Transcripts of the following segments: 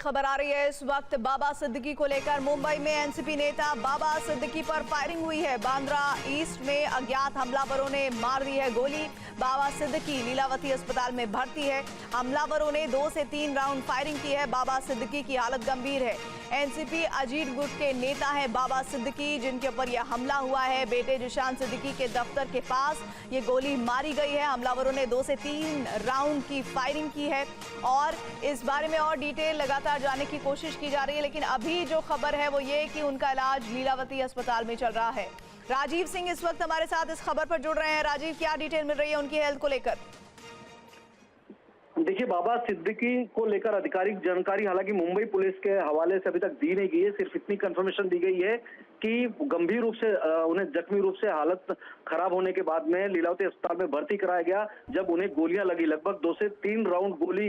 खबर आ रही है इस वक्त बाबा सिद्दीकी को लेकर। मुंबई में एनसीपी नेता बाबा सिद्दीकी पर फायरिंग हुई है। बांद्रा ईस्ट में अज्ञात हमलावरों ने मार दी है गोली। बाबा सिद्दीकी लीलावती अस्पताल में भर्ती है। हमलावरों ने 2 से 3 राउंड फायरिंग की है। बाबा सिद्दीकी की हालत गंभीर है। एनसीपी अजीत गुट के नेता है बाबा सिद्दीकी, जिनके ऊपर यह हमला हुआ है। बेटे जिशान सिद्दीकी के दफ्तर के पास ये गोली मारी गई है। हमलावरों ने 2 से 3 राउंड की फायरिंग की है और इस बारे में और डिटेल लगातार जानने की कोशिश की जा रही है, लेकिन अभी जो खबर है वो ये कि उनका इलाज लीलावती अस्पताल में चल रहा है। राजीव सिंह इस वक्त हमारे साथ इस खबर पर जुड़ रहे हैं। राजीव, क्या डिटेल मिल रही है उनकी हेल्थ को लेकर? देखिए, बाबा सिद्दीकी को लेकर आधिकारिक जानकारी हालांकि मुंबई पुलिस के हवाले से अभी तक दी नहीं गई है। सिर्फ इतनी कंफर्मेशन दी गई है कि गंभीर रूप से उन्हें जख्मी रूप से हालत खराब होने के बाद में लीलावती अस्पताल में भर्ती कराया गया, जब उन्हें गोलियां लगी। लगभग 2 से 3 राउंड गोली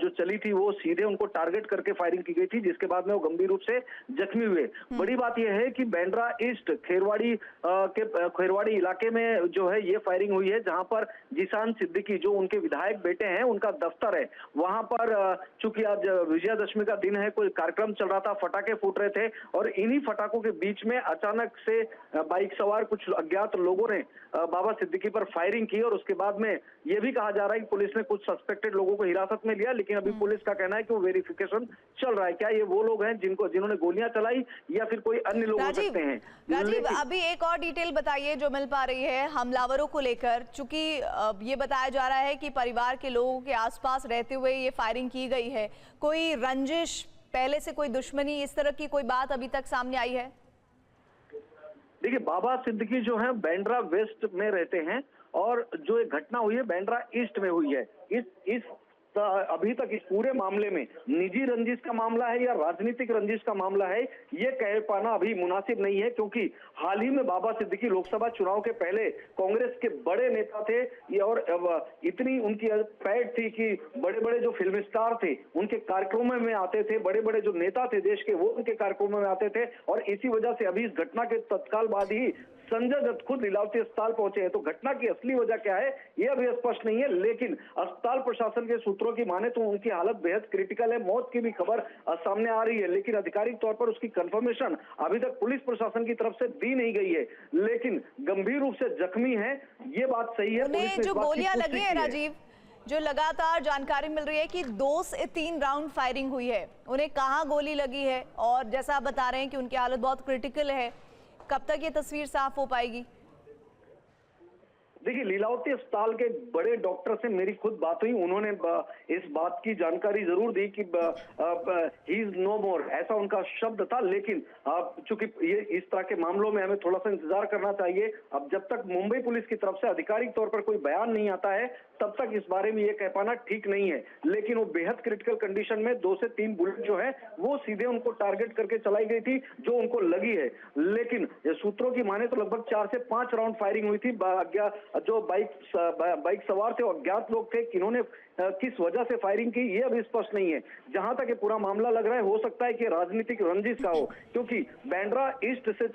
जो चली थी वो सीधे उनको टारगेट करके फायरिंग की गई थी, जिसके बाद में वो गंभीर रूप से जख्मी हुए। बड़ी बात यह है कि बांद्रा ईस्ट खेरवाड़ी इलाके में जो है ये फायरिंग हुई है, जहां पर जिशान सिद्दीकी जो उनके विधायक बेटे हैं उनका दफ्तर है, वहां पर चूंकि आज विजयादशमी का दिन है, कोई कार्यक्रम चल रहा था, फटाके फूट रहे थे और इन्हीं फटाकों के बीच में अचानक से बाइक सवार कुछ अज्ञात लोगों ने बाबा सिद्दीकी पर फायरिंग की और उसके बाद में यह भी कहा जा रहा है कि पुलिस ने कुछ सस्पेक्टेड लोगों को हिरासत में लिया, लेकिन अभी पुलिस का कहना है कि वो वेरिफिकेशन चल रहा है। क्या ये वो लोग हैं जिन्होंने गोलियां चलाई या फिर कोई अन्य लोग हो सकते हैं? राजीव, अभी एक और डिटेल बताइए जो मिल पा रही है हमलावरों को लेकर, चूंकि ये बताया जा रहा है कि परिवार के लोगों के आसपास रहते हुए ये फायरिंग की गई है। कोई रंजिश, पहले से कोई दुश्मनी, इस तरह की कोई बात अभी तक सामने आई है? देखिए, बाबा सिद्दीकी जो है बांद्रा वेस्ट में रहते हैं और जो एक घटना हुई है बांद्रा ईस्ट में हुई है। इस अभी तक इस पूरे मामले में निजी रंजिश का मामला है या राजनीतिक रंजिश का मामला है, ये कह पाना अभी मुनासिब नहीं है, क्योंकि हाल ही में बाबा सिद्दीकी लोकसभा चुनाव के पहले कांग्रेस के बड़े नेता थे और इतनी उनकी पैठ थी कि बड़े बड़े जो फिल्म स्टार थे उनके कार्यक्रमों में आते थे, बड़े बड़े जो नेता थे देश के वो उनके कार्यक्रमों में आते थे और इसी वजह से अभी इस घटना के तत्काल बाद ही संजय दत्त खुद लीलावती अस्पताल पहुंचे हैं। तो घटना की असली वजह क्या है ये अभी स्पष्ट नहीं है, लेकिन अस्पताल प्रशासन के सूत्रों की माने तो उनकी हालत बेहद क्रिटिकल है। मौत की भी खबर सामने आ रही है, लेकिन आधिकारिक तौर पर उसकी कंफर्मेशन अभी तक पुलिस प्रशासन की तरफ से दी नहीं गई है, लेकिन गंभीर रूप से जख्मी है, ये बात सही है। पुलिस ने जो गोलियां लगी है राजीव, जो लगातार जानकारी मिल रही है कि 2 से 3 राउंड फायरिंग हुई है, उन्हें कहां गोली लगी है और जैसा आप बता रहे हैं कि उनकी हालत बहुत क्रिटिकल है, कब तक ये तस्वीर साफ हो पाएगी? देखिए, लीलावती अस्पताल के बड़े डॉक्टर से मेरी खुद बात हुई, उन्होंने इस बात की जानकारी जरूर दी कि ही इज नो मोर, ऐसा उनका शब्द था, लेकिन चूंकि ये इस तरह के मामलों में हमें थोड़ा सा इंतजार करना चाहिए। अब जब तक मुंबई पुलिस की तरफ से आधिकारिक तौर पर कोई बयान नहीं आता है तब तक इस बारे में ये कह पाना ठीक नहीं है, लेकिन वो बेहद क्रिटिकल कंडीशन में 2 से 3 बुलेट जो है वो सीधे उनको टारगेट करके चलाई गई थी जो उनको लगी है, लेकिन सूत्रों की माने तो लगभग 4 से 5 राउंड फायरिंग हुई थी। जो बाइक सवार थे और अज्ञात लोग थे, किन्होंने किस वजह से फायरिंग की ये अभी स्पष्ट नहीं है। जहां तक ये पूरा मामला लग रहा है, हो सकता है कि राजनीतिक रंजिश का हो, क्योंकि बांद्रा ईस्ट से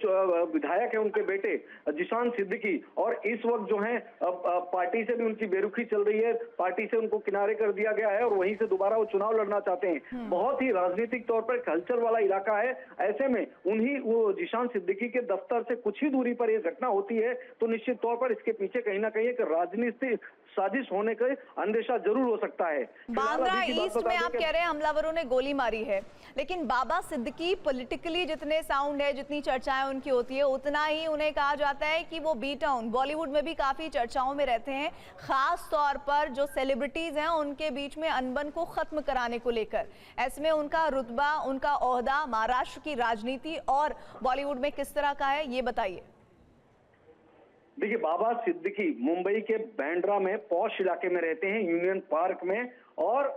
विधायक है उनके बेटे जिशान सिद्दीकी और इस वक्त जो है पार्टी से भी उनकी बेरुखी चल रही है, पार्टी से उनको किनारे कर दिया गया है और वहीं से दोबारा वो चुनाव लड़ना चाहते हैं। बहुत ही राजनीतिक तौर पर हलचल वाला इलाका है। ऐसे में उन्हीं वो जिशान सिद्दीकी के दफ्तर से कुछ ही दूरी पर यह घटना होती है, तो निश्चित तौर पर इसके पीछे कहीं ना कहीं एक राजनीतिक साजिश होने का अंदेशा जरूर हो सकता है। बांद्रा ईस्ट में आप कह रहे हैं हमलावरों ने गोली मारी है, लेकिन बाबा सिद्दीकी पॉलिटिकली जितने साउंड है, जितनी चर्चाएं उनकी होती है, उतना ही उन्हें कहा जाता है कि वो बी टाउन, बॉलीवुड में भी काफी चर्चाओं में रहते हैं, खास तौर पर जो सेलिब्रिटीज हैं उनके बीच में अनबन को खत्म कराने को लेकर। ऐसे में उनका रुतबा, उनका ओहदा महाराष्ट्र की राजनीति और बॉलीवुड में किस तरह का है, ये बताइए। देखिए, बाबा सिद्दीकी मुंबई के बांद्रा में पॉश इलाके में रहते हैं, यूनियन पार्क में, और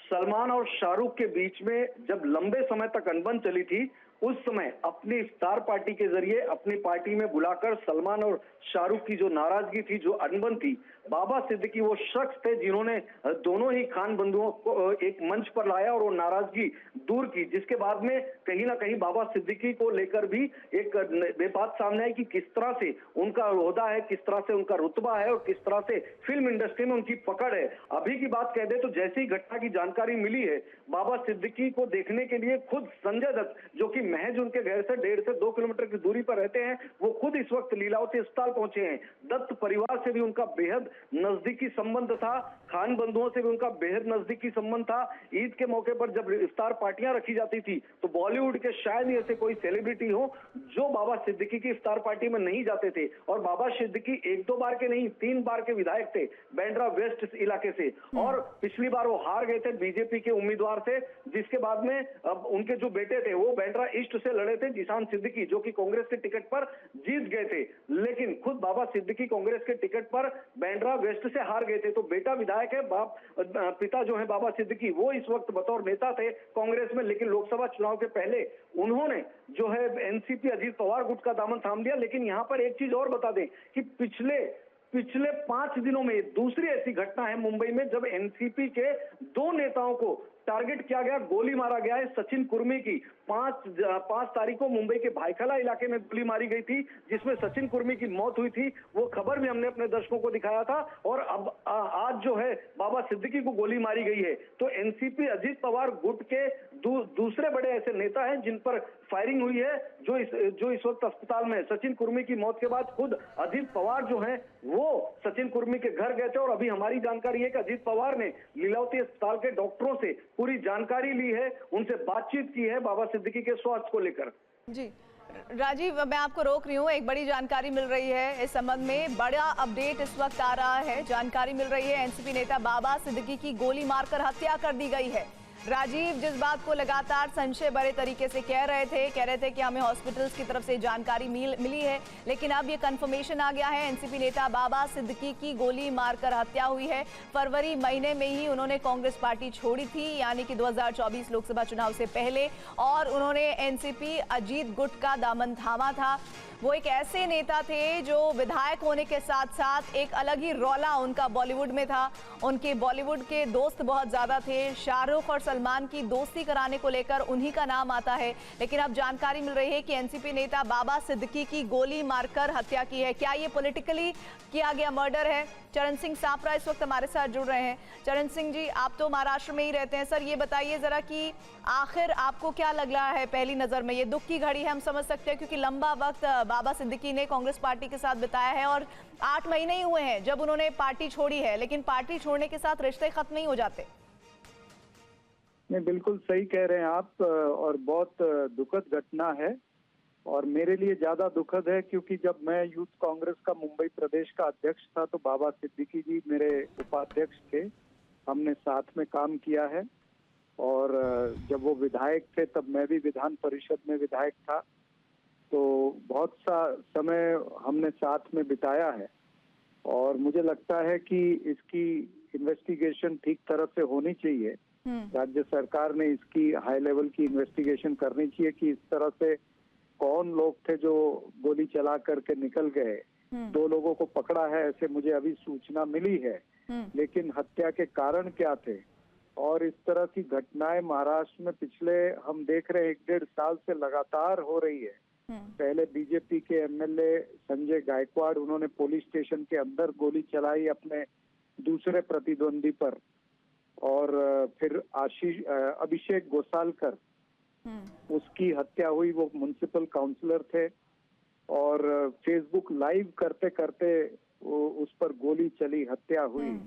सलमान और शाहरुख के बीच में जब लंबे समय तक अनबन चली थी उस समय अपनी इफ्तार पार्टी के जरिए अपनी पार्टी में बुलाकर सलमान और शाहरुख की जो नाराजगी थी, जो अनबन थी, बाबा सिद्दीकी वो शख्स थे जिन्होंने दोनों ही खान बंधुओं को एक मंच पर लाया और वो नाराजगी दूर की, जिसके बाद में कहीं ना कहीं बाबा सिद्दीकी को लेकर भी एक बात सामने आई कि किस तरह से उनका ओहदा है, किस तरह से उनका रुतबा है और किस तरह से फिल्म इंडस्ट्री में उनकी पकड़ है। अभी की बात कह दे तो जैसे ही घटना की जानकारी मिली है, बाबा सिद्दीकी को देखने के लिए खुद संजय दत्त, जो कि महज उनके घर से 1.5 से 2 किलोमीटर की दूरी पर रहते हैं, वो खुद इस वक्त लीलावती अस्पताल पहुंचे हैं। दत्त परिवार से भी उनका बेहद नजदीकी संबंध था, खान बंधुओं से भी उनका बेहद नजदीकी संबंध था। ईद के मौके पर जब इफ्तार पार्टियां रखी जाती थी तो बॉलीवुड के शायद ही ऐसे कोई सेलिब्रिटी हो जो बाबा सिद्दीकी की इफ्तार पार्टी में नहीं जाते थे। और बाबा सिद्दीकी 1-2 बार के नहीं, 3 बार के विधायक थे बांद्रा वेस्ट इलाके से, और पिछली बार वो हार गए थे बीजेपी के उम्मीदवार से, जिसके बाद में अब उनके जो बेटे थे वो बांद्रा ईस्ट से लड़े थे, जिशान सिद्दीकी, जो कि कांग्रेस के टिकट पर जीत गए थे। लेकिन खुद बाबा सिद्दीकी कांग्रेस के टिकट पर बांद्रा वेस्ट से हार गए थे। तो बेटा विधायक है, पिता जो है बाबा सिद्दीकी, वो इस वक्त बतौर नेता थे कांग्रेस में, लेकिन लोकसभा चुनाव के पहले उन्होंने जो है एनसीपी अजीत पवार गुट का दामन थाम लिया। लेकिन यहां पर एक चीज और बता दें कि पिछले 5 दिनों में दूसरी ऐसी घटना है मुंबई में जब एनसीपी के 2 नेताओं को टारगेट किया गया, गोली मारा गया है। सचिन कुर्मी की 5 तारीख को मुंबई के भाईखला इलाके में गोली मारी गई थी, जिसमें सचिन कुर्मी की मौत हुई थी। वो खबर भी हमने अपने दर्शकों को दिखाया था। और अब आज जो है बाबा सिद्दीकी को गोली मारी गई है। तो एनसीपी अजीत पवार गुट के दूसरे बड़े ऐसे नेता हैं जिन पर फायरिंग हुई है, जो इस वक्त अस्पताल में। सचिन कुर्मी की मौत के बाद खुद अजीत पवार जो है वो सचिन कुर्मी के घर गए थे, और अभी हमारी जानकारी है कि अजीत पवार ने लीलावती अस्पताल के डॉक्टरों से पूरी जानकारी ली है, उनसे बातचीत की है बाबा सिद्दीकी के स्वास्थ्य को लेकर। जी राजीव, मैं आपको रोक रही हूँ, एक बड़ी जानकारी मिल रही है इस संबंध में, बड़ा अपडेट इस वक्त आ रहा है। जानकारी मिल रही है एनसीपी नेता बाबा सिद्दीकी की गोली मारकर हत्या कर दी गई है। राजीव, जिस बात को लगातार संशय भरे तरीके से कह रहे थे कि हमें हॉस्पिटल्स की तरफ से जानकारी मिली है, लेकिन अब ये कंफर्मेशन आ गया है, एनसीपी नेता बाबा सिद्दीकी की गोली मारकर हत्या हुई है। फरवरी महीने में ही उन्होंने कांग्रेस पार्टी छोड़ी थी, यानी कि 2024 लोकसभा चुनाव से पहले, और उन्होंने एनसीपी अजीत गुट का दामन थामा था। वो एक ऐसे नेता थे जो विधायक होने के साथ साथ एक अलग ही रौला उनका बॉलीवुड में था। उनके बॉलीवुड के दोस्त बहुत ज़्यादा थे। शाहरुख और सलमान की दोस्ती कराने को लेकर उन्हीं का नाम आता है। लेकिन अब जानकारी मिल रही है कि एनसीपी नेता बाबा सिद्दीकी की गोली मारकर हत्या की है। क्या ये पॉलिटिकली किया गया मर्डर है? चरण सिंह सापरा इस वक्त हमारे साथ जुड़ रहे हैं। चरण सिंह जी, आप तो महाराष्ट्र में ही रहते हैं। सर, ये बताइए जरा कि आखिर आपको क्या लग रहा है पहली नज़र में? ये दुख की घड़ी है, हम समझ सकते हैं, क्योंकि लंबा वक्त बाबा सिद्दीकी ने कांग्रेस पार्टी के साथ बिताया है और 8 महीने ही हुए हैं जब उन्होंने पार्टी छोड़ी है, लेकिन पार्टी छोड़ने के साथ रिश्ते खत्म नहीं हो जाते। नहीं, बिल्कुल सही कह रहे हैं आप, और बहुत दुखद घटना है। और मेरे लिए ज्यादा दुखद है क्योंकि जब मैं यूथ कांग्रेस का मुंबई प्रदेश का अध्यक्ष था तो बाबा सिद्दीकी जी मेरे उपाध्यक्ष थे। हमने साथ में काम किया है, और जब वो विधायक थे तब मैं भी विधान परिषद में विधायक था, तो बहुत सा समय हमने साथ में बिताया है। और मुझे लगता है कि इसकी इन्वेस्टिगेशन ठीक तरह से होनी चाहिए। राज्य सरकार ने इसकी हाई लेवल की इन्वेस्टिगेशन करनी चाहिए कि इस तरह से कौन लोग थे जो गोली चला करके निकल गए। 2 लोगों को पकड़ा है, ऐसे मुझे अभी सूचना मिली है, लेकिन हत्या के कारण क्या थे? और इस तरह की घटनाएं महाराष्ट्र में पिछले हम देख रहे हैं 1-1.5 साल से लगातार हो रही है। पहले बीजेपी के एमएलए संजय गायकवाड़, उन्होंने पुलिस स्टेशन के अंदर गोली चलाई अपने दूसरे प्रतिद्वंदी पर, और फिर अभिषेक गोसालकर, उसकी हत्या हुई। वो म्युनिसिपल काउंसलर थे, और फेसबुक लाइव करते करते उस पर गोली चली, हत्या हुई।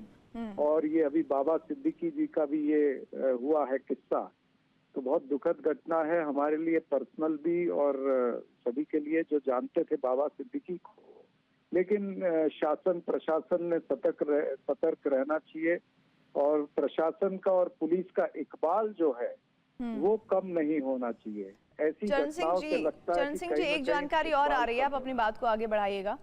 और ये अभी बाबा सिद्दीकी जी का भी ये हुआ है किस्सा। तो बहुत दुखद घटना है हमारे लिए पर्सनल भी, और सभी के लिए जो जानते थे बाबा सिद्दीकी को। लेकिन शासन प्रशासन ने सतर्क रहना चाहिए, और प्रशासन का और पुलिस का इकबाल जो है वो कम नहीं होना चाहिए। ऐसी घटनाओं से लगता है। चरण सिंह जी, एक जानकारी और आ रही है, आप अपनी बात को आगे बढ़ाइएगा।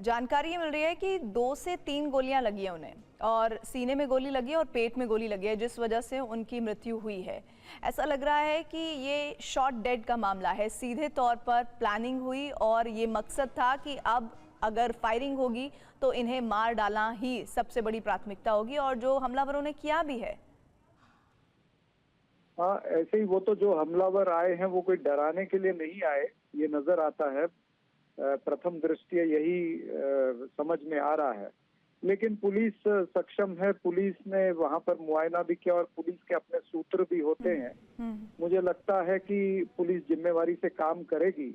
जानकारी ये मिल रही है कि 2 से 3 गोलियां लगी हैं उन्हें और सीने में गोली लगी है और पेट में गोली लगी है, जिस वजह से उनकी मृत्यु हुई है। ऐसा लग रहा है कि ये शॉट डेड का मामला है, सीधे तौर पर प्लानिंग हुई और ये मकसद था कि अब अगर फायरिंग होगी तो इन्हें मार डालना ही सबसे बड़ी प्राथमिकता होगी और जो हमलावरों ने किया भी है। हाँ, ऐसे ही वो तो जो हमलावर आए हैं वो कोई डराने के लिए नहीं आए, ये नजर आता है। प्रथम दृष्टया यही समझ में आ रहा है, लेकिन पुलिस सक्षम है। पुलिस ने वहां पर मुआयना भी किया और पुलिस के अपने सूत्र भी होते हैं। मुझे लगता है कि पुलिस जिम्मेवारी से काम करेगी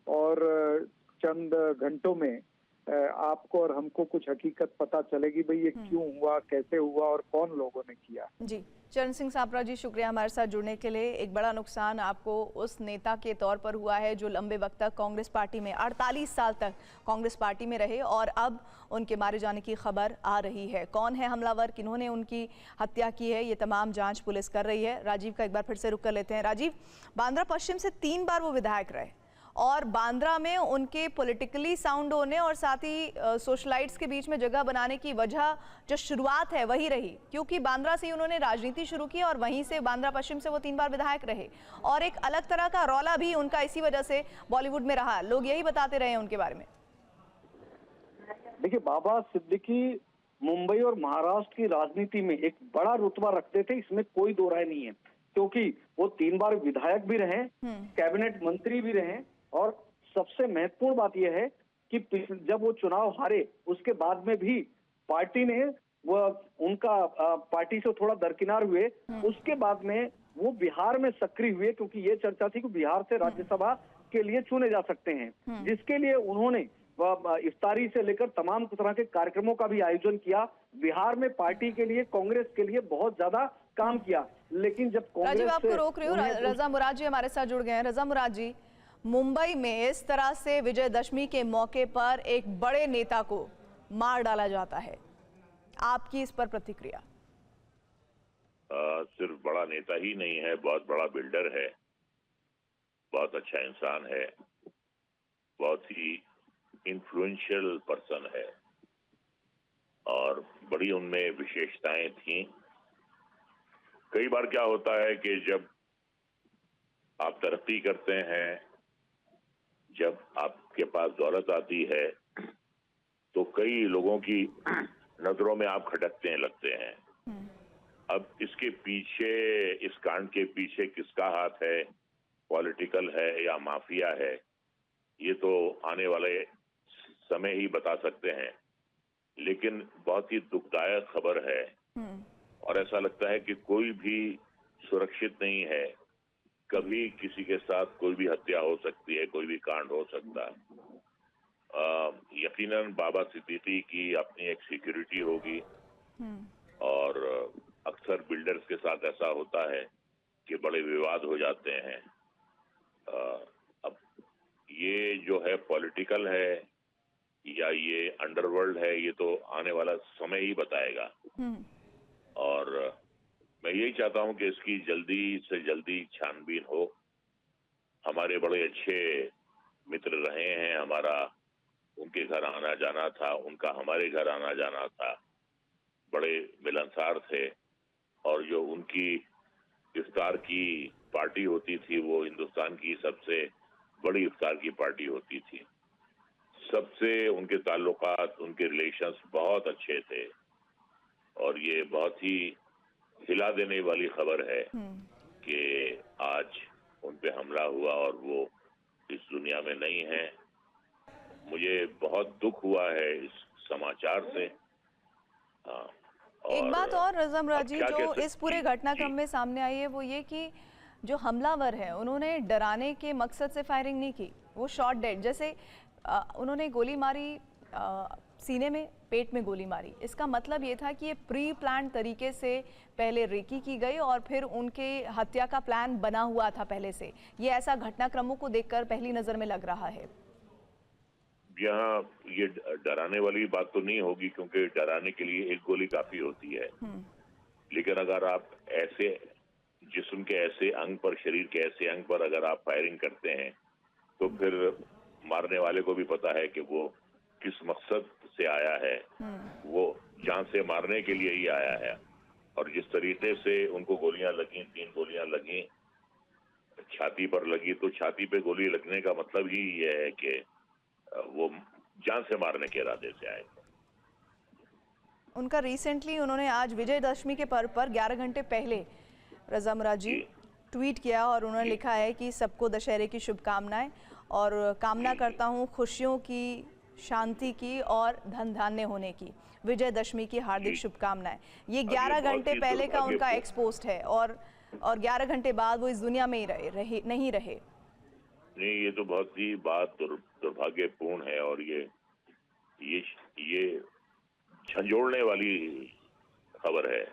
और चंद घंटों में आपको और हमको कुछ हकीकत पता चलेगी, भाई ये क्यों हुआ, कैसे हुआ और कौन लोगों ने किया। जी, चरण सिंह सापरा जी, शुक्रिया हमारे साथ जुड़ने के लिए। एक बड़ा नुकसान आपको उस नेता के तौर पर हुआ है जो लंबे वक्त तक कांग्रेस पार्टी में 48 साल तक कांग्रेस पार्टी में रहे और अब उनके मारे जाने की खबर आ रही है। कौन है हमलावर, किन्होंने उनकी हत्या की है, ये तमाम जांच पुलिस कर रही है। राजीव का एक बार फिर से रुक कर लेते हैं। राजीव, बांद्रा पश्चिम से 3 बार वो विधायक रहे और बांद्रा में उनके पॉलिटिकली साउंड होने और साथ ही सोशलाइट्स के बीच में जगह बनाने की वजह जो शुरुआत है वही रही, क्योंकि बांद्रा से ही उन्होंने राजनीति शुरू की और वहीं से बांद्रा पश्चिम से वो 3 बार विधायक रहे और एक अलग तरह का रौला भी उनका इसी वजह से बॉलीवुड में रहा। लोग यही बताते रहे हैं उनके बारे में। देखिए, बाबा सिद्दीकी मुंबई और महाराष्ट्र की राजनीति में एक बड़ा रुतबा रखते थे, इसमें कोई दो राय नहीं है, क्योंकि वो 3 बार विधायक भी रहे, कैबिनेट मंत्री भी रहे और सबसे महत्वपूर्ण बात यह है कि जब वो चुनाव हारे उसके बाद में भी पार्टी ने वो उनका पार्टी से थोड़ा दरकिनार हुए। उसके बाद में वो बिहार में सक्रिय हुए, क्योंकि ये चर्चा थी कि बिहार से राज्यसभा के लिए चुने जा सकते हैं, जिसके लिए उन्होंने इफ्तारी से लेकर तमाम तरह के कार्यक्रमों का भी आयोजन किया। बिहार में पार्टी के लिए, कांग्रेस के लिए बहुत ज्यादा काम किया। लेकिन जब कांग्रेस, राजीव आपको रोक रही हूँ, रजा मुराद जी हमारे साथ जुड़ गए हैं। रजा मुराद जी, मुंबई में इस तरह से विजयदशमी के मौके पर एक बड़े नेता को मार डाला जाता है, आपकी इस पर प्रतिक्रिया? सिर्फ बड़ा नेता ही नहीं है, बहुत बड़ा बिल्डर है, बहुत अच्छा इंसान है, बहुत ही इन्फ्लुएंशियल पर्सन है और बड़ी उनमें विशेषताएं थी। कई बार क्या होता है कि जब आप तरक्की करते हैं, जब आपके पास दौलत आती है, तो कई लोगों की नजरों में आप खटकने लगते हैं। अब इसके पीछे, इस कांड के पीछे किसका हाथ है, पॉलिटिकल है या माफिया है, ये तो आने वाले समय ही बता सकते हैं। लेकिन बहुत ही दुखदायक खबर है और ऐसा लगता है कि कोई भी सुरक्षित नहीं है। कभी किसी के साथ कोई भी हत्या हो सकती है, कोई भी कांड हो सकता है। यकीनन बाबा सिद्दीकी की अपनी एक सिक्योरिटी होगी और अक्सर बिल्डर्स के साथ ऐसा होता है कि बड़े विवाद हो जाते हैं। अब ये जो है पॉलिटिकल है या ये अंडरवर्ल्ड है, ये तो आने वाला समय ही बताएगा। और मैं यही चाहता हूं कि इसकी जल्दी से जल्दी छानबीन हो। हमारे बड़े अच्छे मित्र रहे हैं, हमारा उनके घर आना जाना था, उनका हमारे घर आना जाना था, बड़े मिलनसार थे और जो उनकी इफ्तार की पार्टी होती थी वो हिंदुस्तान की सबसे बड़ी इफ्तार की पार्टी होती थी। सबसे उनके ताल्लुकात, उनके रिलेशंस बहुत अच्छे थे और ये बहुत ही हिला देने वाली खबर है कि आज उन पे हमला हुआ और वो इस दुनिया में नहीं है। मुझे बहुत दुख हुआ है इस समाचार से। एक बात और रजा मुराद जी जो इस पूरे घटनाक्रम में सामने आई है वो ये कि जो हमलावर है उन्होंने डराने के मकसद से फायरिंग नहीं की, वो शॉट डेड। जैसे उन्होंने गोली मारी सीने में, पेट में गोली मारी, इसका मतलब ये था कि ये प्री प्लान तरीके से पहले रेकी की गई और फिर उनके हत्या का प्लान बना हुआ था पहले से। ये ऐसा घटनाक्रमों को देखकर पहली नजर में लग रहा है। यहाँ ये डराने वाली बात तो नहीं होगी, क्योंकि डराने के लिए एक गोली काफी होती है। लेकिन अगर आप ऐसे जिस्म के ऐसे अंग पर, शरीर के ऐसे अंग पर अगर आप फायरिंग करते हैं तो फिर मारने वाले को भी पता है कि वो किस मकसद से आया है, वो जान से मारने के लिए ही आया है। और जिस तरीके से उनको गोलियां लगी, 3 गोलियां लगी, छाती पर लगी, तो छाती पे गोली लगने का मतलब ही ये है कि वो जान से मारने के इरादे से आए। उनका रिसेंटली उन्होंने आज विजयदशमी के पर्व पर 11 घंटे पहले रजा मुराद जी ट्वीट किया और उन्होंने लिखा है कि सबको दशहरे की शुभकामनाएं और कामना करता हूं खुशियों की, शांति की और धन धान्य होने की। विजयदशमी की हार्दिक शुभकामनाएं। ये 11 घंटे पहले का उनका एक्सपोस्ट है और 11 घंटे बाद वो इस दुनिया में ही नहीं रहे। नहीं, ये तो बहुत ही बात दुर्भाग्यपूर्ण है और ये झंझोड़ने वाली खबर है।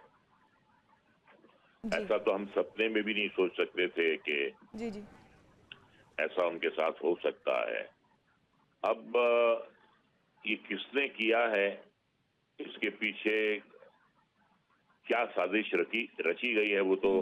ऐसा तो हम सपने में भी नहीं सोच सकते थे कि जी ऐसा उनके साथ हो सकता है। अब ये किसने किया है, इसके पीछे क्या साजिश रची गई है, वो तो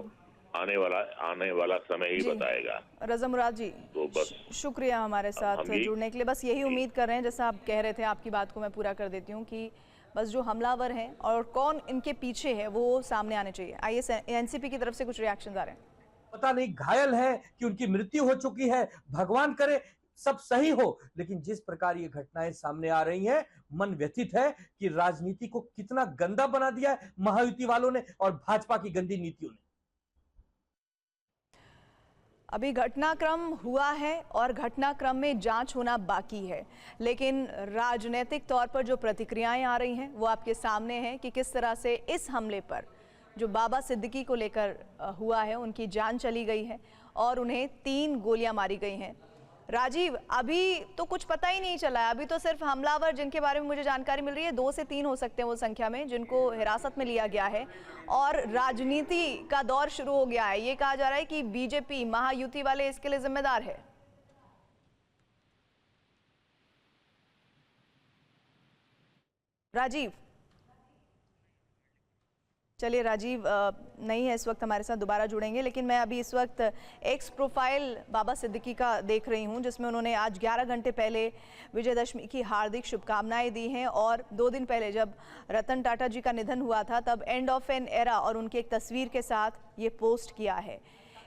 आने वाला समय ही बताएगा। रजा मुराद जी, तो बस शुक्रिया हमारे साथ जुड़ने के लिए। बस यही उम्मीद कर रहे हैं, जैसा आप कह रहे थे, आपकी बात को मैं पूरा कर देती हूँ कि बस जो हमलावर हैं और कौन इनके पीछे है वो सामने आने चाहिए। आइए एनसीपी की तरफ से कुछ रिएक्शन आ रहे हैं। पता नहीं घायल है कि उनकी मृत्यु हो चुकी है, भगवान करे सब सही हो, लेकिन जिस प्रकार ये घटनाएं सामने आ रही हैं, मन व्यथित है कि राजनीति को कितना गंदा बना दिया है महायुति वालों ने और भाजपा की गंदी नीतियों ने। अभी घटनाक्रम हुआ है और घटनाक्रम में जांच होना बाकी है, लेकिन राजनीतिक तौर पर जो प्रतिक्रियाएं आ रही हैं वो आपके सामने हैं कि किस तरह से इस हमले पर जो बाबा सिद्दीकी को लेकर हुआ है उनकी जान चली गई है और उन्हें 3 गोलियां मारी गई हैं। राजीव, अभी तो कुछ पता ही नहीं चला है। अभी तो सिर्फ हमलावर, जिनके बारे में मुझे जानकारी मिल रही है, 2 से 3 हो सकते हैं वो संख्या में, जिनको हिरासत में लिया गया है और राजनीति का दौर शुरू हो गया है। ये कहा जा रहा है कि बीजेपी, महायुति वाले इसके लिए जिम्मेदार है। राजीव, चलिए राजीव नहीं है इस वक्त हमारे साथ, दोबारा जुड़ेंगे। लेकिन मैं अभी इस वक्त एक्स प्रोफाइल बाबा सिद्दीकी का देख रही हूं, जिसमें उन्होंने आज 11 घंटे पहले विजयदशमी की हार्दिक शुभकामनाएं दी हैं और 2 दिन पहले जब रतन टाटा जी का निधन हुआ था तब एंड ऑफ एन एरा और उनकी एक तस्वीर के साथ ये पोस्ट किया है।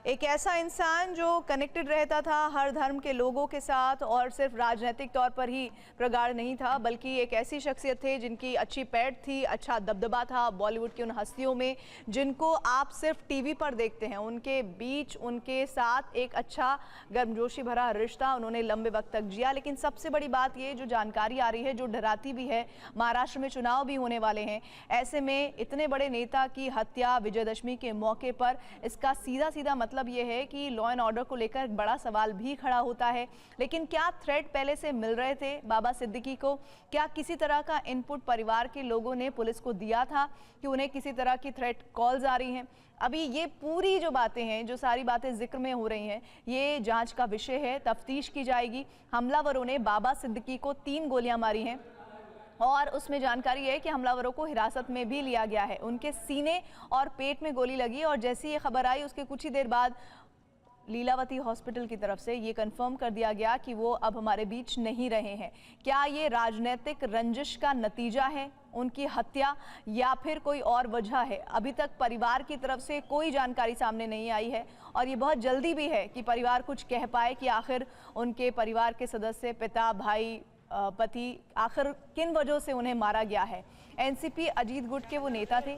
एक ऐसा इंसान जो कनेक्टेड रहता था हर धर्म के लोगों के साथ और सिर्फ राजनीतिक तौर पर ही प्रगाढ़ नहीं था, बल्कि एक ऐसी शख्सियत थे जिनकी अच्छी पैठ थी, अच्छा दबदबा था बॉलीवुड की उन हस्तियों में जिनको आप सिर्फ टीवी पर देखते हैं। उनके बीच, उनके साथ एक अच्छा गर्मजोशी भरा रिश्ता उन्होंने लंबे वक्त तक जिया। लेकिन सबसे बड़ी बात ये जो जानकारी आ रही है, जो डराती भी है, महाराष्ट्र में चुनाव भी होने वाले हैं, ऐसे में इतने बड़े नेता की हत्या विजयदशमी के मौके पर, इसका सीधा सीधा मतलब यह है कि लॉ एंड ऑर्डर को लेकर बड़ा सवाल भी खड़ा होता है। लेकिन क्या थ्रेट पहले से मिल रहे थे बाबा सिद्दीकी को? क्या किसी तरह का इनपुट परिवार के लोगों ने पुलिस को दिया था कि उन्हें किसी तरह की थ्रेट कॉल्स आ रही हैं? अभी ये पूरी जो बातें हैं, जो सारी बातें जिक्र में हो रही हैं, ये जांच का विषय है, तफ्तीश की जाएगी। हमलावरों ने बाबा सिद्दीकी को 3 गोलियां मारी हैं और उसमें जानकारी है कि हमलावरों को हिरासत में भी लिया गया है। उनके सीने और पेट में गोली लगी और जैसी ये खबर आई उसके कुछ ही देर बाद लीलावती हॉस्पिटल की तरफ से ये कंफर्म कर दिया गया कि वो अब हमारे बीच नहीं रहे हैं। क्या ये राजनीतिक रंजिश का नतीजा है उनकी हत्या या फिर कोई और वजह है? अभी तक परिवार की तरफ से कोई जानकारी सामने नहीं आई है और ये बहुत जल्दी भी है कि परिवार कुछ कह पाए कि आखिर उनके परिवार के सदस्य, पिता, भाई, पति, आखिर किन वजहों से उन्हें मारा गया है। एनसीपी अजीत गुट के वो नेता थे।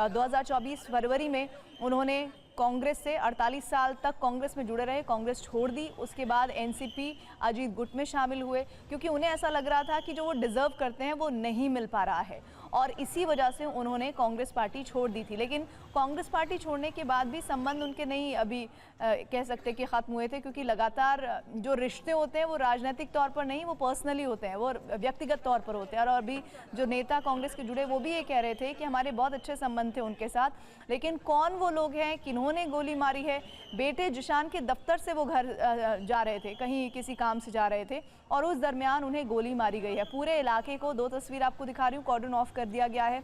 2024 फरवरी में उन्होंने कांग्रेस से 48 साल तक कांग्रेस में जुड़े रहे, कांग्रेस छोड़ दी। उसके बाद एनसीपी अजीत गुट में शामिल हुए क्योंकि उन्हें ऐसा लग रहा था कि जो वो डिजर्व करते हैं वो नहीं मिल पा रहा है और इसी वजह से उन्होंने कांग्रेस पार्टी छोड़ दी थी। लेकिन कांग्रेस पार्टी छोड़ने के बाद भी संबंध उनके नहीं अभी कह सकते कि ख़त्म हुए थे, क्योंकि लगातार जो रिश्ते होते हैं वो राजनीतिक तौर पर नहीं, वो पर्सनली होते हैं, वो व्यक्तिगत तौर पर होते हैं। और अभी जो नेता कांग्रेस के जुड़े वो भी ये कह रहे थे कि हमारे बहुत अच्छे संबंध थे उनके साथ, लेकिन कौन वो लोग हैं किन्होंने गोली मारी है? बेटे जिशान के दफ्तर से वो घर जा रहे थे, कहीं किसी काम से जा रहे थे और उस दरमियान उन्हें गोली मारी गई है। पूरे इलाके को, 2 तस्वीर आपको दिखा रही हूँ, कॉर्डन ऑफ कर दिया गया है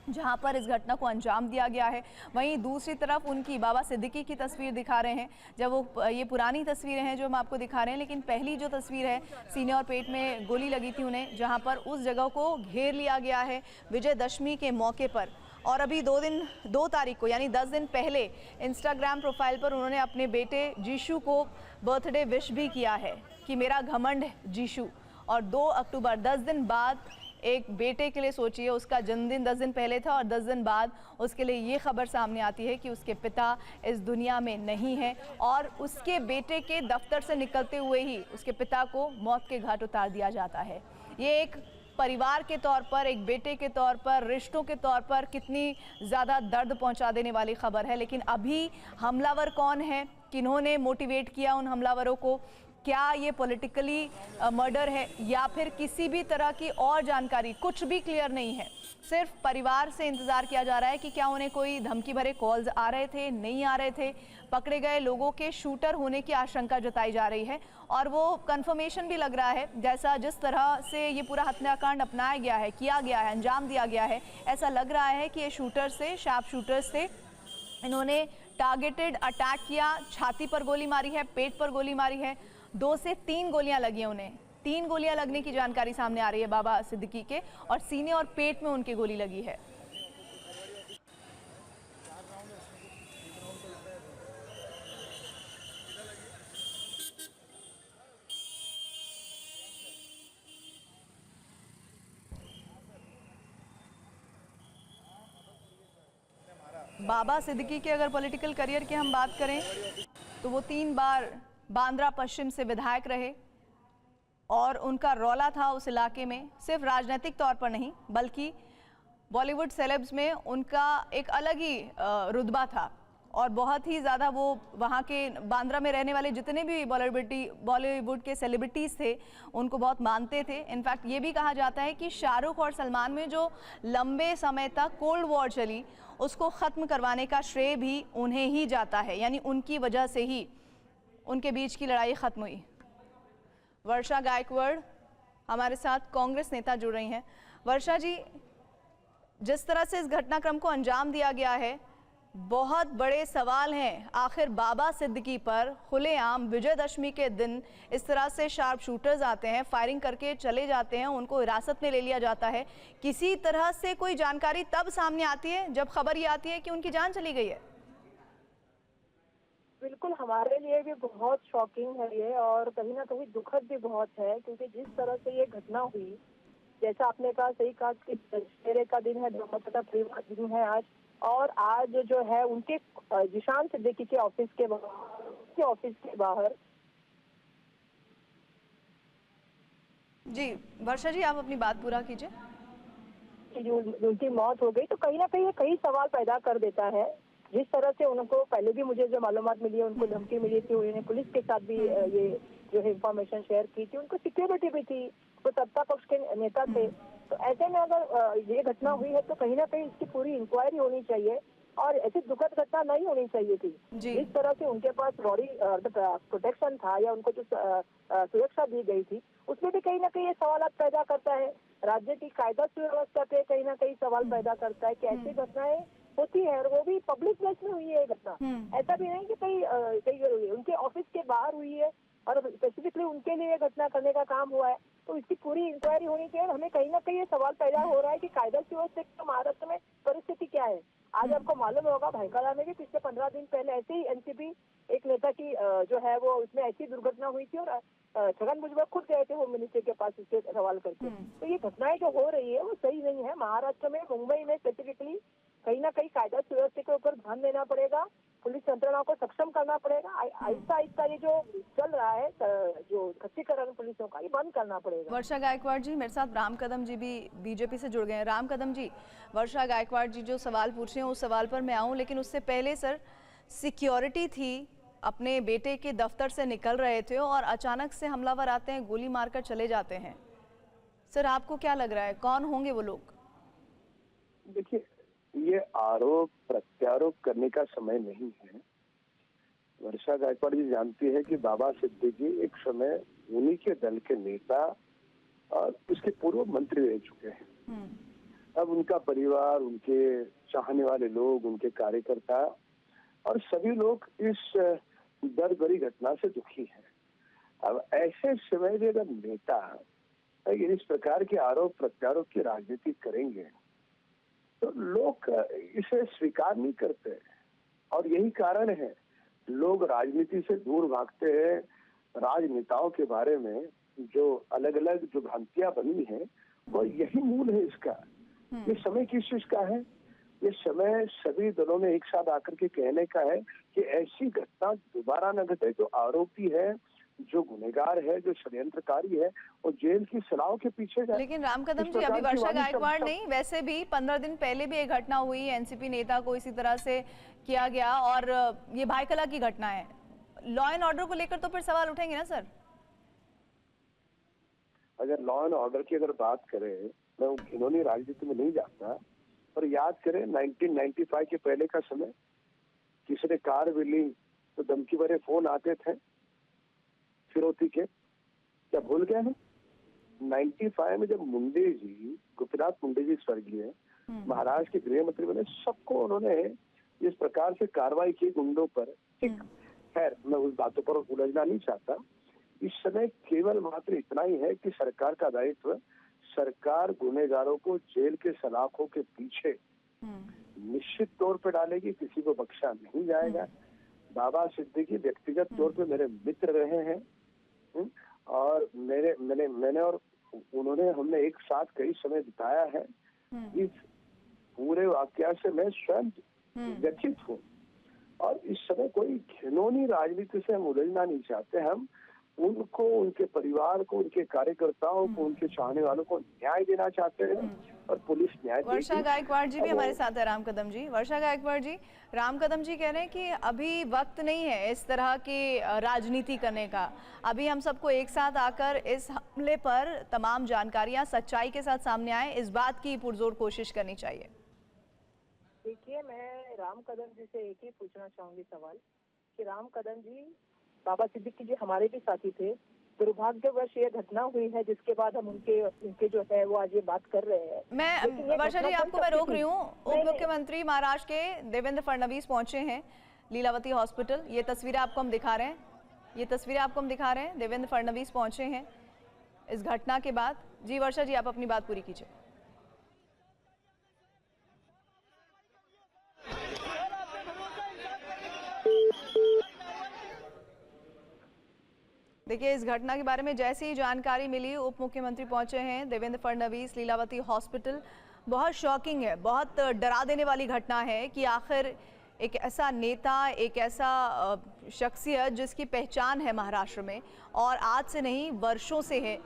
जहां पर इस घटना को अंजाम दिया गया है। वहीं दूसरी तरफ उनकी बाबा सिद्दीकी की तस्वीर दिखा रहे हैं। जब वो ये पुरानी तस्वीरें हैं जो हम आपको दिखा रहे हैं, लेकिन पहली जो तस्वीर है, सीने और पेट में गोली लगी थी उन्हें, जहां पर उस जगह को घेर लिया गया है विजयदशमी के मौके पर। और अभी 2 तारीख को यानी 10 दिन पहले इंस्टाग्राम प्रोफाइल पर उन्होंने अपने बेटे जीशु को बर्थडे विश भी किया है कि मेरा घमंड जीशु। और 2 अक्टूबर 10 दिन बाद एक बेटे के लिए सोचिए, उसका जन्मदिन 10 दिन पहले था और 10 दिन बाद उसके लिए ये खबर सामने आती है कि उसके पिता इस दुनिया में नहीं है और उसके बेटे के दफ्तर से निकलते हुए ही उसके पिता को मौत के घाट उतार दिया जाता है। ये एक परिवार के तौर पर, एक बेटे के तौर पर, रिश्तों के तौर पर कितनी ज़्यादा दर्द पहुंचा देने वाली खबर है। लेकिन अभी हमलावर कौन है, किन्होंने मोटिवेट किया उन हमलावरों को, क्या ये पॉलिटिकली मर्डर है या फिर किसी भी तरह की और जानकारी, कुछ भी क्लियर नहीं है। सिर्फ परिवार से इंतज़ार किया जा रहा है कि क्या उन्हें कोई धमकी भरे कॉल्स आ रहे थे, नहीं आ रहे थे। पकड़े गए लोगों के शूटर होने की आशंका जताई जा रही है और वो कंफर्मेशन भी लग रहा है, जैसा जिस तरह से ये पूरा हत्याकांड अपनाया गया है, किया गया है, अंजाम दिया गया है, ऐसा लग रहा है कि ये शूटर से, शार्प शूटर से इन्होंने टारगेटेड अटैक किया। छाती पर गोली मारी है, पेट पर गोली मारी है, 2 से 3 गोलियां लगी हैं उन्हें। 3 गोलियां लगने की जानकारी सामने आ रही है बाबा सिद्दीकी के, और सीने और पेट में उनकी गोली लगी है। बाबा सिद्दीकी के अगर पॉलिटिकल करियर की हम बात करें तो वो 3 बार बांद्रा पश्चिम से विधायक रहे और उनका रौला था उस इलाके में, सिर्फ राजनीतिक तौर पर नहीं बल्कि बॉलीवुड सेलेब्स में उनका एक अलग ही रुतबा था और बहुत ही ज़्यादा वो वहाँ के बांद्रा में रहने वाले जितने भी बॉलीवुड के सेलिब्रिटीज़ थे उनको बहुत मानते थे। इनफैक्ट ये भी कहा जाता है कि शाहरुख और सलमान में जो लंबे समय तक कोल्ड वॉर चली उसको ख़त्म करवाने का श्रेय भी उन्हें ही जाता है, यानी उनकी वजह से ही उनके बीच की लड़ाई ख़त्म हुई। वर्षा गायकवाड़ हमारे साथ कांग्रेस नेता जुड़ रही हैं। वर्षा जी, जिस तरह से इस घटनाक्रम को अंजाम दिया गया है, बहुत बड़े सवाल हैं। आखिर बाबा सिद्दीकी पर खुलेआम विजयदशमी के दिन इस तरह से शार्प शूटर्स आते हैं, फायरिंग करके चले जाते हैं, उनको हिरासत में ले लिया जाता है। किसी तरह से कोई जानकारी तब सामने आती है जब खबर ये आती है कि उनकी जान चली गई है। बिल्कुल, हमारे लिए भी बहुत शॉकिंग है ये और कहीं ना कहीं दुखद भी बहुत है, क्योंकि जिस तरह से ये घटना हुई, जैसा आपने कहा, सही कहा कि दशहरे का दिन है, धर्मतथा का दिन है आज, और आज जो है उनके जिशान सिद्दीकी के ऑफिस के बाहर। जी वर्षा जी, आप अपनी बात पूरा कीजिए। उनकी मौत हो गई तो कहीं ना कहीं कई सवाल पैदा कर देता है। जिस तरह से उनको पहले भी मुझे जो मालूमात मिली है, उनको धमकी मिली थी, उन्होंने पुलिस के साथ भी ये जो है इंफॉर्मेशन शेयर की थी, उनको सिक्योरिटी भी थी, वो सत्ता पक्ष के नेता थे। तो ऐसे में अगर ये घटना हुई है तो कहीं ना कहीं इसकी पूरी इंक्वायरी होनी चाहिए और ऐसी दुखद घटना नहीं होनी चाहिए थी। जिस तरह से उनके पास बॉडी प्रोटेक्शन था या उनको जो सुरक्षा दी गई थी, उसमें भी कहीं ना कहीं ये सवाल पैदा करता है। राज्य की कायदा सुव्यवस्था पे कहीं ना कहीं सवाल पैदा करता है कि ऐसी घटनाएं होती है और वो भी पब्लिक प्लेस में हुई है घटना। ऐसा भी नहीं कि कहीं उनके ऑफिस के बाहर हुई है और स्पेसिफिकली उनके लिए घटना करने का काम हुआ है। तो इसकी पूरी इंक्वायरी होनी चाहिए। हमें कहीं ना कहीं ये सवाल पैदा हो रहा है कि कायदा सुव्यवस्था महाराष्ट्र में परिस्थिति क्या है। आज आपको मालूम होगा, भाईकाला में भी पिछले 15 दिन पहले ऐसे ही एनसीपी एक नेता की जो है वो उसमें ऐसी दुर्घटना हुई थी और छगन भुजबल खुद गए थे होम मिनिस्टर के पास इसके सवाल करके। तो ये घटनाएं जो हो रही है वो सही नहीं है। महाराष्ट्र में, मुंबई में स्पेसिफिकली कहीं ना कहीं कायदा सुव्यवस्था के ऊपर ध्यान देना पड़ेगा, पुलिस यंत्रणा को सक्षम करना पड़ेगा। आहिस्ता आहिस्ता ये जो चल रहा है जो खच्चीकरण पुलिसों का, ये बंद करना पड़ेगा। वर्षा गायकवाड़ जी, मेरे साथ राम कदम जी भी बीजेपी से जुड़ गए हैं। राम कदम जी, वर्षा गायकवाड़ जी जो सवाल पूछ रहे हैं उस सवाल पर मैं आऊँ, लेकिन उससे पहले सर, सिक्योरिटी थी, अपने बेटे के दफ्तर से निकल रहे थे और अचानक से हमलावर आते हैं, गोली मारकर चले जाते हैं। सर आपको क्या लग रहा है, कौन होंगे वो लोग? देखिए, ये आरोप प्रत्यारोप करने का समय नहीं है। वर्षा गायकवाड़ जी जानती है कि बाबा सिद्दीकी एक समय उन्हीं के दल के नेता और उसके पूर्व मंत्री रह चुके हैं। अब उनका परिवार, उनके चाहने वाले लोग, उनके कार्यकर्ता और सभी लोग इस दर्द भरी घटना से दुखी हैं। अब ऐसे समय में अगर नेता इस प्रकार के आरोप प्रत्यारोप की राजनीति करेंगे तो लोग इसे स्वीकार नहीं करते और यही कारण है लोग राजनीति से दूर भागते हैं। राजनेताओं के बारे में जो अलग अलग जो भ्रांतियां बनी है वो यही मूल है इसका। ये समय किस चीज का है? ये समय सभी दलों ने एक साथ आकर के कहने का है कि ऐसी घटना दोबारा न घटे। जो आरोपी है, जो गुनहगार है, जो षड्यंत्रकारी है, वो जेल की सलाहों के पीछे जाए। लेकिन राम कदम जी, अभी वर्षा गायकवाड़ नहीं, वैसे भी 15 दिन पहले भी एक घटना हुई, एनसीपी नेता को इसी तरह से किया गया और ये भाईकला की घटना है। लॉ एंड ऑर्डर को लेकर तो फिर सवाल उठेंगे ना सर? अगर लॉ एंड ऑर्डर की अगर बात करें, मैं घिनौनी राजनीति में नहीं जाता, पर याद करें 1995 के पहले का समय, किसी ने कार भी ली तो धमकी भरे फोन आते थे फिरौती के, क्या भूल गए हैं? 95 में जब मुंडे जी, गोपीनाथ मुंडे जी स्वर्गीय महाराष्ट्र के गृह मंत्री बने, सबको उन्होंने इस प्रकार से कार्रवाई की गुंडों पर। खैर, मैं उस बातों पर उलझना नहीं चाहता। इस समय केवल मात्र इतना ही है कि सरकार का दायित्व, सरकार गुनहगारों को जेल के सलाखों के पीछे निश्चित तौर पर डालेगी, किसी को बख्शा नहीं जाएगा। बाबा सिद्दीकी व्यक्तिगत तौर पे मेरे मित्र रहे हैं और मैंने और उन्होंने, हमने एक साथ कई समय बिताया है। इस पूरे वाकया से मैं स्वयं व्यथित हूँ और इस समय कोई घिनौनी राजनीति से हम उलझना नहीं चाहते। हम उनको, उनके परिवार को, उनके कार्यकर्ताओं को, उनके चाहने वालों को न्याय देना चाहते हैं और पुलिस न्याय देगी। वर्षा गायकवाड़ जी भी हमारे साथ है। राम कदम जी, वर्षा गायकवाड़ जी, राम कदम जी कह रहे हैं कि अभी वक्त नहीं है इस तरह की राजनीति करने का। अभी हम सबको एक साथ आकर इस हमले पर तमाम जानकारियां सच्चाई के साथ सामने आए, इस बात की पुरजोर कोशिश करनी चाहिए। देखिए, मैं राम कदम जी से एक ही पूछना चाहूंगी सवाल कि राम कदम जी, बाबा सिद्दीकी जी हमारे भी साथी थे। दुर्भाग्यवश ये घटना हुई है जिसके बाद हम उनके जो है वो आज ये बात कर रहे हैं। मैं वर्षा जी आपको मैं रोक रही हूँ। उप मुख्यमंत्री महाराष्ट्र के देवेंद्र फडणवीस पहुंचे हैं लीलावती हॉस्पिटल। ये तस्वीरें आपको हम दिखा रहे हैं, देवेंद्र फडणवीस पहुंचे हैं इस घटना के बाद। जी वर्षा जी, आप अपनी बात पूरी कीजिए। देखिए, इस घटना के बारे में जैसे ही जानकारी मिली, उप मुख्यमंत्री पहुंचे हैं देवेंद्र फडणवीस लीलावती हॉस्पिटल। बहुत शॉकिंग है, बहुत डरा देने वाली घटना है कि आखिर एक ऐसा नेता, एक ऐसा शख्सियत जिसकी पहचान है महाराष्ट्र में और आज से नहीं वर्षों से है,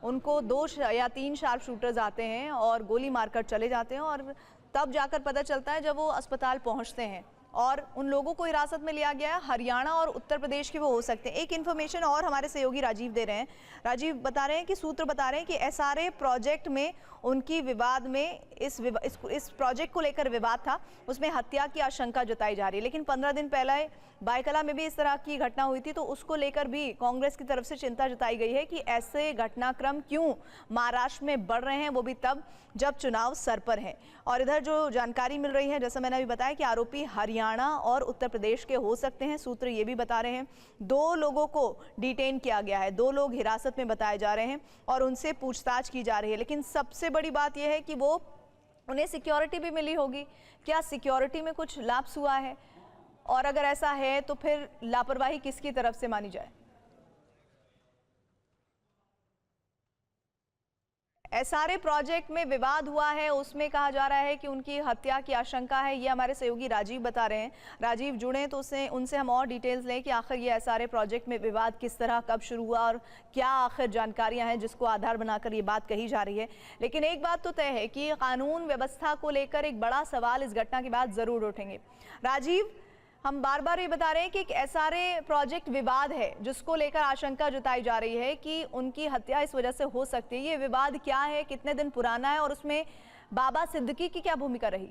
उनको 2 या 3 शार्प शूटर्स आते हैं और गोली मारकर चले जाते हैं और तब जाकर पता चलता है जब वो अस्पताल पहुंचते हैं और उन लोगों को हिरासत में लिया गया है। हरियाणा और उत्तर प्रदेश के वो हो सकते हैं। एक इन्फॉर्मेशन और हमारे सहयोगी राजीव दे रहे हैं। राजीव बता रहे हैं कि सूत्र बता रहे हैं कि एसआरए प्रोजेक्ट में उनकी विवाद में इस प्रोजेक्ट को लेकर विवाद था, उसमें हत्या की आशंका जताई जा रही है। लेकिन 15 दिन पहले बायकला में भी इस तरह की घटना हुई थी, तो उसको लेकर भी कांग्रेस की तरफ से चिंता जताई गई है कि ऐसे घटनाक्रम क्यों महाराष्ट्र में बढ़ रहे हैं, वो भी तब जब चुनाव सर पर है। और इधर जो जानकारी मिल रही है, जैसा मैंने अभी बताया कि आरोपी हरियाणा और उत्तर प्रदेश के हो सकते हैं। सूत्र ये भी बता रहे हैं 2 लोगों को डिटेन किया गया है, 2 लोग हिरासत में बताए जा रहे हैं और उनसे पूछताछ की जा रही है। लेकिन सबसे बड़ी बात यह है कि वो उन्हें सिक्योरिटी भी मिली होगी। क्या सिक्योरिटी में कुछ लाप्स हुआ है? और अगर ऐसा है तो फिर लापरवाही किसकी तरफ से मानी जाए? एसआरए प्रोजेक्ट में विवाद हुआ है, उसमें कहा जा रहा है कि उनकी हत्या की आशंका है। ये हमारे सहयोगी राजीव बता रहे हैं। राजीव जुड़े तो उनसे हम और डिटेल्स लें कि आखिर ये एसआरए प्रोजेक्ट में विवाद किस तरह, कब शुरू हुआ और क्या आखिर जानकारियां हैं जिसको आधार बनाकर ये बात कही जा रही है। लेकिन एक बात तो तय है कि कानून व्यवस्था को लेकर एक बड़ा सवाल इस घटना के बाद जरूर उठेंगे। राजीव, हम बार बार ये बता रहे हैं कि एक एसआरए प्रोजेक्ट विवाद है जिसको लेकर आशंका जताई जा रही है कि उनकी हत्या इस वजह से हो सकती है। ये विवाद क्या है, कितने दिन पुराना है और उसमें बाबा सिद्दीकी की क्या भूमिका रही?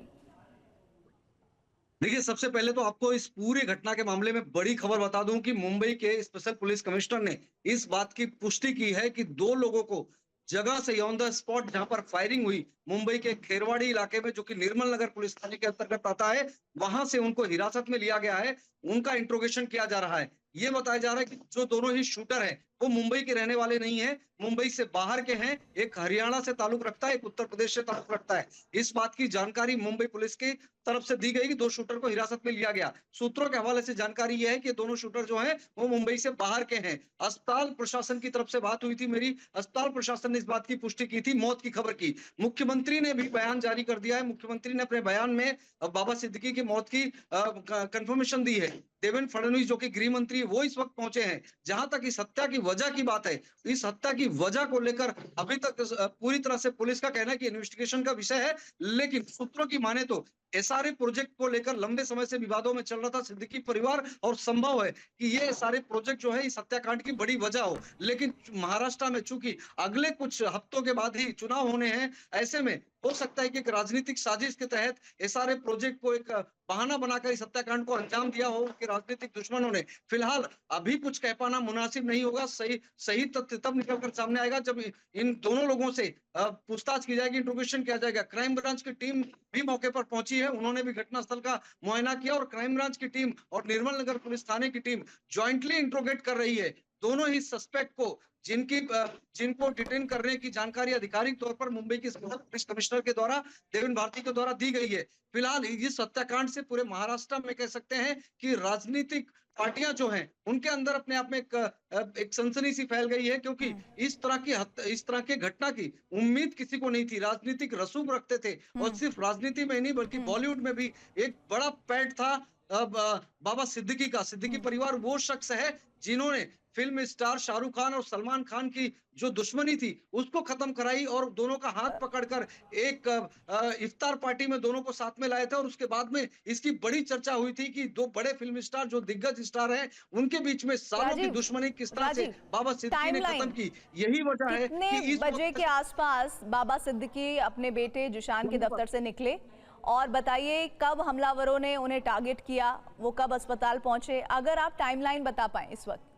देखिए, सबसे पहले तो आपको इस पूरी घटना के मामले में बड़ी खबर बता दूं कि मुंबई के स्पेशल पुलिस कमिश्नर ने इस बात की पुष्टि की है कि 2 लोगों को जगह से ऑन द स्पॉट जहां पर फायरिंग हुई मुंबई के खेरवाड़ी इलाके में, जो कि निर्मल नगर पुलिस थाने के अंतर्गत आता है, वहां से उनको हिरासत में लिया गया है। उनका इंट्रोगेशन किया जा रहा है। ये बताया जा रहा है कि जो दोनों ही शूटर हैं वो मुंबई के रहने वाले नहीं हैं, मुंबई से बाहर के हैं। एक हरियाणा से ताल्लुक रखता है, एक उत्तर प्रदेश से ताल्लुक रखता है। इस बात की जानकारी मुंबई पुलिस की तरफ से दी गई कि 2 शूटर को हिरासत में लिया गया। सूत्रों के हवाले से जानकारी यह है कि दोनों शूटर जो हैं वो मुंबई से बाहर के हैं। अस्पताल प्रशासन की तरफ से बात हुई थी मेरी, अस्पताल प्रशासन ने इस बात की पुष्टि की थी, मौत की खबर की। मुख्यमंत्री ने भी बयान जारी कर दिया है। मुख्यमंत्री ने अपने बयान में बाबा सिद्दीकी की मौत की कंफर्मेशन दी है। देवेंद्र फडणवीस जो कि गृह मंत्री, वो इस वक्त पहुंचे हैं। जहां तक इस हत्या की वजह की बात है, इस हत्या की वजह को लेकर अभी तक पूरी तरह से पुलिस का कहना है कि इन्वेस्टिगेशन का विषय है, लेकिन सूत्रों की माने तो एसआरए प्रोजेक्ट को लेकर लंबे समय से विवादों में चल रहा था सिद्दीकी परिवार, और संभव है कि ये एसआरए प्रोजेक्ट जो है इस हत्याकांड की बड़ी वजह हो। लेकिन महाराष्ट्र में चूंकि अगले कुछ हफ्तों के बाद ही चुनाव होने हैं, ऐसे में हो सकता है कि एक राजनीतिक साजिश के तहत एसआरए प्रोजेक्ट को एक बहाना बनाकर इस हत्याकांड को अंजाम दिया हो कि राजनीतिक दुश्मनों ने। फिलहाल अभी कुछ कह पाना मुनासिब नहीं होगा। सही तथ्य तब निकलकर सामने आएगा जब इन दोनों लोगों से पूछताछ की जाएगी, इंट्रोगेशन किया जाएगा। क्राइम ब्रांच की टीम भी मौके पर पहुंची है, उन्होंने भी घटनास्थल का मुआयना किया, और क्राइम ब्रांच की टीम और निर्मल नगर पुलिस थाने की टीम ज्वाइंटली इंट्रोगेट कर रही है दोनों ही सस्पेक्ट को, जिनको डिटेन करने की जानकारी आधिकारिक तौर पर मुंबई के पुलिस कमिश्नर के द्वारा, देवेंद्र भारती के द्वारा दी गई है। फिलहाल इस हत्याकांड से पूरे महाराष्ट्र में कह सकते हैं कि राजनीतिक पार्टियां जो हैं उनके अंदर अपने आप में एक सनसनी सी फैल गई है, क्योंकि इस तरह की घटना की उम्मीद किसी को नहीं थी। राजनीतिक रसूख रखते थे, और सिर्फ राजनीति में नहीं बल्कि बॉलीवुड में भी एक बड़ा पैठ था बाबा सिद्दीकी का। सिद्दीकी परिवार वो शख्स है जिन्होंने फिल्म स्टार शाहरुख खान और सलमान खान की जो दुश्मनी थी उसको खत्म कराई, और दोनों का हाथ पकड़कर एक इफ्तार पार्टी में दोनों को साथ में लाए थे। और उसके बाद में इसकी बड़ी चर्चा हुई थी कि 2 बड़े फिल्म स्टार जो दिग्गज स्टार हैं उनके बीच में सालों की दुश्मनी किस तरह से बाबा सिद्दीकी ने खत्म की। यही वजह है कि इस बजे के आसपास बाबा सिद्दीकी अपने बेटे जिशान के दफ्तर से निकले, और बताइए कब हमलावरों ने उन्हें टारगेट किया, वो कब अस्पताल पहुंचे, अगर आप टाइमलाइन बता पाएं इस वक्त।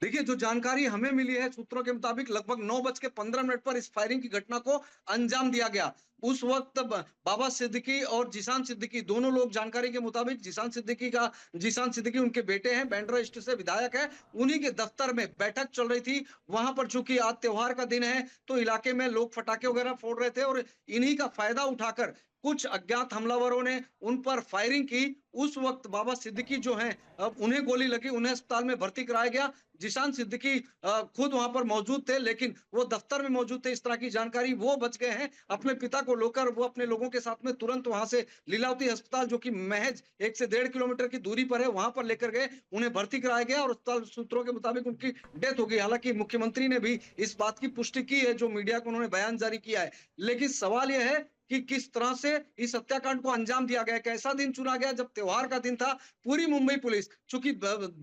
देखिए, जो जानकारी हमें मिली है सूत्रों के मुताबिक लगभग 9:15 पर इस फायरिंग की घटना को अंजाम दिया गया। उस वक्त बाबा सिद्दीकी और जिशान सिद्दीकी दोनों लोग, जानकारी के मुताबिक जिशान सिद्दीकी उनके बेटे हैं, बैंड्रा ईस्ट से विधायक है, उन्हीं के दफ्तर में बैठक चल रही थी। वहां पर चूंकि आज त्योहार का दिन है तो इलाके में लोग पटाखे वगैरह फोड़ रहे थे, और इन्हीं का फायदा उठाकर कुछ अज्ञात हमलावरों ने उन पर फायरिंग की। उस वक्त बाबा सिद्दीकी जो हैं, अब उन्हें गोली लगी, उन्हें अस्पताल में भर्ती कराया गया। जिशान सिद्दीकी खुद वहां पर मौजूद थे, लेकिन वो दफ्तर में मौजूद थे, इस तरह की जानकारी। वो बच गए हैं। अपने पिता को लेकर वो अपने लोगों के साथ में तुरंत वहां से लीलावती अस्पताल, जो कि महज 1 से 1.5 किलोमीटर की दूरी पर है, वहां पर लेकर गए, उन्हें भर्ती कराया गया, और अस्पताल सूत्रों के मुताबिक उनकी डेथ हो गई। हालांकि मुख्यमंत्री ने भी इस बात की पुष्टि की है, जो मीडिया को उन्होंने बयान जारी किया है। लेकिन सवाल यह है कि किस तरह से इस हत्याकांड को अंजाम दिया गया। कैसा दिन चुना गया जब त्योहार का दिन था। पूरी मुंबई पुलिस, चूंकि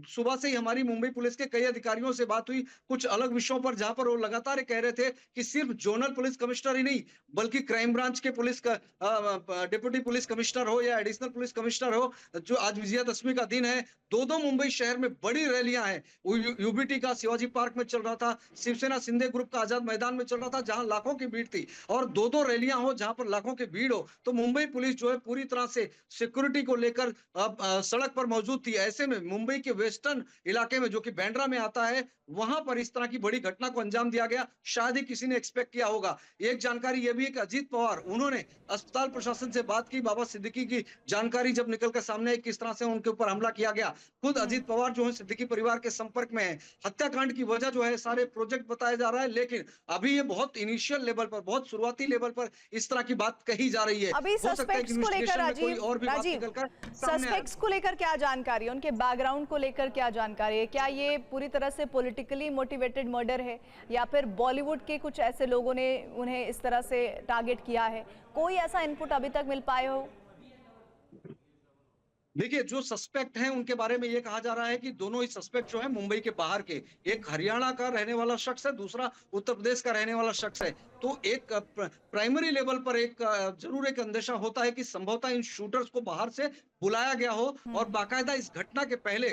सुबह से ही हमारी मुंबई पुलिस के कई अधिकारियों से बात हुई कुछ अलग विषयों पर, जहां पर वो लगातार कह रहे थे कि सिर्फ जोनल पुलिस कमिश्नर ही नहीं बल्कि क्राइम ब्रांच के पुलिस का डिप्टी पुलिस कमिश्नर हो या एडिशनल पुलिस कमिश्नर हो, जो आज विजयादशमी का दिन है, 2 मुंबई शहर में बड़ी रैलियां हैं। यूबीटी का शिवाजी पार्क में चल रहा था, शिवसेना शिंदे ग्रुप का आजाद मैदान में चल रहा था, जहां लाखों की भीड़ थी, और 2 रैलियां हो जहां पर लाखों की भीड़ हो, तो मुंबई पुलिस जो है पूरी तरह से सिक्योरिटी को लेकर सड़क पर मौजूद थी। ऐसे में मुंबई के वेस्टर्न इलाके में, जो कि बैंड्रा में आता है, वहां पर इस तरह की बड़ी घटना को अंजाम दिया गया, शायद ही किसी ने एक्सपेक्ट किया होगा। एक जानकारी यह भी है कि अजीत पवार, उन्होंने अस्पताल प्रशासन से बात की, बाबा सिद्दीकी की जानकारी जब निकलकर सामने आई किस तरह से उनके ऊपर हमला किया गया। खुद अजीत पवार जो है सिद्दीकी परिवार के संपर्क में है। हत्याकांड की वजह जो है सारे प्रोजेक्ट बताया जा रहा है, लेकिन अभी ये बहुत इनिशियल लेवल पर, बहुत शुरुआती लेवल पर इस तरह की बात कही जा रही है। अभी सस्पेक्ट्स को लेकर राजीव सस्पेक्ट्स को लेकर क्या जानकारी है, उनके बैकग्राउंड को लेकर क्या जानकारी है? क्या ये पूरी तरह से पॉलिटिकली मोटिवेटेड मर्डर है, या फिर बॉलीवुड के कुछ ऐसे लोगों ने उन्हें इस तरह से टारगेट किया है? कोई ऐसा इनपुट अभी तक मिल पाए हो? देखिए, जो सस्पेक्ट हैं उनके बारे में ये कहा जा रहा है कि दोनों ही सस्पेक्ट जो है मुंबई के बाहर के, एक हरियाणा का रहने वाला शख्स है, दूसरा उत्तर प्रदेश का रहने वाला शख्स है। तो एक प्राइमरी लेवल पर एक जरूर एक अंदेशा होता है कि संभवतः इन शूटर्स को बाहर से बुलाया गया हो, और बाकायदा इस घटना के पहले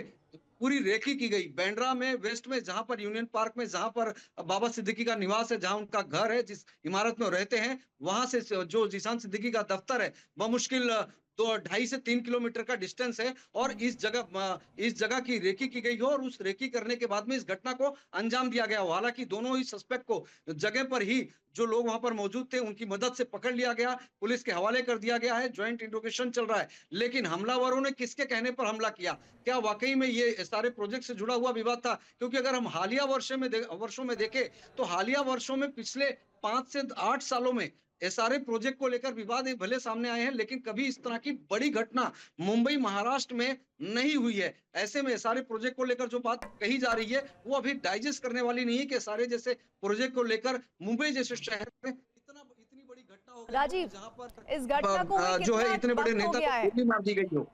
पूरी रेकी की गई। बांद्रा में वेस्ट में जहां पर यूनियन पार्क में जहां पर बाबा सिद्दीकी का निवास है, जहां उनका घर है, जिस इमारत में वो रहते हैं, वहां से जो जीशान सिद्दीकी का दफ्तर है बमुश्किल तो 2.5 से 3 किलोमीटर का डिस्टेंस है और इस जगह की रेकी की गई हो और उस रेकी करने के बाद में इस घटना को अंजाम दिया गया हो। हालांकि दोनों ही सस्पेक्ट को जगह पर ही जो लोग वहां पर मौजूद थे उनकी मदद से पकड़ लिया गया, पुलिस के हवाले कर दिया गया है, ज्वाइंट इंट्रोगेशन चल रहा है। लेकिन हमलावरों ने किसके कहने पर हमला किया? क्या वाकई में ये सारे प्रोजेक्ट से जुड़ा हुआ विवाद था? क्योंकि अगर हम हालिया वर्षों में देखें तो हालिया वर्षों में पिछले 5 से 8 सालों में एसआरए प्रोजेक्ट को लेकर विवाद भले सामने आए हैं, लेकिन कभी इस तरह की बड़ी घटना मुंबई महाराष्ट्र में नहीं हुई है। ऐसे में एसआरए प्रोजेक्ट को लेकर जो बात कही जा रही है वो अभी डाइजेस्ट करने वाली नहीं है कि एसआरए जैसे प्रोजेक्ट को लेकर मुंबई जैसे शहर में इतनी बड़ी घटना हो गई राजीव, जहां पर इस घटना को जो है इतने बड़े वक्त हो नेता गया को है? गोली मार दी गई हो।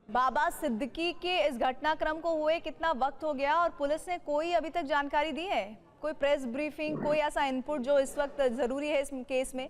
बाबा सिद्दीकी के इस घटनाक्रम को हुए कितना वक्त हो गया और पुलिस ने कोई अभी तक जानकारी दी है? कोई प्रेस ब्रीफिंग, कोई ऐसा इनपुट जो इस वक्त जरूरी है इस केस में?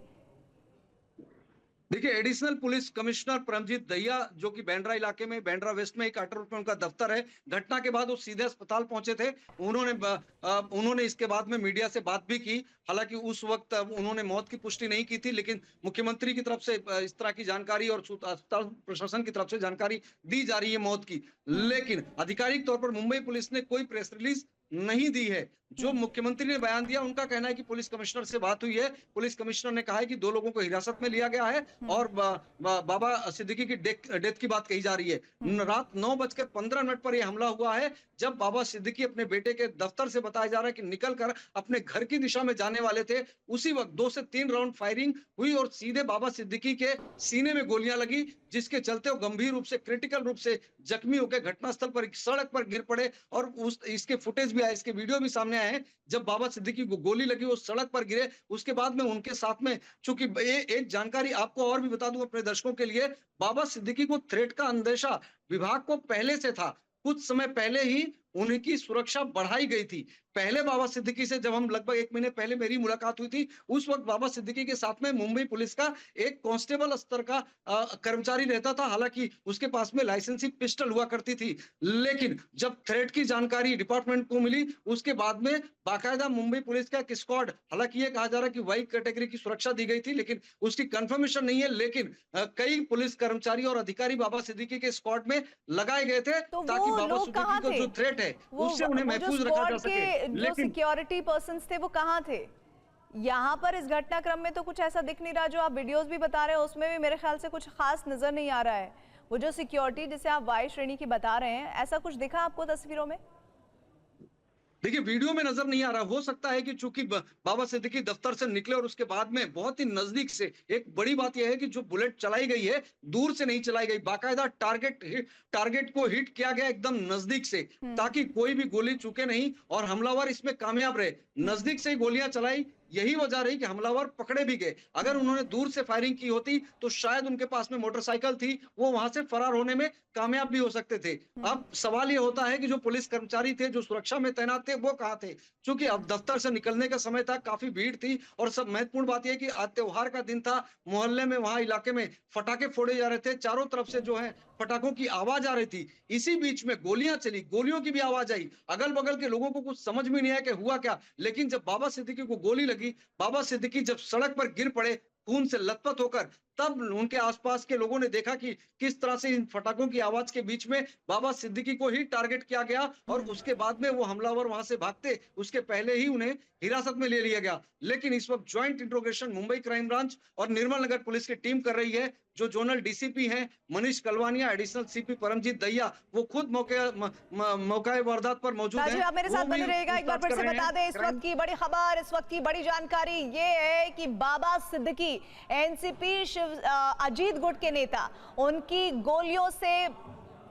देखिए, additional police commissioner Paramjit Dahiya जो कि बांद्रा इलाके में, बांद्रा वेस्ट में एक अटर रोड में उनका दफ्तर है, घटना के बाद वो सीधे अस्पताल पहुंचे थे। उन्होंने इसके बाद में मीडिया से बात भी की। हालांकि उस वक्त उन्होंने मौत की पुष्टि नहीं की थी, लेकिन मुख्यमंत्री की तरफ से इस तरह की जानकारी और अस्पताल प्रशासन की तरफ से जानकारी दी जा रही है मौत की। लेकिन आधिकारिक तौर पर मुंबई पुलिस ने कोई प्रेस रिलीज नहीं दी है। जो मुख्यमंत्री ने बयान दिया, उनका कहना है कि पुलिस कमिश्नर से बात हुई है। पुलिस कमिश्नर ने कहा है कि 2 लोगों को हिरासत में लिया गया है और बाबा सिद्दीकी की डेथ की बात कही जा रही है। रात 9:15 पर यह हमला हुआ है, जब बाबा सिद्दीकी अपने बेटे के दफ्तर से बताया जा रहा है कि निकलकर अपने घर की दिशा में जाने वाले थे। उसी वक्त 2 से 3 राउंड फायरिंग हुई और सीधे बाबा सिद्दीकी के सीने में गोलियां लगी, जिसके चलते वो गंभीर रूप से, क्रिटिकल रूप से जख्मी होकर घटनास्थल पर सड़क पर गिर पड़े। और इसके फुटेज भी आए, इसके वीडियो भी सामने आए हैं। जब बाबा सिद्दीकी को गोली लगी वो सड़क पर गिरे। उसके बाद में उनके साथ में, चूंकि एक जानकारी आपको और भी बता दूं अपने दर्शकों के लिए, बाबा सिद्दीकी को थ्रेट का अंदेशा विभाग को पहले से था। कुछ समय पहले ही उनकी सुरक्षा बढ़ाई गई थी। पहले बाबा सिद्दीकी से जब हम लगभग 1 महीने पहले मेरी मुलाकात हुई थी, उस वक्त बाबा सिद्दीकी के साथ में मुंबई पुलिस का एक कांस्टेबल स्तर का कर्मचारी रहता था। हालांकि उसके पास में लाइसेंसी पिस्टल हुआ करती थी। लेकिन जब थ्रेट की जानकारी डिपार्टमेंट को मिली, उसके बाद में बाकायदा मुंबई पुलिस का एक स्क्वाड, हालांकि ये कहा जा रहा है कि वाई कैटेगरी की सुरक्षा दी गई थी, लेकिन उसकी कंफर्मेशन नहीं है। लेकिन कई पुलिस कर्मचारी और अधिकारी बाबा सिद्दीकी के स्क्वाड में लगाए गए थे ताकि बाबा सिद्दीकी को जो थ्रेट है उससे उन्हें महफूज रखा जा सके। जो सिक्योरिटी पर्सन्स थे वो कहाँ थे? यहाँ पर इस घटनाक्रम में तो कुछ ऐसा दिख नहीं रहा। जो आप वीडियोस भी बता रहे हैं उसमें भी मेरे ख्याल से कुछ खास नजर नहीं आ रहा है। वो जो सिक्योरिटी जिसे आप वाई श्रेणी की बता रहे हैं, ऐसा कुछ दिखा आपको तस्वीरों में? देखिए, वीडियो में नजर नहीं आ रहा। हो सकता है कि चूंकि बाबा सिद्दीकी दफ्तर से निकले और उसके बाद में बहुत ही नजदीक से, एक बड़ी बात यह है कि जो बुलेट चलाई गई है दूर से नहीं चलाई गई, बाकायदा टारगेट को हिट किया गया एकदम नजदीक से, ताकि कोई भी गोली चूके नहीं और हमलावर इसमें कामयाब रहे। नजदीक से गोलियां चलाई, यही वजह रही कि हमलावर पकड़े भी गए। अगर उन्होंने दूर से फायरिंग की होती तो शायद उनके पास में मोटरसाइकिल थी, वो वहां से फरार होने में कामयाब भी हो सकते थे। अब सवाल ये होता है कि जो पुलिस कर्मचारी थे, जो सुरक्षा में तैनात थे, वो कहाँ थे? क्योंकि अब दफ्तर से निकलने का समय था, काफी भीड़ थी और सब महत्वपूर्ण बात यह कि आज त्योहार का दिन था। मोहल्ले में, वहां इलाके में फटाके फोड़े जा रहे थे, चारों तरफ से जो है पटाखों की आवाज आ रही थी। इसी बीच में गोलियां चली, गोलियों की भी आवाज आई। अगल बगल के लोगों को कुछ समझ में नहीं आया कि हुआ क्या। लेकिन जब बाबा सिद्दीकी को गोली लगी, बाबा सिद्दीकी जब सड़क पर गिर पड़े खून से लथपथ होकर, तब उनके आसपास के लोगों ने देखा कि किस तरह से इन फटाकों की आवाज के बीच में बाबा सिद्दीकी को ही टारगेट किया गया और उसके बाद में वो हमलावर वहां से भागते, उसके पहले ही उन्हें हिरासत में ले लिया गया। लेकिन इस वक्त joint interrogation Mumbai crime branch और निर्मल नगर पुलिस की टीम कर रही है। जो जोनल डीसीपी हैं मनीष कलवानिया, एडिशनल सीपी परमजीत दहिया, वो खुद मौके वारदात पर मौजूद हैं। आप मेरे साथ बने रहिएगा। एक बार फिर से बता दें, इस वक्त की बड़ी खबर, इस वक्त की बड़ी जानकारी ये है कि बाबा सिद्दीकी एनसीपी अजीत गुट के नेता, उनकी गोलियों से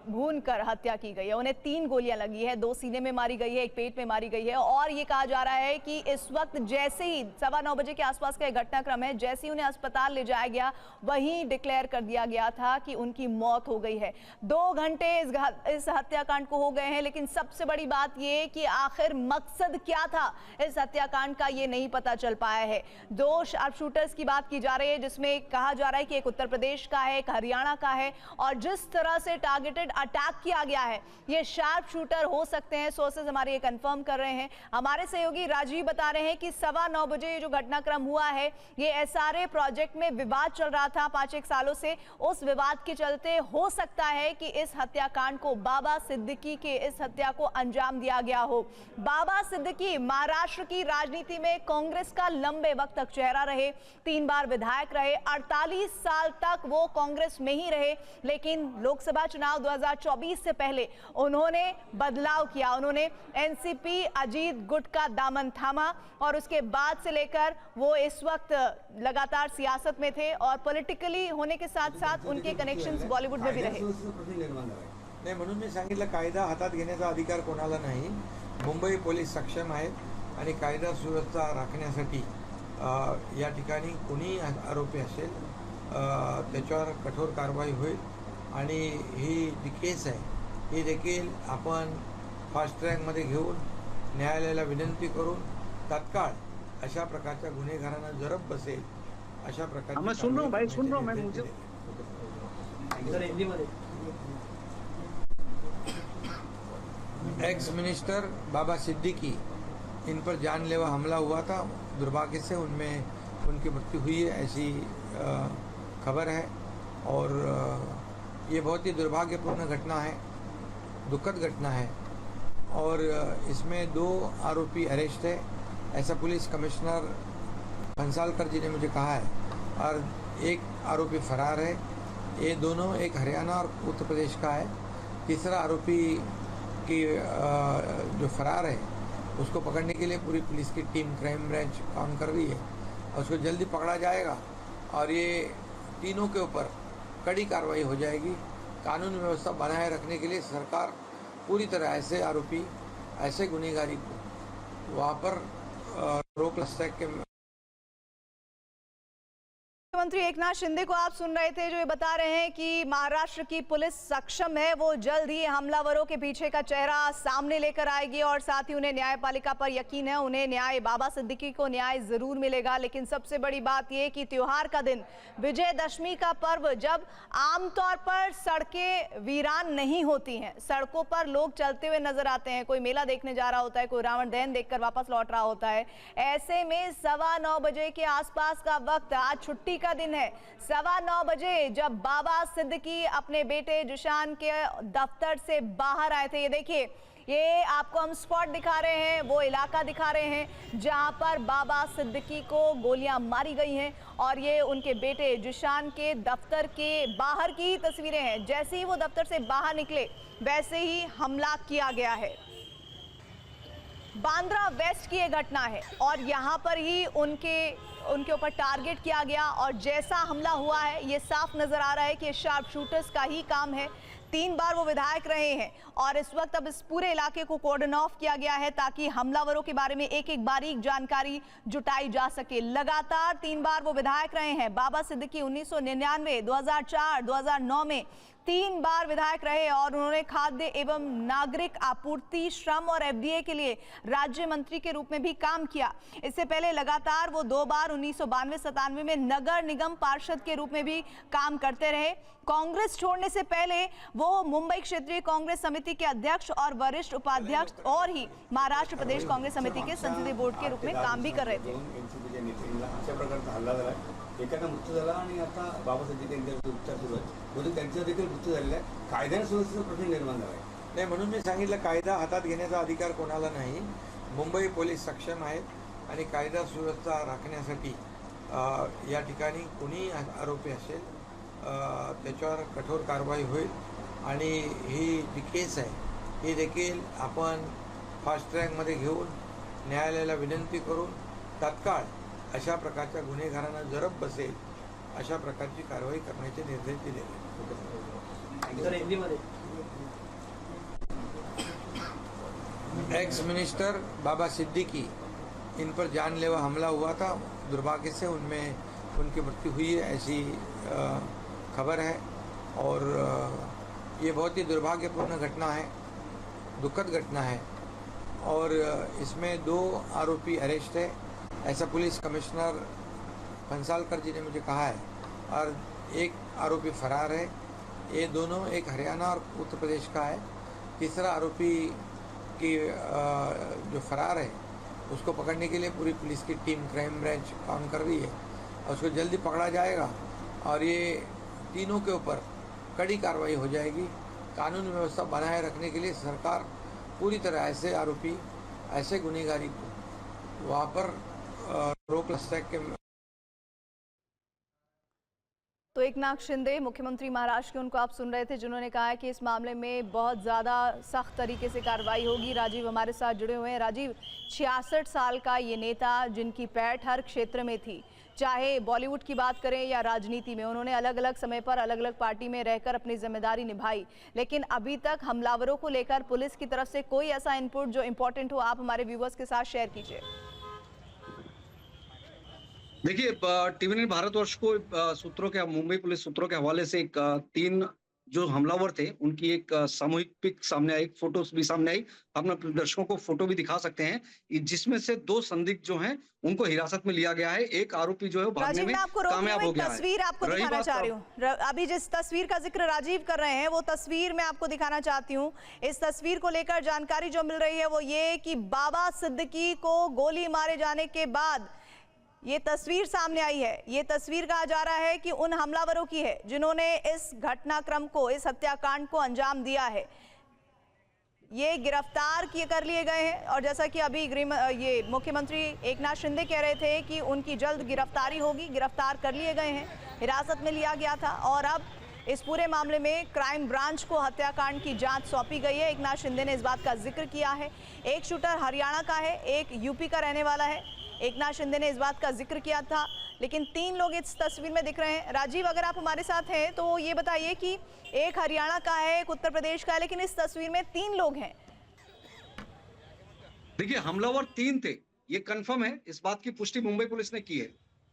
भूनकर हत्या की गई है। उन्हें 3 गोलियां लगी है, 2 सीने में मारी गई है, 1 पेट में मारी गई है। और ये कहा जा रहा है कि इस वक्त जैसे ही 9:15 बजे के आसपास का घटनाक्रम है, जैसे ही उन्हें अस्पताल ले जाया गया, वहीं डिक्लेयर कर दिया गया था कि उनकी मौत हो गई है। 2 घंटे इस हत्याकांड को हो गए हैं, लेकिन सबसे बड़ी बात ये कि आखिर मकसद क्या था इस हत्याकांड का, ये नहीं पता चल पाया है। 2 शार्प शूटर्स की बात की जा रही है, जिसमें कहा जा रहा है कि एक उत्तर प्रदेश का है, एक हरियाणा का है। और जिस तरह से टारगेटेड अटैक किया गया है ये शार्प शूटर हो सकते हैं। सोर्सेज हमारे ये कंफर्म कर रहे हैं। हमारे सहयोगी राजीव बता रहे हैं कि 9:15 बजे ये जो घटनाक्रम हुआ है ये SRA प्रोजेक्ट में विवाद चल रहा था 5-1 सालों से। उस विवाद के चलते हो सकता है कि इस हत्याकांड को बाबा सिद्दीकी के इस हत्या को अंजाम दिया गया हो। बाबा सिद्दीकी महाराष्ट्र की राजनीति में कांग्रेस का लंबे वक्त तक चेहरा रहे, 3 बार विधायक रहे, 48 साल तक वो कांग्रेस में ही रहे। लेकिन लोकसभा चुनाव 2024 से पहले उन्होंने बदलाव किया, उन्होंने एनसीपी अजीत गुट का दामन थामा और उसके बाद से लेकर वो इस वक्त लगातार सियासत में थे और पॉलिटिकली होने के साथ साथ उनके कनेक्शंस बॉलीवुड में भी रहे। नाही, म्हणून मी सांगितलं कायदा हातात घेण्याचा अधिकार कोणाला नाही। मुंबई पोलीस सक्षम आहेत आणि कायदा सुव्यवस्था राखण्यासाठी या ठिकाणी कोणी आरोपी असेल त्याच्यावर कठोर कारवाई होईल आणि ही जी केस आहे ही देखील आपण फास्ट ट्रॅकमध्ये घेऊन न्यायालयाला विनंती करून तात्काळ अशा प्रकारच्या गुन्हेगारांना जरब बसेल अशा प्रकारची मैं सुन रहा हूँ भाई, सुन रहा हूँ मैं, मुझे एक्स मिनिस्टर बाबा सिद्दीकी, इन पर जानलेवा हमला हुआ था। दुर्भाग्य से उनमें उनकी मृत्यु हुई है ऐसी खबर है और ये बहुत ही दुर्भाग्यपूर्ण घटना है, दुखद घटना है और इसमें 2 आरोपी अरेस्ट है ऐसा पुलिस कमिश्नर भंसालकर जी ने मुझे कहा है और 1 आरोपी फरार है। ये दोनों एक हरियाणा और उत्तर प्रदेश का है। तीसरा आरोपी की जो फरार है उसको पकड़ने के लिए पूरी पुलिस की टीम क्राइम ब्रांच काम कर रही है और उसको जल्दी पकड़ा जाएगा और ये तीनों के ऊपर कड़ी कार्रवाई हो जाएगी। कानून व्यवस्था बनाए रखने के लिए सरकार पूरी तरह ऐसे आरोपी, ऐसे गुनहगारी को वहाँ पर रोक लगा के। मुख्यमंत्री एकनाथ शिंदे को आप सुन रहे थे जो ये बता रहे हैं कि महाराष्ट्र की पुलिस सक्षम है, वो जल्द ही हमलावरों के पीछे का चेहरा सामने लेकर आएगी और साथ ही उन्हें न्यायपालिका पर यकीन है, उन्हें न्याय, बाबा सिद्दीकी को न्याय जरूर मिलेगा। लेकिन सबसे बड़ी बात यह कि त्योहार का दिन, विजयदशमी का पर्व, जब आमतौर पर सड़कें वीरान नहीं होती हैं, सड़कों पर लोग चलते हुए नजर आते हैं, कोई मेला देखने जा रहा होता है, कोई रावण दहन देखकर वापस लौट रहा होता है, ऐसे में 9:15 बजे के आसपास का वक्त, आज छुट्टी का दिन है, 9:15 बजे जब बाबा सिद्दीकी अपने बेटे जिशान के दफ्तर से बाहर आए थे। ये देखिए, ये आपको हम स्पॉट दिखा रहे हैं, वो इलाका दिखा रहे हैं जहां पर बाबा सिद्दीकी को गोलियां मारी गई हैं और ये उनके बेटे जिशान के दफ्तर के बाहर की तस्वीरें हैं। जैसे ही वो दफ्तर से बाहर निकले वैसे ही हमला किया गया है। बांद्रा वेस्ट की ये घटना है और यहाँ पर ही उनके ऊपर टारगेट किया गया और जैसा हमला हुआ है ये साफ नजर आ रहा है कि शार्प शूटर्स का ही काम है। 3 बार वो विधायक रहे हैं और इस वक्त अब इस पूरे इलाके को कॉर्डन ऑफ किया गया है ताकि हमलावरों के बारे में एक बारीक जानकारी जुटाई जा सके। लगातार 3 बार वो विधायक रहे हैं। बाबा सिद्दीकी 1999, 2004, 2009 में 3 बार विधायक रहे और उन्होंने खाद्य एवं नागरिक आपूर्ति, श्रम और FDA के लिए राज्य मंत्री के रूप में भी काम किया। इससे पहले लगातार वो 2 बार 1992-97 में नगर निगम पार्षद के रूप में भी काम करते रहे। कांग्रेस छोड़ने से पहले वो मुंबई क्षेत्रीय कांग्रेस समिति के अध्यक्ष और वरिष्ठ उपाध्यक्ष और ही महाराष्ट्र प्रदेश कांग्रेस समिति के संसदीय बोर्ड के रूप में काम भी कर रहे थे। अशा प्रकारचा हल्ला झाला, एकाचा मृत्यू झाला आणि आता बाबा सिद्दीकी यांच्यावर उपचार सुरू आहेत, म्हणून त्यांचा देखील मृत्यू झालेला आहे। कायद्याने सुरक्षेचा प्रश्न निर्माण झाला आहे। नाही, म्हणून मी सांगितलं कायदा हातात घेण्याचा अधिकार कोणाला नाही। मुंबई पोलीस सक्षम आहेत आणि कायदा सुव्यवस्था राखण्यासाठी या ठिकाणी कोणी आरोपी असेल त्याच्यावर कठोर कारवाई होईल आणि ही जी केस आहे ही देखील आपण फास्ट ट्रॅकमध्ये घेऊन न्यायालयाला विनंती करून तात्काळ अशा प्रकारच्या गुन्हेगारांना जरब बसेल अशा प्रकारची कारवाई करण्याचे निर्देश दिले। एक्स मिनिस्टर बाबा सिद्दीकी, इन पर जानलेवा हमला हुआ था। दुर्भाग्य से उनमें उनकी मृत्यु हुई है ऐसी खबर है और ये बहुत ही दुर्भाग्यपूर्ण घटना है, दुखद घटना है और इसमें 2 आरोपी अरेस्ट है ऐसा पुलिस कमिश्नर भंसालकर जी ने मुझे कहा है और 1 आरोपी फरार है। ये दोनों, एक हरियाणा और उत्तर प्रदेश का है। तीसरा आरोपी की जो फरार है उसको पकड़ने के लिए पूरी पुलिस की टीम क्राइम ब्रांच काम कर रही है और उसको जल्दी पकड़ा जाएगा और ये तीनों के ऊपर कड़ी कार्रवाई हो जाएगी। कानून व्यवस्था बनाए रखने के लिए सरकार पूरी तरह ऐसे आरोपी, ऐसे गुनहगारी को वहाँ पर रोक सके। तो एकनाथ शिंदे मुख्यमंत्री महाराष्ट्र के, उनको आप सुन रहे थे, जिन्होंने कहा है कि इस मामले में बहुत ज़्यादा सख्त तरीके से कार्रवाई होगी। राजीव हमारे साथ जुड़े हुए हैं। राजीव, 66 साल का ये नेता जिनकी पैठ हर क्षेत्र में थी, चाहे बॉलीवुड की बात करें या राजनीति में, उन्होंने अलग अलग समय पर अलग अलग पार्टी में रहकर अपनी जिम्मेदारी निभाई, लेकिन अभी तक हमलावरों को लेकर पुलिस की तरफ से कोई ऐसा इनपुट जो इम्पोर्टेंट हो, आप हमारे व्यूवर्स के साथ शेयर कीजिए। देखिए, टीवी भारतवर्ष को सूत्रों के, मुंबई पुलिस सूत्रों के हवाले से 3 जो हमलावर थे उनकी एक सामूहिक पिक सामने आई, फोटोज भी सामने आई। हम अपने दर्शकों को फोटो भी दिखा सकते हैं, जिसमें से 2 संदिग्ध जो हैं उनको हिरासत में लिया गया है। एक आरोपी जो है भागने में कामयाब हो गया है। तस्वीर आपको दिखाना चाह रही हूँ। अभी जिस तस्वीर का जिक्र राजीव कर रहे हैं वो तस्वीर मैं आपको दिखाना चाहती हूँ। इस तस्वीर को लेकर जानकारी जो मिल रही है वो ये कि बाबा सिद्दीकी को गोली मारे जाने के बाद ये तस्वीर सामने आई है। ये तस्वीर कहा जा रहा है कि उन हमलावरों की है जिन्होंने इस घटनाक्रम को, इस हत्याकांड को अंजाम दिया है। ये गिरफ्तार कर लिए गए हैं और जैसा कि अभी ये मुख्यमंत्री एकनाथ शिंदे कह रहे थे कि उनकी जल्द गिरफ्तारी होगी, गिरफ्तार कर लिए गए हैं, हिरासत में लिया गया था और अब इस पूरे मामले में क्राइम ब्रांच को हत्याकांड की जांच सौंपी गई है। एकनाथ शिंदे ने इस बात का जिक्र किया है। एक शूटर हरियाणा का है, एक यूपी का रहने वाला है। एकनाथ शिंदे ने इस बात का जिक्र किया था, लेकिन 3 लोग इस तस्वीर में दिख रहे हैं। राजीव, अगर आप हमारे साथ हैं तो ये बताइए कि एक हरियाणा का है, एक उत्तर प्रदेश का है, लेकिन इस तस्वीर में 3 लोग हैं। देखिए, हमलावर 3 थे, ये कंफर्म है, इस बात की पुष्टि मुंबई पुलिस ने की है।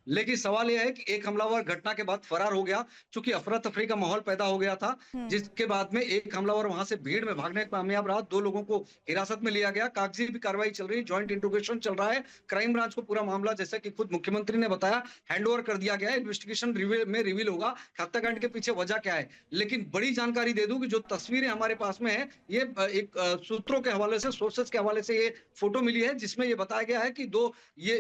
लेकिन सवाल यह है कि एक हमलावर घटना के बाद फरार हो गया, चूंकि अफरा तफरी का माहौल पैदा हो गया था, जिसके बाद में एक हमलावर वहां से भीड़ में भागने में कामयाब रहा। 2 लोगों को हिरासत में लिया गया। कागजी भी कार्रवाई चल रही है, ज्वाइंट इंट्रोगेशन चल रहा है। क्राइम ब्रांच को पूरा मामला, जैसे कि खुद मुख्यमंत्री ने बताया, हैंडओवर कर दिया गया है। इन्वेस्टिगेशन में रिवील होगा हत्याकांड के पीछे वजह क्या है। लेकिन बड़ी जानकारी दे दूं कि जो तस्वीरें हमारे पास में है, ये एक सूत्रों के हवाले से, सोर्सेस के हवाले से ये फोटो मिली है, जिसमें ये बताया गया है कि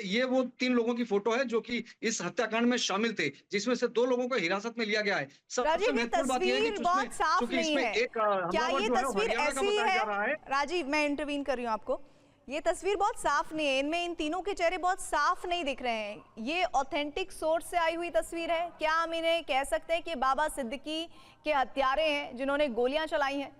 ये वो 3 लोगों की फोटो है जो कि इस हत्याकांड में शामिल थे, जिसमें से 2 लोगों को हिरासत में लिया गया है। राजीव, ये तस्वीर बहुत साफ नहीं है। क्या ये तस्वीर ऐसी है? राजीव, मैं इंटरवीन कर रही हूँ आपको। ये तस्वीर बहुत साफ नहीं है, इनमें इन तीनों के चेहरे बहुत साफ नहीं दिख रहे हैं। ये ऑथेंटिक सोर्स से आई हुई तस्वीर है? क्या हम इन्हें कह सकते हैं कि बाबा सिद्दीकी के हत्यारे हैं जिन्होंने गोलियां चलाई हैं?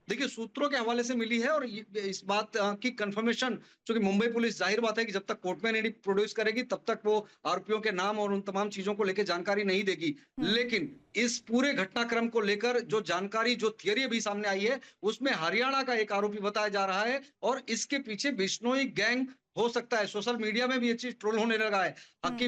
देखिए, सूत्रों के हवाले से मिली है और इस बात की कंफर्मेशन, क्योंकि मुंबई पुलिस, जाहिर बात है कि जब तक कोर्ट में नहीं प्रोड्यूस करेगी तब तक वो आरोपियों के नाम और उन तमाम चीजों को लेकर जानकारी नहीं देगी। लेकिन इस पूरे घटनाक्रम को लेकर जो जानकारी, जो थियरी अभी सामने आई है, उसमें हरियाणा का एक आरोपी बताया जा रहा है और इसके पीछे बिश्नोई गैंग हो सकता है। सोशल मीडिया में भी ये चीज ट्रोल होने लगा है कि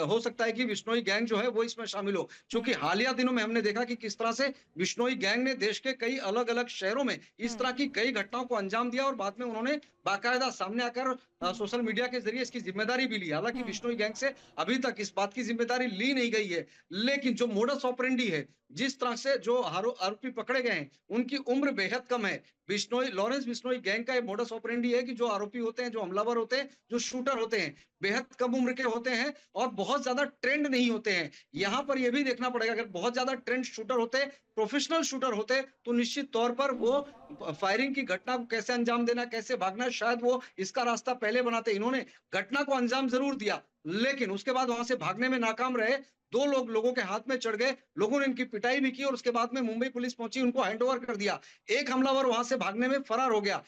हो सकता है कि बिश्नोई गैंग जो है वो इसमें शामिल हो, क्योंकि हालिया दिनों में हमने देखा कि किस तरह से बिश्नोई गैंग ने देश के कई अलग अलग शहरों में इस तरह की कई घटनाओं को अंजाम दिया और बाद में उन्होंने बाकायदा सामने आकर सोशल मीडिया के जरिए इसकी जिम्मेदारी भी ली। हालांकि बिश्नोई गैंग से अभी तक इस बात की जिम्मेदारी ली नहीं गई है, लेकिन जो मोडस ऑपरेंडी है, जिस तरह से जो आरोपी पकड़े गए हैं, उनकी उम्र बेहद कम है। लॉरेंस बिश्नोई गैंग का ये मोडस ऑपरेंडी है कि जो आरोपी होते हैं, जो हमलावर होते हैं, जो शूटर होते हैं, बेहद कम उम्र के होते हैं और बहुत ज्यादा ट्रेंड नहीं होते हैं। यहाँ पर यह भी देखना पड़ेगा, अगर बहुत ज्यादा ट्रेंड शूटर होते, प्रोफेशनल शूटर होते, तो निश्चित तौर पर वो फायरिंग की घटना को कैसे अंजाम देना, कैसे भागना, शायद वो इसका रास्ता पहले बनाते। इन्होंने घटना को अंजाम जरूर दिया, लेकिन उसके बाद वहां से भागने में नाकाम रहे। 2 लोगों के हाथ में चढ़ गए, लोगों ने इनकी पिटाई भी की और उसके बाद में मुंबई पुलिस पहुंची, उनको हैंडओवर कर दिया। एक हमलावर वहां से भागने में फरार हो गया।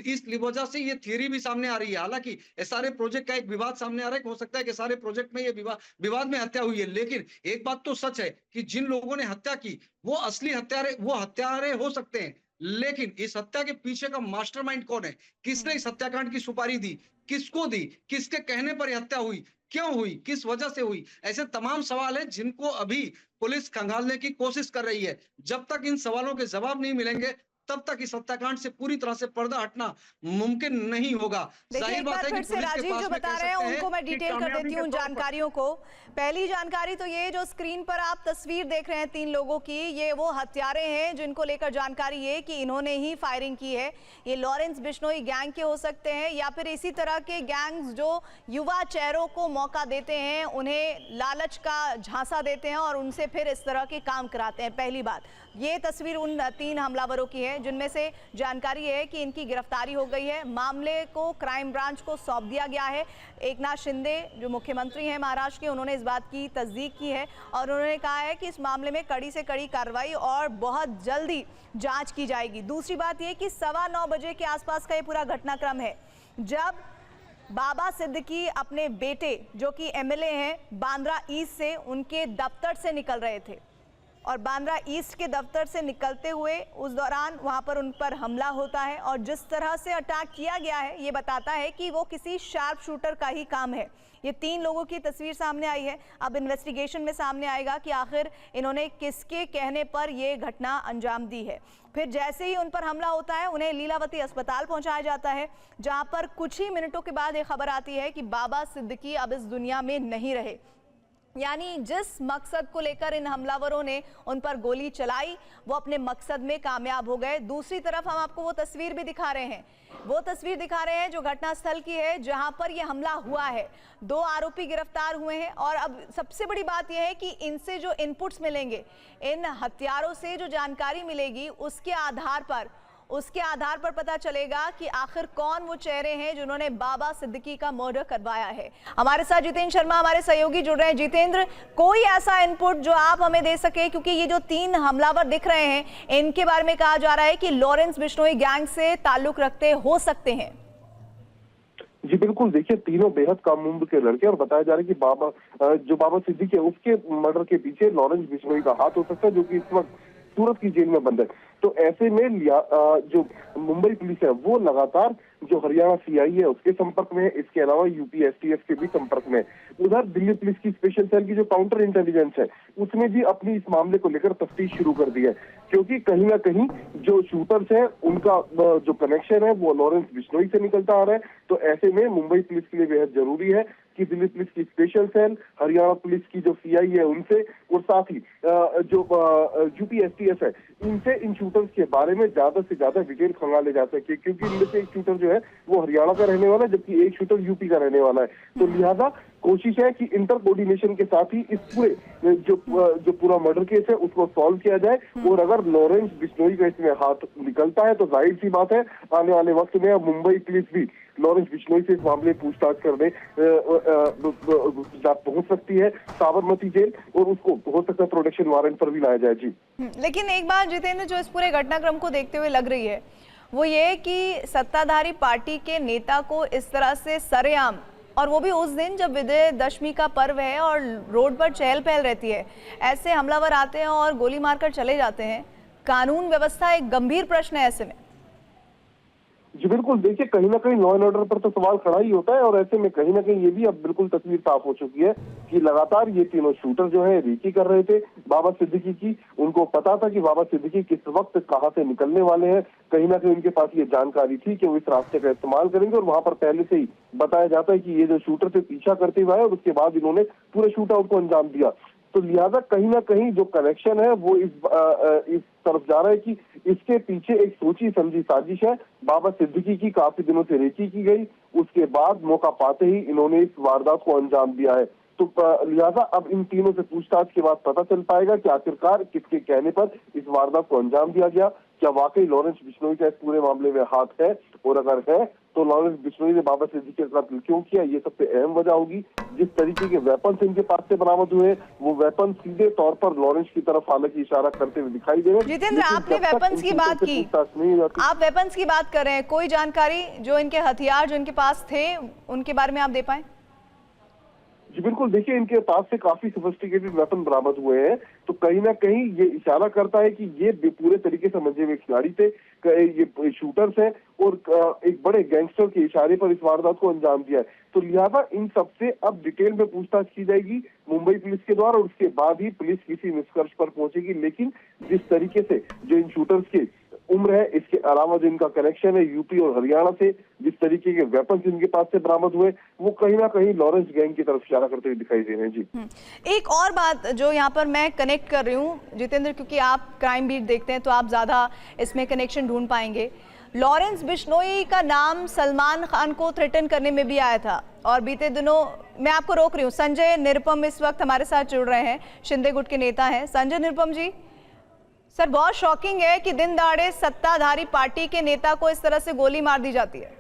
इस वजह से ये थियरी भी सामने आ रही है। हालांकि सारे प्रोजेक्ट का एक विवाद सामने आ रहा है, हो सकता है कि सारे प्रोजेक्ट में ये विवाद में हत्या हुई है, लेकिन एक बात तो सच है कि जिन लोगों ने हत्या की वो असली हत्यारे हो सकते हैं, लेकिन इस हत्या के पीछे का मास्टरमाइंड कौन है, किसने इस हत्याकांड की सुपारी दी, किसको दी, किसके कहने पर हत्या हुई, क्यों हुई, किस वजह से हुई, ऐसे तमाम सवाल हैं जिनको अभी पुलिस खंगालने की कोशिश कर रही है। जब तक इन सवालों के जवाब नहीं मिलेंगे तब तक इस हत्याकांड से पूरी तरह से पर्दा हटना मुमकिन नहीं होगा। देखिए, जाहिर एक बात बार है कि फिर से पुलिस के राजीव पास जो में बता कह रहे हैं सकते उनको मैं कि डिटेल कर कामयाबी देती के हूँ तौर पर जानकारियों को। पहली जानकारी तो ये, जो स्क्रीन पर आप तस्वीर देख रहे हैं 3 लोगों की, ये वो हत्यारे हैं जिनको लेकर जानकारी ये कि इन्होंने ही फायरिंग की है। ये लॉरेंस बिश्नोई गैंग के हो सकते हैं या फिर इसी तरह के गैंग्स जो युवा चेहरों को मौका देते हैं, उन्हें लालच का झांसा देते हैं और उनसे फिर इस तरह के काम कराते हैं। पहली बात, ये तस्वीर उन 3 हमलावरों की है जिनमें से जानकारी है कि इनकी गिरफ्तारी हो गई है। मामले को क्राइम ब्रांच को सौंप दिया गया है। एकनाथ शिंदे जो मुख्यमंत्री हैं महाराष्ट्र के, उन्होंने इस बात की तस्दीक की है और उन्होंने कहा है कि इस मामले में कड़ी से कड़ी कार्रवाई और बहुत जल्दी जांच की जाएगी। दूसरी बात यह कि 9:15 बजे के आसपास का ये पूरा घटनाक्रम है, जब बाबा सिद्दीकी अपने बेटे जो कि एमएलए हैं बांद्रा ईस्ट से, उनके दफ्तर से निकल रहे थे और बांद्रा ईस्ट के दफ्तर से निकलते हुए उस दौरान वहां पर उन पर हमला होता है और जिस तरह से अटैक किया गया है ये बताता है कि वो किसी शार्प शूटर का ही काम है। ये 3 लोगों की तस्वीर सामने आई है। अब इन्वेस्टिगेशन में सामने आएगा कि आखिर इन्होंने किसके कहने पर ये घटना अंजाम दी है। फिर जैसे ही उन पर हमला होता है उन्हें लीलावती अस्पताल पहुंचाया जाता है, जहां पर कुछ ही मिनटों के बाद ये खबर आती है कि बाबा सिद्दीकी अब इस दुनिया में नहीं रहे। यानी जिस मकसद को लेकर इन हमलावरों ने उन पर गोली चलाई, वो अपने मकसद में कामयाब हो गए। दूसरी तरफ हम आपको वो तस्वीर भी दिखा रहे हैं, वो तस्वीर दिखा रहे हैं जो घटनास्थल की है जहां पर ये हमला हुआ है। 2 आरोपी गिरफ्तार हुए हैं और अब सबसे बड़ी बात यह है कि इनसे जो इनपुट्स मिलेंगे, इन हथियारों से जो जानकारी मिलेगी, उसके आधार पर पता चलेगा कि आखिर कौन वो चेहरे हैं जिन्होंने बाबा सिद्दीकी का मर्डर करवाया है। हमारे साथ जितेंद्र शर्मा हमारे सहयोगी जुड़ रहे हैं। जितेंद्र, कोई ऐसा इनपुट जो आप हमें दे सके, क्योंकि ये जो 3 हमलावर दिख रहे हैं इनके बारे में कहा जा रहा है कि लॉरेंस बिश्नोई गैंग से ताल्लुक रखते हो सकते हैं। जी बिल्कुल, देखिए तीनों बेहद कम उम्र के लड़के और बताया जा रहा है कि बाबा सिद्दीकी है उसके मर्डर के पीछे लॉरेंस बिश्नोई का हाथ हो सकता है, जो कि इस वक्त सूरत की जेल में बंद है। तो ऐसे में जो मुंबई पुलिस है वो लगातार जो हरियाणा सीआई है उसके संपर्क में है, इसके अलावा यूपी एसटीएफ के भी संपर्क में है। उधर दिल्ली पुलिस की स्पेशल सेल की जो काउंटर इंटेलिजेंस है उसने भी अपनी इस मामले को लेकर तफ्तीश शुरू कर दी है, क्योंकि कहीं ना कहीं जो शूटर्स है उनका जो कनेक्शन है वो लॉरेंस बिश्नोई से निकलता आ रहा है। तो ऐसे में मुंबई पुलिस के लिए बेहद जरूरी है कि दिल्ली पुलिस की स्पेशल सेल, हरियाणा पुलिस की जो सीआई है उनसे और साथ ही जो यूपी एसटीएफ है इनसे इन शूटर्स के बारे में ज्यादा से ज्यादा डिटेल खंगाले जा सके, क्योंकि इनमें से एक शूटर जो है वो हरियाणा का रहने वाला है जबकि एक शूटर यूपी का रहने वाला है। तो लिहाजा कोशिश है कि इंटर कोऑर्डिनेशन के साथ ही इस पूरे जो पूरा मर्डर केस है उसको सॉल्व किया जाए। और अगर लॉरेंस बिश्नोई का इसमें हाथ निकलता है तो जाहिर सी बात है आने वाले वक्त में अब मुंबई पुलिस भी लॉरेंस बिश्नोई से इस मामले पूछताछ करने पहुंच सकती है साबरमती जेल, और उसको हो सकता है प्रोटेक्शन वारंट पर भी लाया जाए। जी लेकिन एक बात जितेंद्र जो इस पूरे घटनाक्रम को देखते हुए लग रही है वो ये कि सत्ताधारी पार्टी के नेता को इस तरह से सरेआम, और वो भी उस दिन जब विजयदशमी का पर्व है और रोड पर चहल पहल रहती है, ऐसे हमलावर आते हैं और गोली मारकर चले जाते हैं। कानून व्यवस्था एक गंभीर प्रश्न है ऐसे में। जी बिल्कुल, देखिए कहीं ना कहीं लॉ एंड ऑर्डर पर तो सवाल खड़ा ही होता है, और ऐसे में कहीं ना कहीं ये भी अब बिल्कुल तस्वीर साफ हो चुकी है कि लगातार ये तीनों शूटर जो है रेकी कर रहे थे बाबा सिद्दीकी की। उनको पता था कि बाबा सिद्दीकी किस वक्त कहां से निकलने वाले हैं, कहीं ना कहीं उनके पास ये जानकारी थी कि वो इस रास्ते का इस्तेमाल करेंगे, और वहां पर पहले से ही बताया जाता है कि ये जो शूटर से पीछा करते हुए आए और उसके बाद इन्होंने पूरे शूट आउट को अंजाम दिया। तो लिहाजा कहीं ना कहीं जो कनेक्शन है वो इस तरफ जा रहा है कि इसके पीछे एक सोची समझी साजिश है। बाबा सिद्दीकी की काफी दिनों से रेकी की गई, उसके बाद मौका पाते ही इन्होंने इस वारदात को अंजाम दिया है। तो लिहाजा अब इन तीनों से पूछताछ के बाद पता चल पाएगा कि आखिरकार किसके कहने पर इस वारदात को अंजाम दिया गया। क्या वाकई लॉरेंस बिश्नोई का इस पूरे मामले में हाथ है, और अगर है तो लॉरेंस बिश्नोई ने बाबा सिद्दीकी का कत्ल क्यों किया, ये सबसे अहम वजह होगी। जिस तरीके के वेपन्स इनके पास से बरामद हुए वो वेपन सीधे तौर पर लॉरेंस की तरफ हालांकि इशारा करते हुए दिखाई दे रहे हैं। जितेंद्र, आपने वेपन्स की बात की, आप वेपन्स की बात कर रहे हैं, कोई जानकारी जो इनके हथियार जो इनके पास थे उनके बारे में आप दे पाए? जी बिल्कुल, देखिए इनके पास से काफी सोफिस्टिकेटेड वेपन बरामद हुए हैं, तो कहीं ना कहीं ये इशारा करता है कि ये पूरे तरीके से मंजे हुए खिलाड़ी थे, ये शूटर्स हैं और एक बड़े गैंगस्टर के इशारे पर इस वारदात को अंजाम दिया है। तो लिहाजा इन सबसे अब डिटेल में पूछताछ की जाएगी मुंबई पुलिस के द्वारा, और उसके बाद ही पुलिस किसी निष्कर्ष पर पहुंचेगी। लेकिन जिस तरीके से जो इन शूटर्स के उम्र है, इसके अलावा जो इनका कनेक्शन है यूपी और हरियाणा से, जिस तरीके के वेपन्स इनके पास से बरामद हुए, वो कहीं ना कहीं लॉरेंस गैंग की तरफ इशारा करते हुए दिखाई दे रहे हैं। जी एक और बात जो यहाँ पर मैं कनेक्ट कर रही हूँ जितेंद्र, क्योंकि आप क्राइम बीट देखते हैं तो आप ज़्यादा इसमें कनेक्शन ढूंढ पाएंगे। लॉरेंस बिश्नोई का नाम सलमान खान को थ्रेटन करने में भी आया था, और बीते दिनों, मैं आपको रोक रही हूँ, संजय निरुपम इस वक्त हमारे साथ जुड़ रहे हैं, शिंदे गुट के नेता हैं। संजय निरुपम जी, सर बहुत शॉकिंग है कि दिन दहाड़े सत्ताधारी पार्टी के नेता को इस तरह से गोली मार दी जाती है।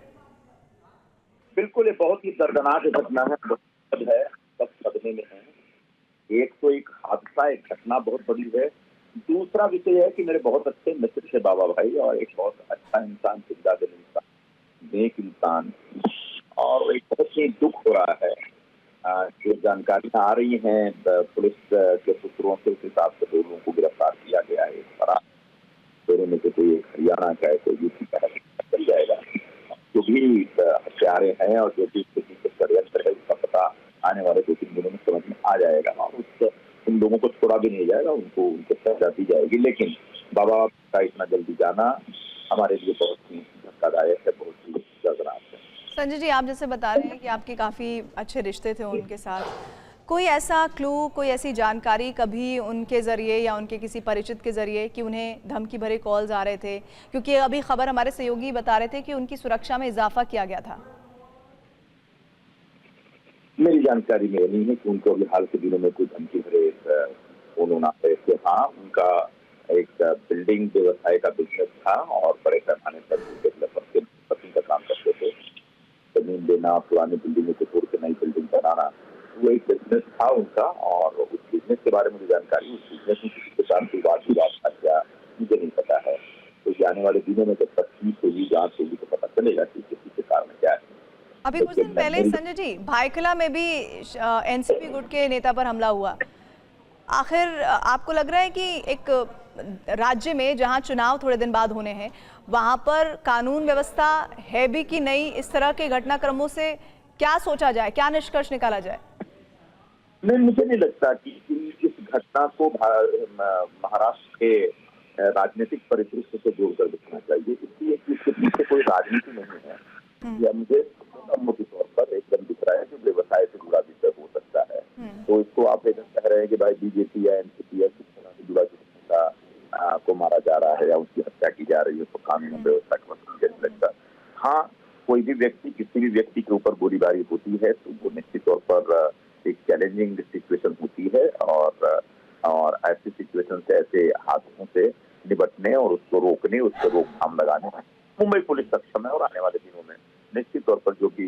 बिल्कुल, ये बहुत ही दर्दनाक घटना है, सब सदमे में है। एक तो एक हादसा, एक घटना बहुत बड़ी है। दूसरा विषय है कि मेरे बहुत अच्छे मित्र थे बाबा भाई, और एक बहुत अच्छा इंसान, दिल इंसान, नेक इंसान, और एक बहुत ही दुख हो रहा है। जो जानकारियां आ रही हैं पुलिस के सूत्रों से, उस हिसाब से 2 लोगों को गिरफ्तार किया गया है। फरार दोनों में से कोई एक हरियाणा का है, कोई यूपी का है, चल जाएगा। जो भी हत्यारे हैं और जो भी इसके षड्यंत्र है, उसका पता आने वाले 2-3 दिनों में समझ में आ जाएगा, और उन लोगों को छोड़ा भी नहीं जाएगा, उनको सजा दी जाएगी। लेकिन बाबा का इतना जल्दी जाना हमारे लिए बहुत ही धक्कादायक है, बहुत ही दर्दनाक है। संजय जी, आप जैसे बता रहे हैं कि आपके काफ़ी अच्छे रिश्ते थे उनके साथ, कोई ऐसा क्लू, कोई ऐसी जानकारी कभी उनके ज़रिए या उनके किसी परिचित के ज़रिए कि उन्हें धमकी भरे कॉल्स आ रहे थे? क्योंकि अभी खबर हमारे सहयोगी बता रहे थे कि उनकी सुरक्षा में इजाफा किया गया था। मेरी जानकारी में नहीं है कि उनको अभी हाल के दिनों में कोई धमकी भरे फोन आ रहे थे। हाँ, उनका एक बिल्डिंग व्यवसाय का बिजनेस था, और बड़े पैमाने पर डेवलपर का काम करते थे। जमीन देना, पुरानी बिल्डिंग को तोड़ के नई बिल्डिंग बनाना, वो एक बिजनेस था उनका। और उस बिजनेस के बारे में मुझे जानकारी, उस बिजनेस में किसी के साथ कोई बात था क्या, मुझे नहीं पता है। तो आने वाले दिनों में जब तफ्तीश होगी, जांच होगी, तो पता चलेगा कि किसी के कारण क्या है। अभी कुछ दिन पहले संजय जी, भायखला में भी एनसीपी गुट के नेता पर हमला हुआ। आखिर आपको लग रहा है कि एक राज्य में जहां चुनाव थोड़े दिन बाद होने हैं, वहां पर कानून व्यवस्था है भी कि नहीं? इस तरह के घटनाक्रमों से क्या सोचा जाए, क्या निष्कर्ष निकाला जाए? नहीं, मुझे नहीं लगता कि इस घटना को महाराष्ट्र के राजनीतिक परिदृश्य से जोड़कर देखना चाहिए, इसलिए कि इसके पीछे कोई राजनीति नहीं है। या मुझे मोटे तौर पर एकदम दिख रहा है कि व्यवसाय से जुड़ा विषय हो सकता है। तो इसको आप एकदम कह रहे हैं कि भाई बीजेपी या एनसीपी या किस तरह से जुड़ा नेता को मारा जा रहा है या उसकी हत्या की जा रही है, तो कानून व्यवस्था का मतलब नहीं लगता। हाँ, कोई भी व्यक्ति, किसी भी व्यक्ति के ऊपर गोलीबारी होती है तो वो निश्चित तौर पर एक चैलेंजिंग सिचुएशन होती है, और ऐसी सिचुएशन से, ऐसे हादसों से निपटने और उसको रोकने, उसको रोकथाम लगाने में मुंबई पुलिस सक्षम है। और आने वाले दिनों में निश्चित तौर पर जो कि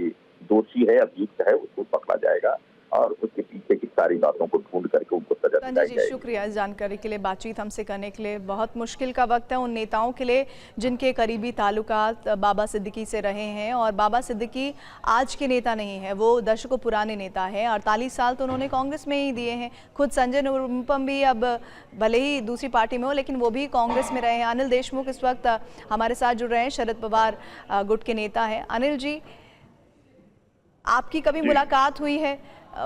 दोषी है, अभियुक्त है, उसको पकड़ा जाएगा, और उसके पीछे की सारी बातों को ढूंढ करके उनको सजा दिलाई जाएगी। संजय जी, शुक्रिया इस जानकारी के लिए, बातचीत हमसे करने के लिए। बहुत मुश्किल का वक्त है उन नेताओं के लिए जिनके करीबी ताल्लुकात बाबा सिद्दीकी से रहे हैं, और बाबा सिद्दीकी आज के नेता नहीं है, वो दशकों पुराने नेता हैं। 48 साल तो उन्होंने कांग्रेस में ही दिए हैं। खुद संजय निरुपम भी अब भले ही दूसरी पार्टी में हो, लेकिन वो भी कांग्रेस में रहे हैं। अनिल देशमुख इस वक्त हमारे साथ जुड़ रहे हैं, शरद पवार गुट के नेता हैं। अनिल जी, आपकी कभी मुलाकात हुई है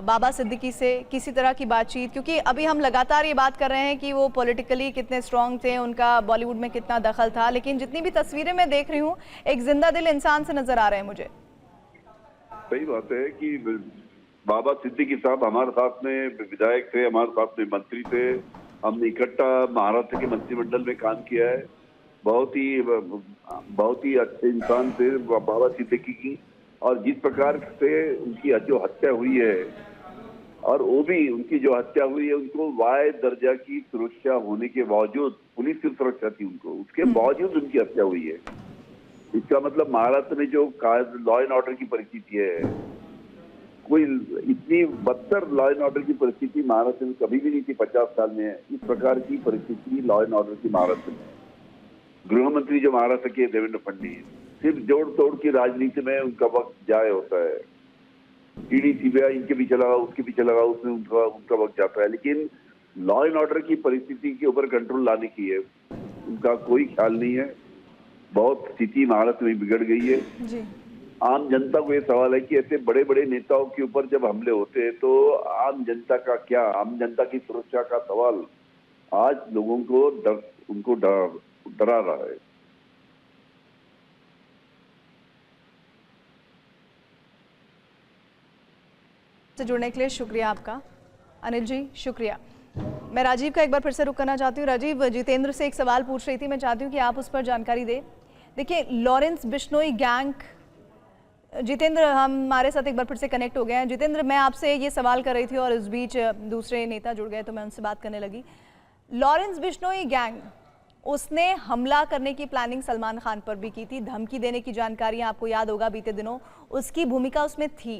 बाबा सिद्दीकी से, किसी तरह की बातचीत? क्योंकि अभी हम लगातार ये बात कर रहे हैं कि वो पॉलिटिकली कितने स्ट्रांग थे, उनका बॉलीवुड में कितना दखल था, लेकिन जितनी भी तस्वीरें मैं देख रही हूँ, एक जिंदा दिल इंसान से नजर आ रहे हैं मुझे। सही बात है कि बाबा सिद्दीकी साहब हमारे साथ में विधायक थे, हमारे साथ में मंत्री थे। हमने इकट्ठा महाराष्ट्र के मंत्रिमंडल में काम किया है। बहुत ही अच्छे इंसान थे बाबा सिद्दीकी की। और जिस प्रकार से उनकी जो हत्या हुई है, और वो भी उनकी जो हत्या हुई है, उनको वाय दर्जा की सुरक्षा होने के बावजूद, पुलिस की सुरक्षा थी उनको, उसके बावजूद उनकी हत्या हुई है। इसका मतलब महाराष्ट्र में जो लॉ एंड ऑर्डर की परिस्थिति है, कोई इतनी बदतर लॉ एंड ऑर्डर की परिस्थिति महाराष्ट्र में कभी भी नहीं थी 50 साल में। इस प्रकार की परिस्थिति लॉ एंड ऑर्डर की महाराष्ट्र में। गृह मंत्री जो महाराष्ट्र के देवेंद्र फडणवीस, सिर्फ जोड़ तोड़ की राजनीति में उनका वक्त जाया होता है। ईडी सीबीआई इनके पीछे लगा, उसके पीछे लगा, उसमें उनका वक्त जाता है। लेकिन लॉ एंड ऑर्डर की परिस्थिति के ऊपर कंट्रोल लाने की है उनका कोई ख्याल नहीं है। बहुत स्थिति महाराष्ट्र में बिगड़ गई है जी। आम जनता को ये सवाल है कि ऐसे बड़े बड़े नेताओं के ऊपर जब हमले होते हैं तो आम जनता का क्या, आम जनता की सुरक्षा का सवाल आज लोगों को उनको डरा रहा है। से जुड़ने के लिए शुक्रिया आपका अनिल जी, शुक्रिया। मैं राजीव का एक बार फिर से रुख करना चाहती हूँ। राजीव, जितेंद्र से एक सवाल पूछ रही थी, मैं चाहती हूँ कि आप उस पर जानकारी दें। देखिए, लॉरेंस बिश्नोई गैंग, जितेंद्र हमारे साथ एक बार फिर से कनेक्ट हो गए हैं। जितेंद्र, मैं आपसे ये सवाल कर रही थी और इस बीच दूसरे नेता जुड़ गए तो मैं उनसे बात करने लगी। लॉरेंस बिश्नोई गैंग, उसने हमला करने की प्लानिंग सलमान खान पर भी की थी, धमकी देने की जानकारियां आपको याद होगा बीते दिनों उसकी भूमिका उसमें थी,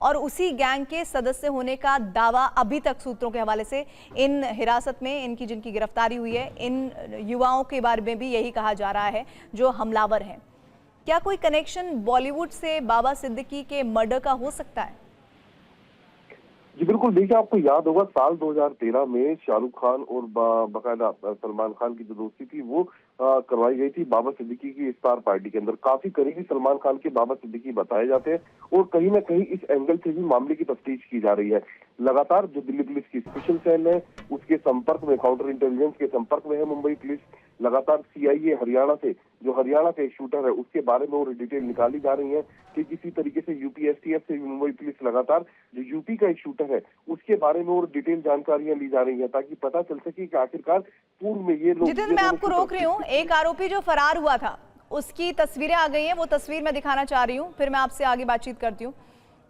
और उसी गैंग के सदस्य होने का दावा अभी तक सूत्रों के हवाले से इन हिरासत में इनकी जिनकी गिरफ्तारी हुई है, इन युवाओं के बारे में भी यही कहा जा रहा है जो हमलावर हैं। क्या कोई कनेक्शन बॉलीवुड से बाबा सिद्दीकी के मर्डर का हो सकता है? जी बिल्कुल, देखिए आपको याद होगा साल 2013 में शाहरुख खान और बाकायदा सलमान खान की जो दोस्ती थी वो करवाई गई थी बाबा सिद्दीकी की स्टार पार्टी के अंदर। काफी करीबी सलमान खान के बाबा सिद्दीकी बताए जाते हैं और कहीं ना कहीं इस एंगल से भी मामले की तफ्तीश की जा रही है। लगातार जो दिल्ली पुलिस की स्पेशल सेल है उसके संपर्क में, काउंटर इंटेलिजेंस के संपर्क में है मुंबई पुलिस। लगातार सीआईए हरियाणा से, जो हरियाणा का एक शूटर है उसके बारे में और डिटेल निकाली जा रही है कि किसी तरीके से यूपी एसटीएफ से मुंबई पुलिस लगातार जो यूपी का एक शूटर है उसके बारे में और डिटेल जानकारियां ली जा रही है ताकि पता चल सके कि आखिरकार पूर्व में ये लोग। जितेंद्र, मैं आपको रोक रही हूँ। एक आरोपी जो फरार हुआ था उसकी तस्वीरें आ गई हैं, वो तस्वीर मैं दिखाना चाह रही हूँ, फिर मैं आपसे आगे बातचीत करती हूँ।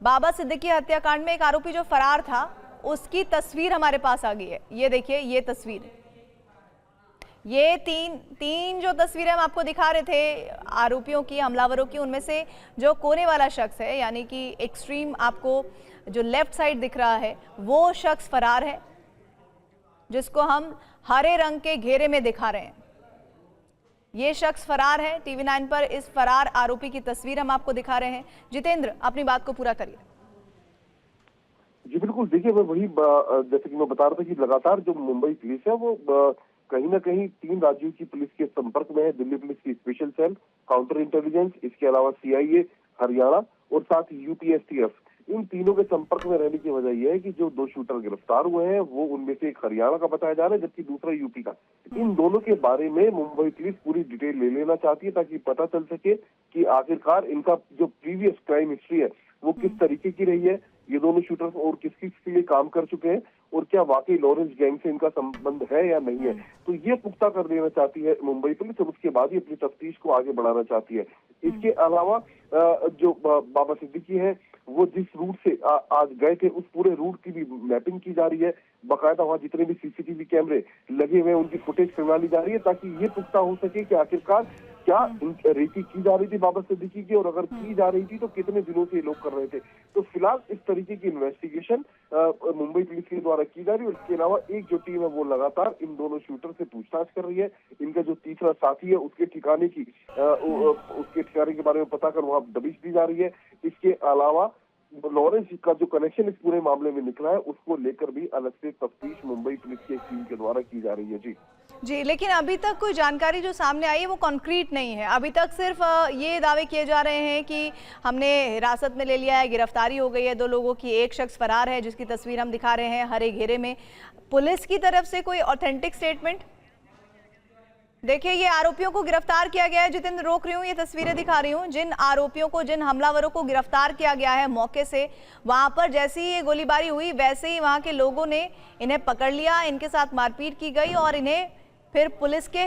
बाबा सिद्दीकी हत्याकांड में एक आरोपी जो फरार था उसकी तस्वीर हमारे पास आ गई है। ये देखिए, ये तस्वीर, ये तीन जो तस्वीरें हम आपको दिखा रहे थे आरोपियों की, हमलावरों की, उनमें से जो कोने वाला शख्स है, यानी कि एक्सट्रीम आपको जो लेफ्ट साइड दिख रहा है, वो शख्स फरार है जिसको हम हरे रंग के घेरे में दिखा रहे हैं। ये शख्स फरार है। TV9 पर इस फरार आरोपी की तस्वीर हम आपको दिखा रहे हैं। जितेंद्र, अपनी बात को पूरा करिए। जी बिल्कुल, देखिए मैं वही जैसे कि मैं बता रहा था कि लगातार जो मुंबई पुलिस है वो कहीं ना कहीं 3 राज्यों की पुलिस के संपर्क में है। दिल्ली पुलिस की स्पेशल सेल, काउंटर इंटेलिजेंस, इसके अलावा सीआईए हरियाणा और साथ ही यूपीएसटीएफ, इन तीनों के संपर्क में रहने की वजह यह है कि जो 2 शूटर गिरफ्तार हुए हैं वो उनमें से एक हरियाणा का बताया जा रहा है जबकि दूसरा यूपी का। इन दोनों के बारे में मुंबई पुलिस पूरी डिटेल ले लेना चाहती है ताकि पता चल सके कि आखिरकार इनका जो प्रीवियस क्राइम हिस्ट्री है वो किस तरीके की रही है, ये दोनों शूटर्स और किस किस के लिए काम कर चुके हैं और क्या वाकई लॉरेंस गैंग से इनका संबंध है या नहीं है। तो ये पुख्ता कर देना चाहती है मुंबई पुलिस और उसके बाद ही अपनी तफ्तीश को आगे बढ़ाना चाहती है। इसके अलावा जो बाबा सिद्दीकी है वो जिस रूट से आज गए थे उस पूरे रूट की भी मैपिंग की जा रही है। बाकायदा वहाँ जितने भी सीसीटीवी कैमरे लगे हुए हैं उनकी फुटेज करवाई जा रही है ताकि ये पुख्ता हो सके कि आखिरकार क्या रेकी की जा रही थी बाबा सिद्दीकी की और अगर की जा रही थी तो कितने दिनों से ये लोग कर रहे थे। तो फिलहाल इस तरीके की इन्वेस्टिगेशन मुंबई पुलिस के द्वारा की जा रही है। और इसके अलावा एक जो टीम है वो लगातार इन दोनों शूटर से पूछताछ कर रही है। इनका जो तीसरा साथी है उसके ठिकाने के बारे में पता कर वहाँ दबिश दी जा रही है। इसके अलावा लॉरेंस का जो कनेक्शन इस पूरे मामले में निकला है उसको लेकर भी अलग से तफ्तीश मुंबई पुलिस की टीम के द्वारा की जा रही है। जी, लेकिन अभी तक कोई जानकारी जो सामने आई है वो कॉन्क्रीट नहीं है। अभी तक सिर्फ ये दावे किए जा रहे हैं कि हमने हिरासत में ले लिया है, गिरफ्तारी हो गई है 2 लोगों की, एक शख्स फरार है जिसकी तस्वीर हम दिखा रहे हैं हरे घेरे में। पुलिस की तरफ से कोई ऑथेंटिक स्टेटमेंट? देखिए, ये आरोपियों को गिरफ्तार किया गया है। जितेंद्र, रोक रही हूँ, ये तस्वीरें दिखा रही हूँ। जिन आरोपियों को, जिन हमलावरों को गिरफ्तार किया गया है मौके से, वहां पर जैसे ही ये गोलीबारी हुई वैसे ही वहां के लोगों ने इन्हें पकड़ लिया, इनके साथ मारपीट की गई और इन्हें फिर पुलिस के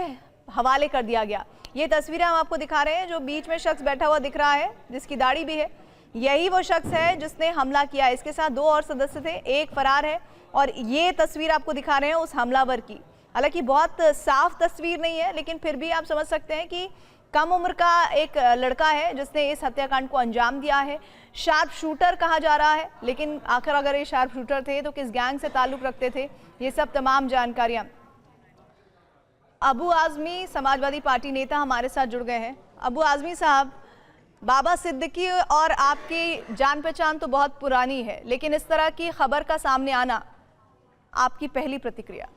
हवाले कर दिया गया। ये तस्वीरें हम आपको दिखा रहे हैं। जो बीच में शख्स बैठा हुआ दिख रहा है जिसकी दाढ़ी भी है, यही वो शख्स है जिसने हमला किया। इसके साथ 2 और सदस्य थे, एक फरार है और ये तस्वीर आपको दिखा रहे हैं उस हमलावर की। हालांकि बहुत साफ तस्वीर नहीं है लेकिन फिर भी आप समझ सकते हैं कि कम उम्र का एक लड़का है जिसने इस हत्याकांड को अंजाम दिया है। शार्प शूटर कहा जा रहा है, लेकिन आखिर अगर ये शार्प शूटर थे तो किस गैंग से ताल्लुक रखते थे, ये सब तमाम जानकारियां। अबू आजमी समाजवादी पार्टी नेता हमारे साथ जुड़ गए हैं। अबू आजमी साहब, बाबा सिद्दीकी और आपकी जान पहचान तो बहुत पुरानी है, लेकिन इस तरह की खबर का सामने आना, आपकी पहली प्रतिक्रिया?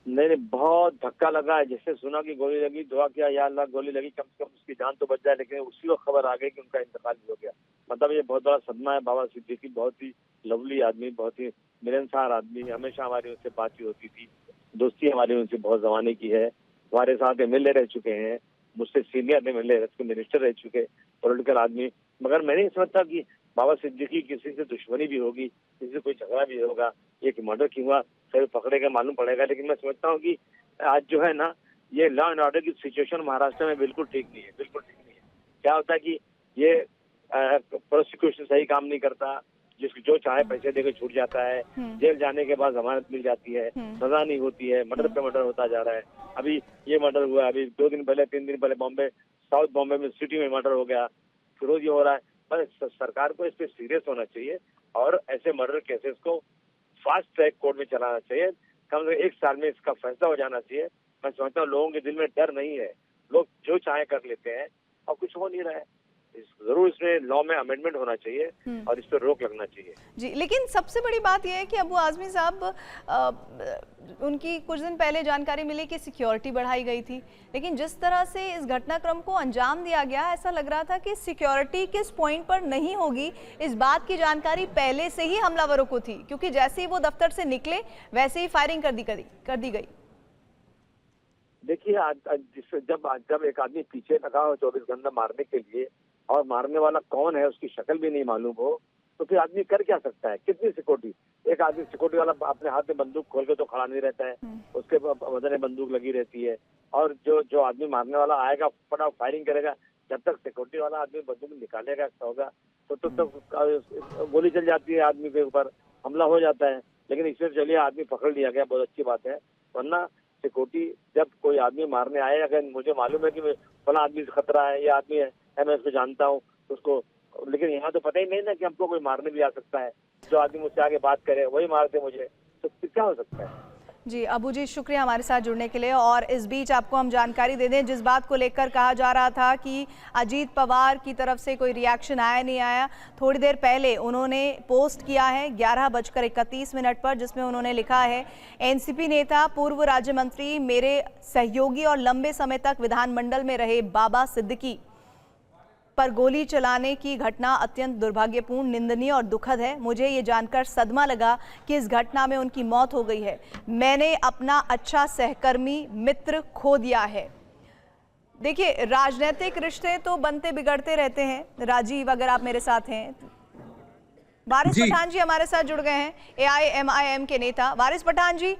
नहीं, बहुत धक्का लगा है। जैसे सुना कि गोली लगी, दुआ किया या अल्लाह गोली लगी, कम से कम उसकी जान तो बच जाए, लेकिन उसी वक्त खबर आ गई कि उनका इंतकाल हो गया। मतलब ये बहुत बड़ा सदमा है। बाबा सिद्दीकी बहुत ही लवली आदमी, बहुत ही मिलनसार आदमी, हमेशा हमारी उनसे बातचीत होती थी, दोस्ती हमारी उनसे बहुत जमाने की है। हमारे साथ एमएलए रह चुके हैं, मुझसे सीनियर एमएलए मिनिस्टर रह चुके, पॉलिटिकल आदमी। मगर मैं नहीं समझता कि बाबा सिद्दीकी किसी से दुश्मनी भी होगी, किसी से कोई झगड़ा भी होगा, ये मर्डर क्यों हुआ सभी पकड़ेगा मालूम पड़ेगा। लेकिन मैं समझता हूँ कि आज जो है ना, ये लॉ एंड ऑर्डर की सिचुएशन महाराष्ट्र में बिल्कुल ठीक नहीं है, बिल्कुल ठीक नहीं है। क्या होता है कि ये प्रोसिक्यूशन सही काम नहीं करता, जिसको जो चाहे पैसे देकर छूट जाता है, जेल जाने के बाद जमानत मिल जाती है, सजा नहीं होती है, मर्डर पे मर्डर होता जा रहा है। अभी ये मर्डर हुआ, अभी 2 दिन पहले 3 दिन पहले बॉम्बे, साउथ बॉम्बे में सिटी में मर्डर हो गया, फिरोज ये हो रहा है। पर सरकार को इस पे सीरियस होना चाहिए और ऐसे मर्डर केसेस को फास्ट ट्रैक कोर्ट में चलाना चाहिए। कम से कम 1 साल में इसका फैसला हो जाना चाहिए। मैं समझता हूँ लोगों के दिल में डर नहीं है, लोग जो चाहे कर लेते हैं और कुछ हो नहीं रहा है। जरूर इसमें लॉ में अमेंडमेंट होना चाहिए और इस पर रोक लगना चाहिए जी। लेकिन सबसे बड़ी बात यह है कि अबू आजमी साहब, उनकी कुछ दिन पहले जानकारी मिली कि सिक्योरिटी बढ़ाई गई थी, लेकिन जिस तरह से इस घटनाक्रम को अंजाम दिया गया, ऐसा लग रहा था कि सिक्योरिटी किस पॉइंट पर नहीं होगी, इस बात की जानकारी पहले से ही हमलावरों को थी, क्योंकि जैसे ही वो दफ्तर से निकले वैसे ही फायरिंग कर दी गई। देखिए, जब एक आदमी पीछे लगा हो 24 घंटा मारने के लिए और मारने वाला कौन है उसकी शक्ल भी नहीं मालूम हो, तो फिर आदमी कर क्या सकता है? कितनी सिक्योरिटी? एक आदमी सिक्योरिटी वाला अपने हाथ में बंदूक खोल के तो खड़ा नहीं रहता है, उसके बदन में बंदूक लगी रहती है, और जो आदमी मारने वाला आएगा फटाफट फायरिंग करेगा। जब तक सिक्योरिटी वाला आदमी बंदूक निकालेगा होगा तो गोली चल जाती है, आदमी के ऊपर हमला हो जाता है। लेकिन इसमें चलिए आदमी पकड़ लिया गया, बहुत अच्छी बात है। वरना सिक्योरिटी जब कोई आदमी मारने आए, अगर मुझे मालूम है कि फला आदमी से खतरा है, ये आदमी है मैं उसको जानता हूँ उसको, लेकिन यहाँ तो पता ही नहीं ना कि हमको कोई मारने भी आ सकता है। जो आदमी मुझसे आगे बात करे वही मार दे मुझे, तो क्या हो सकता है? जी अबू जी, शुक्रिया हमारे साथ जुड़ने के लिए। और इस बीच आपको हम जानकारी दे दें, जिस बात को लेकर कहा जा रहा था कि अजीत पवार की तरफ से कोई रिएक्शन आया नहीं आया, थोड़ी देर पहले उन्होंने पोस्ट किया है 11:31 पर, जिसमें उन्होंने लिखा है, एनसीपी नेता पूर्व राज्य मंत्री मेरे सहयोगी और लंबे समय तक विधानमंडल में रहे बाबा सिद्दीकी पर गोली चलाने की घटना अत्यंत दुर्भाग्यपूर्ण, निंदनीय और दुखद है। मुझे ये जानकर सदमा लगा कि इस घटना में उनकी मौत हो गई है। मैंने अपना अच्छा सहकर्मी मित्र खो दिया है। देखिए, राजनीतिक रिश्ते तो बनते बिगड़ते रहते हैं। राजीव, अगर आप मेरे साथ हैं, वारिस पठान जी हमारे साथ जुड़ गए हैं, AIMIM के नेता। वारिस पठान जी,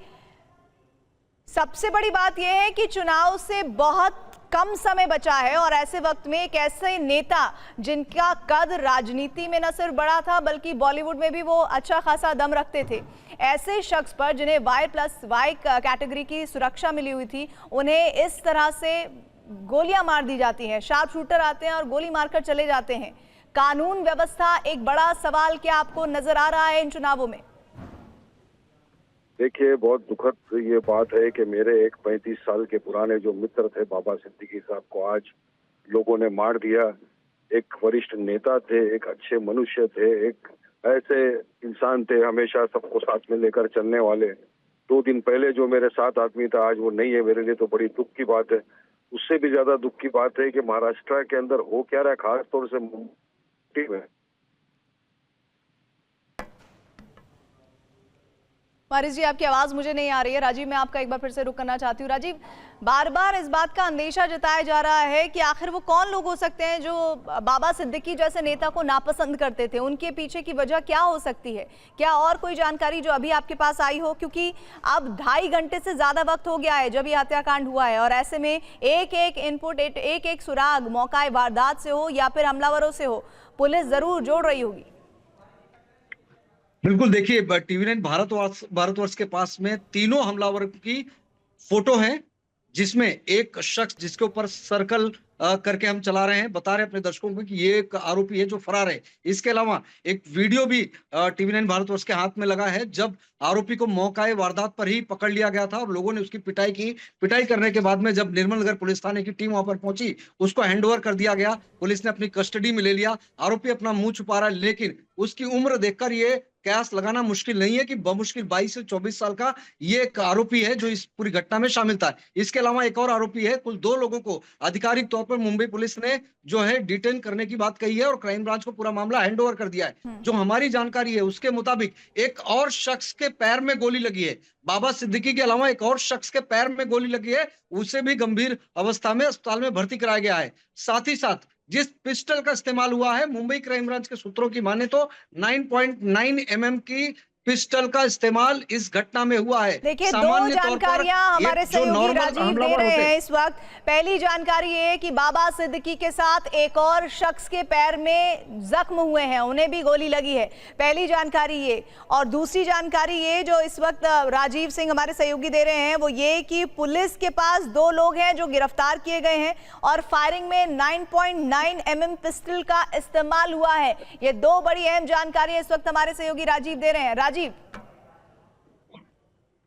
सबसे बड़ी बात यह है कि चुनाव से बहुत कम समय बचा है और ऐसे वक्त में एक ऐसे नेता जिनका कद राजनीति में न सिर्फ बड़ा था बल्कि बॉलीवुड में भी वो अच्छा खासा दम रखते थे, ऐसे शख्स पर जिन्हें Y+Y कैटेगरी की सुरक्षा मिली हुई थी, उन्हें इस तरह से गोलियां मार दी जाती हैं। शार्प शूटर आते हैं और गोली मारकर चले जाते हैं। कानून व्यवस्था एक बड़ा सवाल क्या आपको नजर आ रहा है इन चुनावों में? देखिए, बहुत दुखद ये बात है कि मेरे एक 35 साल के पुराने जो मित्र थे बाबा सिद्दीकी साहब को आज लोगों ने मार दिया। एक वरिष्ठ नेता थे, एक अच्छे मनुष्य थे, एक ऐसे इंसान थे हमेशा सबको साथ में लेकर चलने वाले। 2 दिन पहले जो मेरे साथ आदमी था आज वो नहीं है, मेरे लिए तो बड़ी दुख की बात है। उससे भी ज्यादा दुख की बात है कि महाराष्ट्र के अंदर हो क्या रहा है, खास तौर से मुंबई में। वारिस जी, आपकी आवाज मुझे नहीं आ रही है। राजीव, मैं आपका एक बार फिर से रुक करना चाहती हूँ। राजीव, बार बार इस बात का अंदेशा जताया जा रहा है कि आखिर वो कौन लोग हो सकते हैं जो बाबा सिद्दीकी जैसे नेता को नापसंद करते थे, उनके पीछे की वजह क्या हो सकती है? क्या और कोई जानकारी जो अभी आपके पास आई हो? क्योंकि अब 2.5 घंटे से ज्यादा वक्त हो गया है जब ये हत्याकांड हुआ है और ऐसे में एक एक इनपुट, एक एक सुराग मौका वारदात से हो या फिर हमलावरों से हो, पुलिस जरूर जोड़ रही होगी। बिल्कुल, देखिए TV9 भारतवर्ष के पास में तीनों हमलावरों की फोटो है, जिसमें एक शख्स जिसके ऊपर सर्कल करके हम चला रहे हैं, बता रहे हैं अपने दर्शकों को कि ये एक आरोपी है जो फरार है। इसके अलावा एक वीडियो भी TV9 भारतवर्ष के हाथ में लगा है, जब आरोपी को मौकाए वारदात पर ही पकड़ लिया गया था और लोगों ने उसकी पिटाई की। पिटाई करने के बाद में जब निर्मल नगर पुलिस थाने की टीम वहां पर पहुंची, उसको हैंडओवर कर दिया गया। पुलिस ने अपनी कस्टडी में ले लिया। आरोपी अपना मुंह छुपा रहा है, लेकिन उसकी उम्र देखकर ये कयास लगाना मुश्किल नहीं है कि बमुश्किल 22 से 24 साल का ये एक आरोपी है जो इस पूरी घटना में शामिल था। इसके अलावा एक और आरोपी है। कुल 2 लोगों को आधिकारिक तौर पर मुंबई पुलिस ने जो है डिटेन करने की बात कही है और क्राइम ब्रांच को पूरा मामला हैंडओवर कर दिया है। जो हमारी जानकारी है उसके मुताबिक एक और शख्स के पैर में गोली लगी है। बाबा सिद्दीकी के अलावा एक और शख्स के पैर में गोली लगी है, उसे भी गंभीर अवस्था में अस्पताल में भर्ती कराया गया है। साथ ही साथ जिस पिस्टल का इस्तेमाल हुआ है, मुंबई क्राइम ब्रांच के सूत्रों की माने तो 9.9 mm की पिस्टल का इस्तेमाल इस घटना में हुआ है। देखिए, दो जानकारियां हमारे सहयोगी राजीव दे रहे हैं इस वक्त। पहली जानकारी ये कि बाबा सिद्दीकी के साथ एक और शख्स के पैर में जख्म हुए हैं, उन्हें भी गोली लगी है, पहली जानकारी ये। और दूसरी जानकारी ये जो इस वक्त राजीव सिंह हमारे सहयोगी दे रहे हैं वो ये कि पुलिस के पास 2 लोग हैं जो गिरफ्तार किए गए हैं और फायरिंग में 9.9 mm पिस्टल का इस्तेमाल हुआ है। ये 2 बड़ी अहम जानकारी इस वक्त हमारे सहयोगी राजीव दे रहे हैं। राजीव।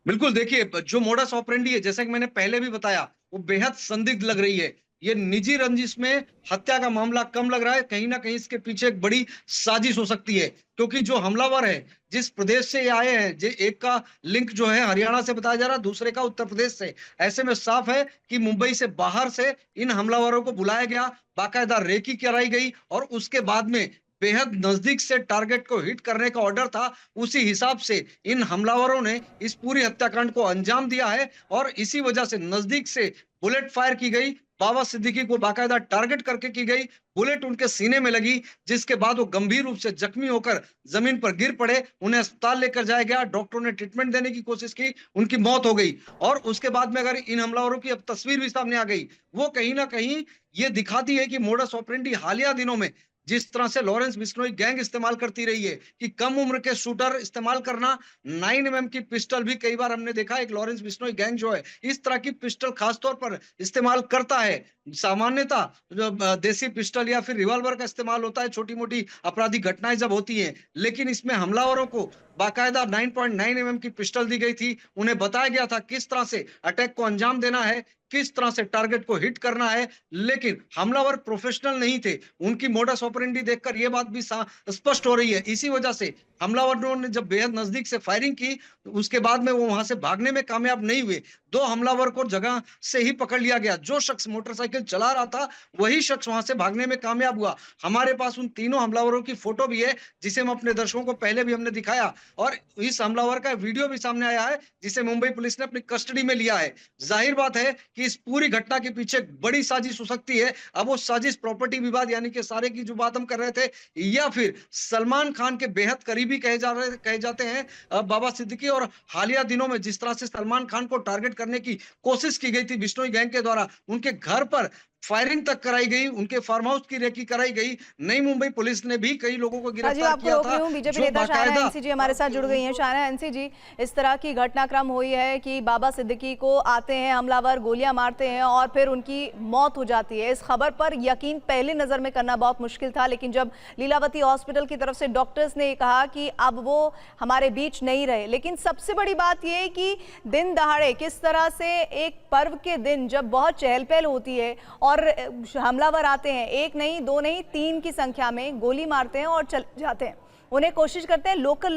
बिल्कुल, देखिए जो मोडस ऑपरेंडी है, जैसा कि मैंने पहले भी बताया, वो बेहद संदिग्ध लग रही है। ये निजी रंजिश में हत्या का मामला कम लग रहा है, कहीं ना कहीं इसके पीछे एक बड़ी साजिश हो सकती है, क्योंकि जो हमलावर है जिस प्रदेश से ये आए हैं, एक का लिंक जो है हरियाणा से बताया जा रहा है, दूसरे का उत्तर प्रदेश से। ऐसे में साफ है कि मुंबई से बाहर से इन हमलावरों को बुलाया गया, बाकायदा रेकी कराई गई और उसके बाद में बेहद नजदीक से टारगेट को हिट करने का ऑर्डर था। उसी हिसाब से इन हमलावरों ने इस पूरी हत्याकांड को अंजाम दिया है और इसी वजह से नजदीक से बुलेट फायर की गई, बाबा सिद्दीकी को बाकायदा टारगेट करके की गई, बुलेट उनके सीने में लगी, जिसके बाद वो गंभीर रूप से जख्मी होकर जमीन पर गिर पड़े। उन्हें अस्पताल लेकर जाया गया, डॉक्टरों ने ट्रीटमेंट देने की कोशिश की, उनकी मौत हो गई। और उसके बाद में अगर इन हमलावरों की अब तस्वीर भी सामने आ गई, वो कहीं ना कहीं ये दिखाती है कि मोडस ऑपरेंडी हालिया दिनों में जिस तरह से लॉरेंस बिश्नोई गैंग इस्तेमाल करती रही है कि कम उम्र के शूटर इस्तेमाल करना, 9 mm की पिस्टल भी कई बार हमने देखा एक लॉरेंस बिश्नोई गैंग जो है इस तरह की पिस्टल खासतौर पर इस्तेमाल करता है। सामान्यता जो देसी पिस्टल या फिर रिवॉल्वर का इस्तेमाल होता है छोटी मोटी आपराधिक घटनाएं जब होती हैं, लेकिन इसमें हमलावरों को बाकायदा 9.9 mm की पिस्टल दी गई थी। उन्हें बताया गया था किस तरह से अटैक को अंजाम देना है, किस तरह से टारगेट को हिट करना है, लेकिन हमलावर प्रोफेशनल नहीं थे। उनकी मोडस ऑपरेंडी देखकर यह बात भी स्पष्ट हो रही है। इसी वजह से हमलावरों ने जब बेहद नजदीक से फायरिंग की, उसके बाद में वो वहां से भागने में कामयाब नहीं हुए। 2 हमलावर को जगह से ही पकड़ लिया गया। जो शख्स मोटरसाइकिल चला रहा था वही शख्स वहां से भागने में कामयाब हुआ। हमारे पास उन तीनों हमलावरों की फोटो भी है, जिसे हम अपने दर्शकों को पहले भी हमने दिखाया, और इस हमलावर का वीडियो भी सामने आया है, जिसे मुंबई पुलिस ने अपनी कस्टडी में लिया है। जाहिर बात है कि इस पूरी घटना के पीछे बड़ी साजिश हो सकती है। अब वो साजिश प्रॉपर्टी विवाद यानी कि सारे की जो बात हम कर रहे थे, या फिर सलमान खान के बेहद करीबी कहे जाते हैं बाबा सिद्दीकी, और हालिया दिनों में जिस तरह से सलमान खान को टारगेट करने की कोशिश की गई थी बिश्नोई गैंग के द्वारा, उनके घर पर फायरिंग तक कराई गई, उनके फार्म हाउस की रेकी कराई गई। नई मुंबई पुलिस ने भी कई लोगों को गिरफ्तार किया था। बीजेपी नेता शाहना एनसी जी हमारे साथ जुड़ गई हैं। शाहना एनसी जी, इस तरह की घटनाक्रम हुई है कि बाबा सिद्दीकी को आते हैं हमलावर, गोलियां मारते हैं और फिर उनकी मौत हो जाती है। इस खबर पर यकीन पहली नजर में करना बहुत मुश्किल था, लेकिन जब लीलावती हॉस्पिटल की तरफ से डॉक्टर्स ने कहा कि अब वो हमारे बीच नहीं रहे, लेकिन सबसे बड़ी बात यह कि दिन दहाड़े किस तरह से एक पर्व के दिन जब बहुत चहल पहल होती है और हमलावर आते हैं, 1 नहीं 2 नहीं 3 की संख्या में गोली मारते हैं और चले जाते हैं। उन्हें कोशिश करते हैं लोकल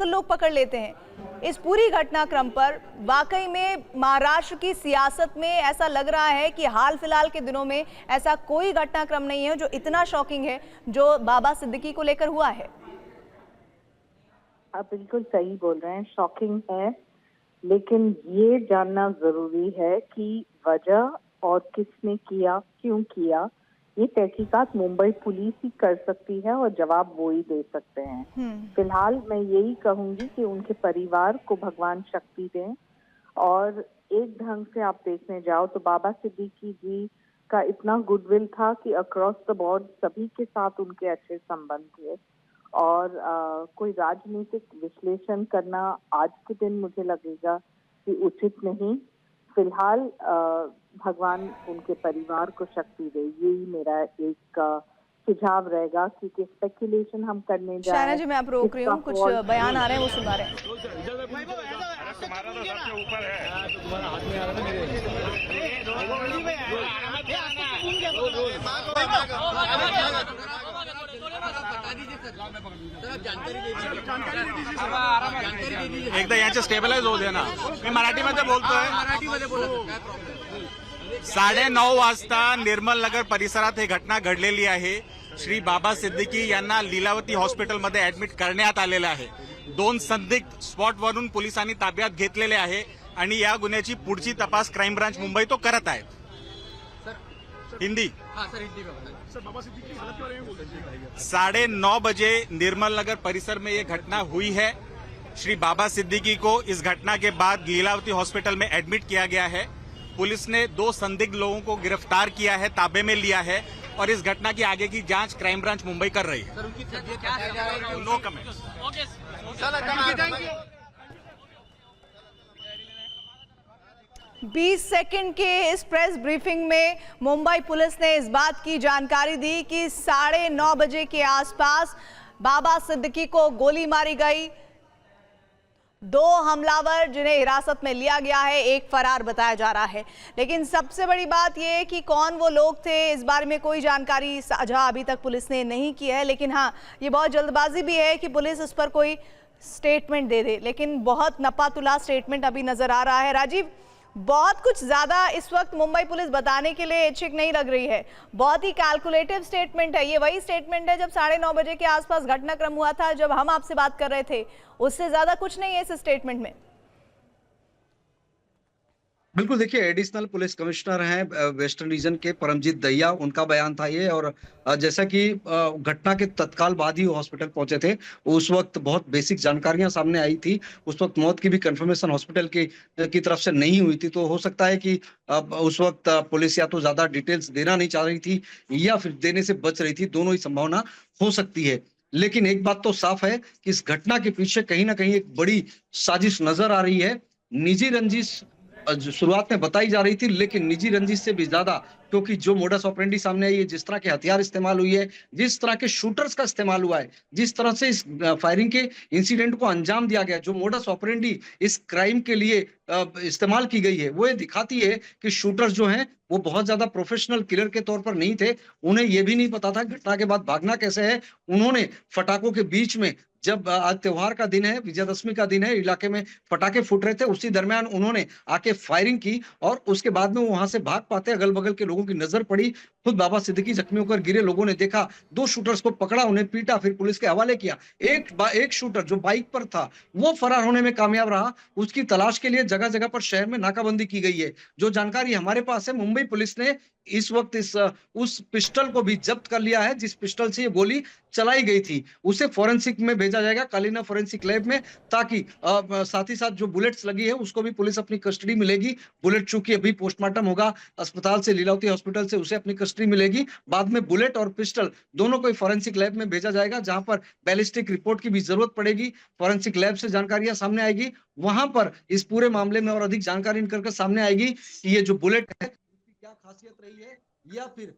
लोग पकड़ लेते हैं। इस पूरी घटनाक्रम पर वाकई में महाराष्ट्र की सियासत में ऐसा लग रहा है कि हाल फिलहाल के दिनों में ऐसा कोई घटनाक्रम नहीं है जो इतना शॉकिंग है जो बाबा सिद्दीकी को लेकर हुआ है। आप बिल्कुल सही बोल रहे हैं, शॉकिंग है, लेकिन ये जानना जरूरी है कि वजह और किसने किया, क्यों किया, ये तहकीकात मुंबई पुलिस ही कर सकती है और जवाब वो ही दे सकते हैं। फिलहाल मैं यही कहूंगी कि उनके परिवार को भगवान शक्ति दें, और एक ढंग से आप देखने जाओ तो बाबा सिद्दीकी जी का इतना गुडविल था कि अक्रॉस द बोर्ड सभी के साथ उनके अच्छे संबंध थे, और कोई राजनीतिक विश्लेषण करना आज के दिन मुझे लगेगा कि उचित नहीं। फिलहाल भगवान उनके परिवार को शक्ति दे, यही मेरा एक सुझाव रहेगा, क्योंकि स्पेकुलेशन हम करने जा रहे हैं। शाहना जी, मैं आप रोक रही हूँ, कुछ बयान आ रहे हैं वो सुना रहे हैं। एकदा यांचे स्टेबलाइज होऊ दे ना। मी मराठीमध्ये बोलतोय। 9:30 वाजता निर्मल नगर परिसरात ही घटना घडलेली आहे। श्री बाबा सिद्दीकी यांना लीलावती हॉस्पिटलमध्ये ऍडमिट करण्यात आलेले आहे। 2 संदिग्ध स्पॉटवरून पोलिसांनी ताब्यात घेतलेले आहे आणि या गुन्ह्याची पुढची तपास क्राइम ब्रांच मुंबई तो करत आहे। हिंदी 9:30 बजे निर्मल नगर परिसर में ये घटना हुई है। श्री बाबा सिद्दीकी को इस घटना के बाद लीलावती हॉस्पिटल में एडमिट किया गया है। पुलिस ने 2 संदिग्ध लोगों को गिरफ्तार किया है, ताबे में लिया है और इस घटना की आगे की जांच क्राइम ब्रांच मुंबई कर रही है। No comments. 20 सेकंड के इस प्रेस ब्रीफिंग में मुंबई पुलिस ने इस बात की जानकारी दी कि 9:30 बजे के आसपास बाबा सिद्दीकी को गोली मारी गई। 2 हमलावर जिन्हें हिरासत में लिया गया है, एक फरार बताया जा रहा है। लेकिन सबसे बड़ी बात यह है कि कौन वो लोग थे, इस बारे में कोई जानकारी साझा अभी तक पुलिस ने नहीं की है। लेकिन हाँ, ये बहुत जल्दबाजी भी है कि पुलिस इस पर कोई स्टेटमेंट दे दे, लेकिन बहुत नपातुला स्टेटमेंट अभी नजर आ रहा है। राजीव, बहुत कुछ ज्यादा इस वक्त मुंबई पुलिस बताने के लिए इच्छुक नहीं लग रही है। बहुत ही कैलकुलेटिव स्टेटमेंट है। ये वही स्टेटमेंट है जब 9:30 बजे के आसपास घटनाक्रम हुआ था, जब हम आपसे बात कर रहे थे। उससे ज्यादा कुछ नहीं है इस स्टेटमेंट में। बिल्कुल, देखिए, एडिशनल पुलिस कमिश्नर हैं वेस्टर्न रीजन के परमजीत दहिया, उनका बयान था ये। और जैसा कि घटना के तत्काल बाद ही वो हॉस्पिटल पहुंचे थे, उस वक्त बहुत बेसिक जानकारियां सामने आई थी। उस वक्त मौत की भी कंफर्मेशन हॉस्पिटल की तरफ से नहीं हुई थी। तो हो सकता है कि उस वक्त पुलिस या तो ज्यादा डिटेल्स देना नहीं चाह रही थी या फिर देने से बच रही थी। दोनों ही संभावना हो सकती है। लेकिन एक बात तो साफ है कि इस घटना के पीछे कहीं ना कहीं एक बड़ी साजिश नजर आ रही है। निजी रंजिश शुरुआत में बताई जा रही थी, लेकिन निजी रंजिश से भी ज्यादा, क्योंकि जो मोडस ऑपरेंडी सामने आई है, जिस तरह के हथियार इस्तेमाल हुई है, जिस तरह के शूटर्स का इस्तेमाल हुआ है, जिस तरह से इस फायरिंग के इंसिडेंट को अंजाम दिया गया, जो मोडस ऑपरेंडी इस क्राइम के लिए इस्तेमाल की गई है, वो ये दिखाती है कि शूटर्स जो हैं वो बहुत ज्यादा प्रोफेशनल किलर के तौर पर नहीं थे। उन्हें ये भी नहीं पता था घटना के बाद भागना कैसे है। उन्होंने फटाकों के बीच में, जब आज त्योहार का दिन है, विजयदशमी का दिन है, इलाके में पटाखे फूट रहे थे, उसी दरमियान उन्होंने आके फायरिंग की और उसके बाद में वहां से भाग पाते अगल बगल के लोगों की नजर पड़ी। खुद बाबा सिद्दीकी जख्मी होकर गिरे, लोगों ने देखा, 2 शूटर्स को पकड़ा, उन्हें पीटा, फिर पुलिस के हवाले किया। एक शूटर जो बाइक पर था वो फरार होने में कामयाब रहा। उसकी तलाश के लिए जगह जगह पर शहर में नाकाबंदी की गई है। जो जानकारी हमारे पास है, मुंबई पुलिस ने इस वक्त उस पिस्टल को भी जब्त कर लिया है जिस पिस्टल से ये गोली चलाई गई थी। उसे फोरेंसिक में भेजा जाएगा, कालीना फोरेंसिक लैब में, ताकि साथ ही साथ जो बुलेट्स लगी है उसको भी पुलिस अपनी कस्टडी में लेगी। बुलेट चूंकि अभी पोस्टमार्टम होगा अस्पताल से, लीलावती हॉस्पिटल से, उसे अपनी कस्टडी में लेगी। बाद में बुलेट और पिस्टल दोनों को फोरेंसिक लैब में भेजा जाएगा, जहां पर बैलिस्टिक रिपोर्ट की भी जरूरत पड़ेगी। फोरेंसिक लैब से जानकारियां सामने आएगी, वहां पर इस पूरे मामले में और अधिक जानकारी निकल कर सामने आएगी कि ये जो बुलेट है क्या खासियत रही है, या फिर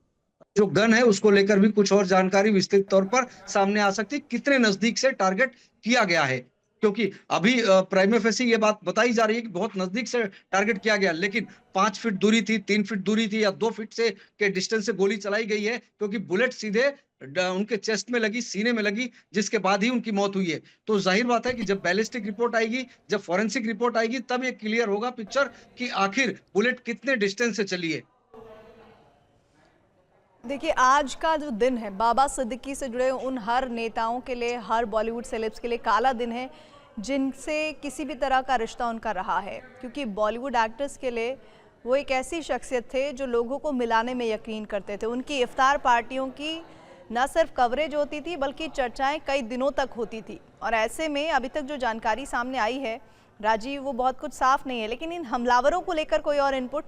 जो गन है उसको लेकर भी कुछ और जानकारी विस्तृत तौर पर सामने आ सकती है। कितने नजदीक से टारगेट किया गया है, क्योंकि अभी प्राइमे फेसी ये बात बताई जा रही है कि बहुत नजदीक से टारगेट किया गया, लेकिन 5 फीट दूरी थी, 3 फीट दूरी थी या 2 फीट से के डिस्टेंस से गोली चलाई गई है, क्योंकि बुलेट सीधे उनके चेस्ट में लगी, सीने में लगी, जिसके बाद ही उनकी मौत हुई है। तो जाहिर बात है कि जब बैलिस्टिक रिपोर्ट आएगी, जब फोरेंसिक रिपोर्ट आएगी, तब ये क्लियर होगा पिक्चर कि आखिर बुलेट कितने डिस्टेंस से चली है। देखिए, आज का जो दिन है बाबा सिद्दीकी से जुड़े उन हर नेताओं के लिए, हर बॉलीवुड सेलेब्स के लिए काला दिन है जिनसे किसी भी तरह का रिश्ता उनका रहा है, क्योंकि बॉलीवुड एक्टर्स के लिए वो एक ऐसी शख्सियत थे जो लोगों को मिलाने में यकीन करते थे। उनकी इफ्तार पार्टियों की न सिर्फ कवरेज होती थी बल्कि चर्चाएं कई दिनों तक होती थी। और ऐसे में अभी तक जो जानकारी सामने आई है राजीव, वो बहुत कुछ साफ नहीं है। लेकिन इन हमलावरों को लेकर कोई और इनपुट?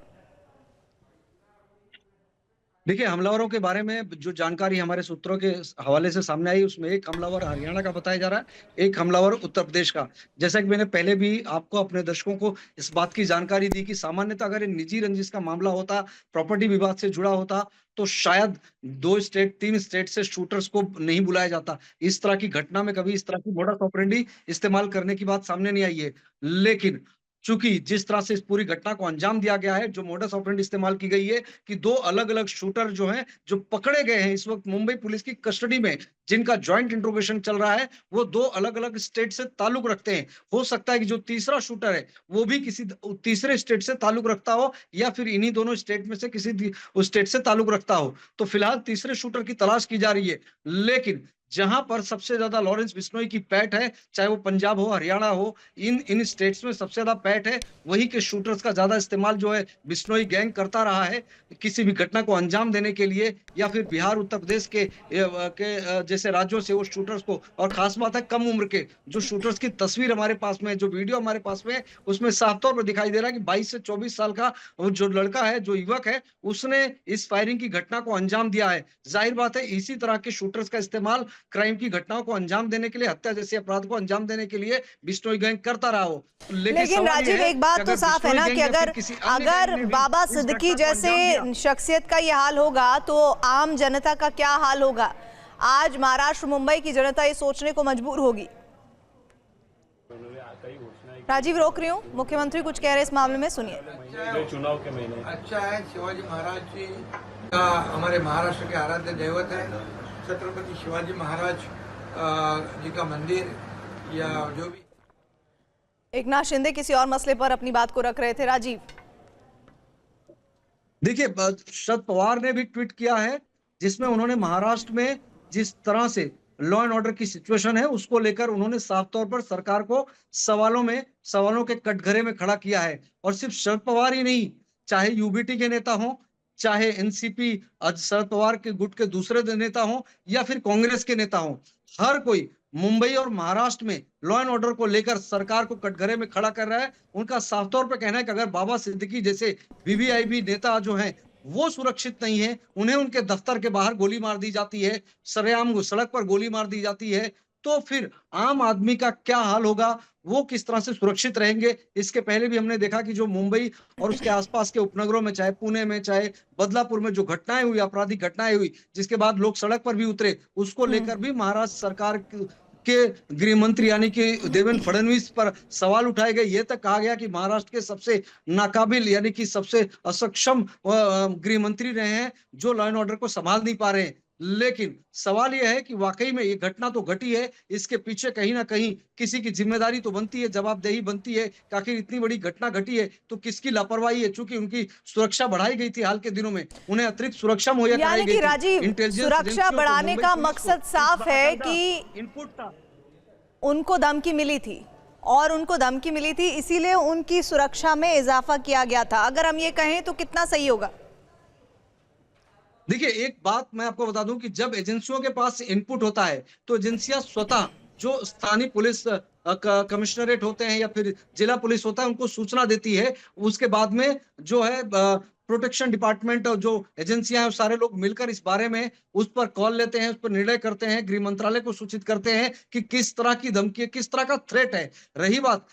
देखिए, हमलावरों के बारे में जो जानकारी हमारे सूत्रों के हवाले से सामने आई, उसमें एक हमलावर हरियाणा का बताया जा रहा है, एक हमलावर उत्तर प्रदेश का। जैसा कि मैंने पहले भी आपको, अपने दर्शकों को इस बात की जानकारी दी कि सामान्यतः अगर ये निजी रंजिश का मामला होता, प्रॉपर्टी विवाद से जुड़ा होता, तो शायद 2 स्टेट 3 स्टेट से शूटर्स को नहीं बुलाया जाता। इस तरह की घटना में कभी इस तरह की मोडस ऑपरेंडी इस्तेमाल करने की बात सामने नहीं आई है। लेकिन चूंकि जिस तरह से इस पूरी घटना को अंजाम दिया गया है, जो मोडस ऑपरेंडी इस्तेमाल की गई है कि 2 अलग अलग शूटर जो हैं, जो पकड़े गए हैं इस वक्त मुंबई पुलिस की कस्टडी में, जिनका जॉइंट इंट्रोगेशन चल रहा है, वो 2 अलग अलग स्टेट से ताल्लुक रखते हैं। हो सकता है कि जो तीसरा शूटर है वो भी किसी तीसरे स्टेट से ताल्लुक रखता हो, या फिर इन्हीं दोनों स्टेट में से किसी उस स्टेट से ताल्लुक रखता हो। तो फिलहाल तीसरे शूटर की तलाश की जा रही है। लेकिन जहां पर सबसे ज्यादा लॉरेंस बिश्नोई की पैठ है, चाहे वो पंजाब हो, हरियाणा हो, इन स्टेट्स में सबसे ज्यादा पैठ है, वही के शूटर्स का ज्यादा इस्तेमाल जो है बिश्नोई गैंग करता रहा है किसी भी घटना को अंजाम देने के लिए, या फिर बिहार उत्तर प्रदेश के जैसे राज्यों से वो शूटर्स को, और खास बात है कम उम्र के जो शूटर्स की तस्वीर हमारे पास में, जो वीडियो हमारे पास में, उसमें साफ तौर पर दिखाई दे रहा है कि 22 से 24 साल का वो जो लड़का है, जो युवक है, उसने इस फायरिंग की घटना को अंजाम दिया है। जाहिर बात है इसी तरह के शूटर्स का इस्तेमाल क्राइम की घटनाओं को अंजाम देने के लिए, हत्या जैसे अपराध को अंजाम देने के लिए बिश्नोई गैंग करता रहा हो। लेकिन राजीव, एक बात तो साफ है ना कि अगर बाबा सिद्दीकी जैसे शख्सियत का ये हाल होगा तो आम जनता का क्या हाल होगा? आज महाराष्ट्र, मुंबई की जनता ये सोचने को मजबूर होगी। राजीव, रोक रही हूँ, मुख्यमंत्री कुछ कह रहे इस मामले में, सुनिए। चुनाव के महीने अच्छा है, शिवाजी महाराज जी का हमारे महाराष्ट्र के आराध्य दैवत है, छत्रपति शिवाजी महाराज जी का मंदिर या जो भी। एकनाथ शिंदे किसी और मसले पर अपनी बात को रख रहे थे। राजीव, देखिए, शरद पवार ने भी ट्वीट किया है जिसमें उन्होंने महाराष्ट्र में जिस तरह से लॉ एंड ऑर्डर की सिचुएशन है उसको लेकर उन्होंने साफ तौर पर सरकार को सवालों के कटघरे में खड़ा किया है। और सिर्फ शरद पवार ही नहीं, चाहे यूबीटी के नेता हो, चाहे एनसीपी शरद पवार के गुट के दूसरे नेता हो, या फिर कांग्रेस के नेता हो, हर कोई मुंबई और महाराष्ट्र में लॉ एंड ऑर्डर को लेकर सरकार को कटघरे में खड़ा कर रहा है। उनका साफ तौर पर कहना है कि अगर बाबा सिद्दीकी जैसे वीवीआईपी नेता जो हैं वो सुरक्षित नहीं है, उन्हें उनके दफ्तर के बाहर गोली मार दी जाती है, सरेआम सड़क पर गोली मार दी जाती है, तो फिर आम आदमी का क्या हाल होगा, वो किस तरह से सुरक्षित रहेंगे। इसके पहले भी हमने देखा कि जो मुंबई और उसके आसपास के उपनगरों में, चाहे पुणे में, चाहे बदलापुर में जो घटनाएं हुई, आपराधिक घटनाएं हुई, जिसके बाद लोग सड़क पर भी उतरे, उसको लेकर भी महाराष्ट्र सरकार के गृह मंत्री यानी कि देवेंद्र फडणवीस पर सवाल उठाए गए। ये तक कहा गया कि महाराष्ट्र के सबसे नाकाबिल यानी कि सबसे असक्षम गृह मंत्री रहे हैं जो लॉ एंड ऑर्डर को संभाल नहीं पा रहे हैं। लेकिन सवाल यह है कि वाकई में ये घटना तो घटी है, इसके पीछे कहीं ना कहीं किसी की जिम्मेदारी तो बनती है, जवाबदेही बनती है कि आखिर इतनी बड़ी घटना घटी है तो किसकी लापरवाही है। चूंकि उनकी सुरक्षा बढ़ाई गई थी हाल के दिनों में, उन्हें अतिरिक्त सुरक्षा मुहैया कराई गई थी। राजीव, सुरक्षा बढ़ाने का मकसद साफ है कि इनपुट उनको धमकी मिली थी और उनको धमकी मिली थी, इसीलिए उनकी सुरक्षा में इजाफा किया गया था। अगर हम ये कहें तो कितना सही होगा? देखिए, एक बात मैं आपको बता दूं कि जब एजेंसियों के पास इनपुट होता है तो एजेंसियां स्वतः जो स्थानीय पुलिस कमिश्नरेट होते हैं या फिर जिला पुलिस होता है उनको सूचना देती है। उसके बाद में जो है प्रोटेक्शन डिपार्टमेंट और जो एजेंसियां हैं सारे लोग मिलकर इस बारे में उस पर कॉल लेते हैं, उस पर निर्णय करते हैं, गृह मंत्रालय को सूचित करते हैं कि किस तरह की धमकी है, किस तरह का थ्रेट है। रही बात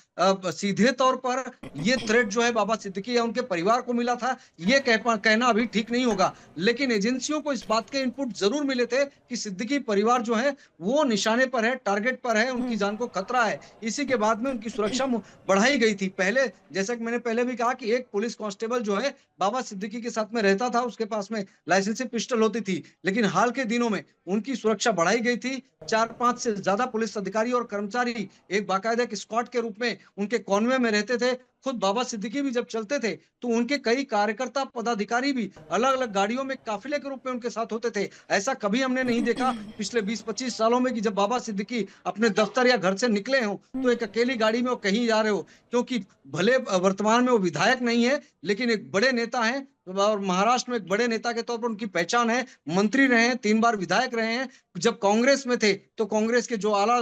सीधे तौर पर ये थ्रेट जो है बाबा सिद्दीकी या उनके परिवार को मिला था, ये कहना अभी ठीक नहीं होगा। लेकिन एजेंसियों को इस बात के इनपुट जरूर मिले थे कि सिद्दीकी परिवार जो है वो निशाने पर है, टारगेट पर है, उनकी जान को खतरा है। इसी के बाद में उनकी सुरक्षा बढ़ाई गई थी। पहले जैसा कि मैंने पहले भी कहा कि एक पुलिस कांस्टेबल जो है बाबा सिद्दीकी के साथ में रहता था, उसके पास में लाइसेंसी पिस्टल होती थी। लेकिन हाल के दिनों में उनकी सुरक्षा बढ़ाई गई थी। 4-5 से ज्यादा पुलिस अधिकारी और कर्मचारी एक बाकायदा एक स्क्वाड के रूप में उनके कॉन्वे में रहते थे। खुद बाबा सिद्दीकी भी जब चलते थे तो उनके कई कार्यकर्ता पदाधिकारी भी अलग अलग गाड़ियों में काफिले के रूप में उनके साथ होते थे। ऐसा कभी हमने नहीं देखा पिछले 20-25 सालों में कि जब बाबा सिद्दीकी अपने दफ्तर या घर से निकले हो तो एक अकेली गाड़ी में वो कहीं जा रहे हो। क्योंकि भले वर्तमान में वो विधायक नहीं है लेकिन एक बड़े नेता हैं और महाराष्ट्र में एक बड़े नेता के तौर पर उनकी पहचान है। मंत्री रहे हैं, 3 बार विधायक रहे हैं। जब कांग्रेस में थे तो कांग्रेस के जो आला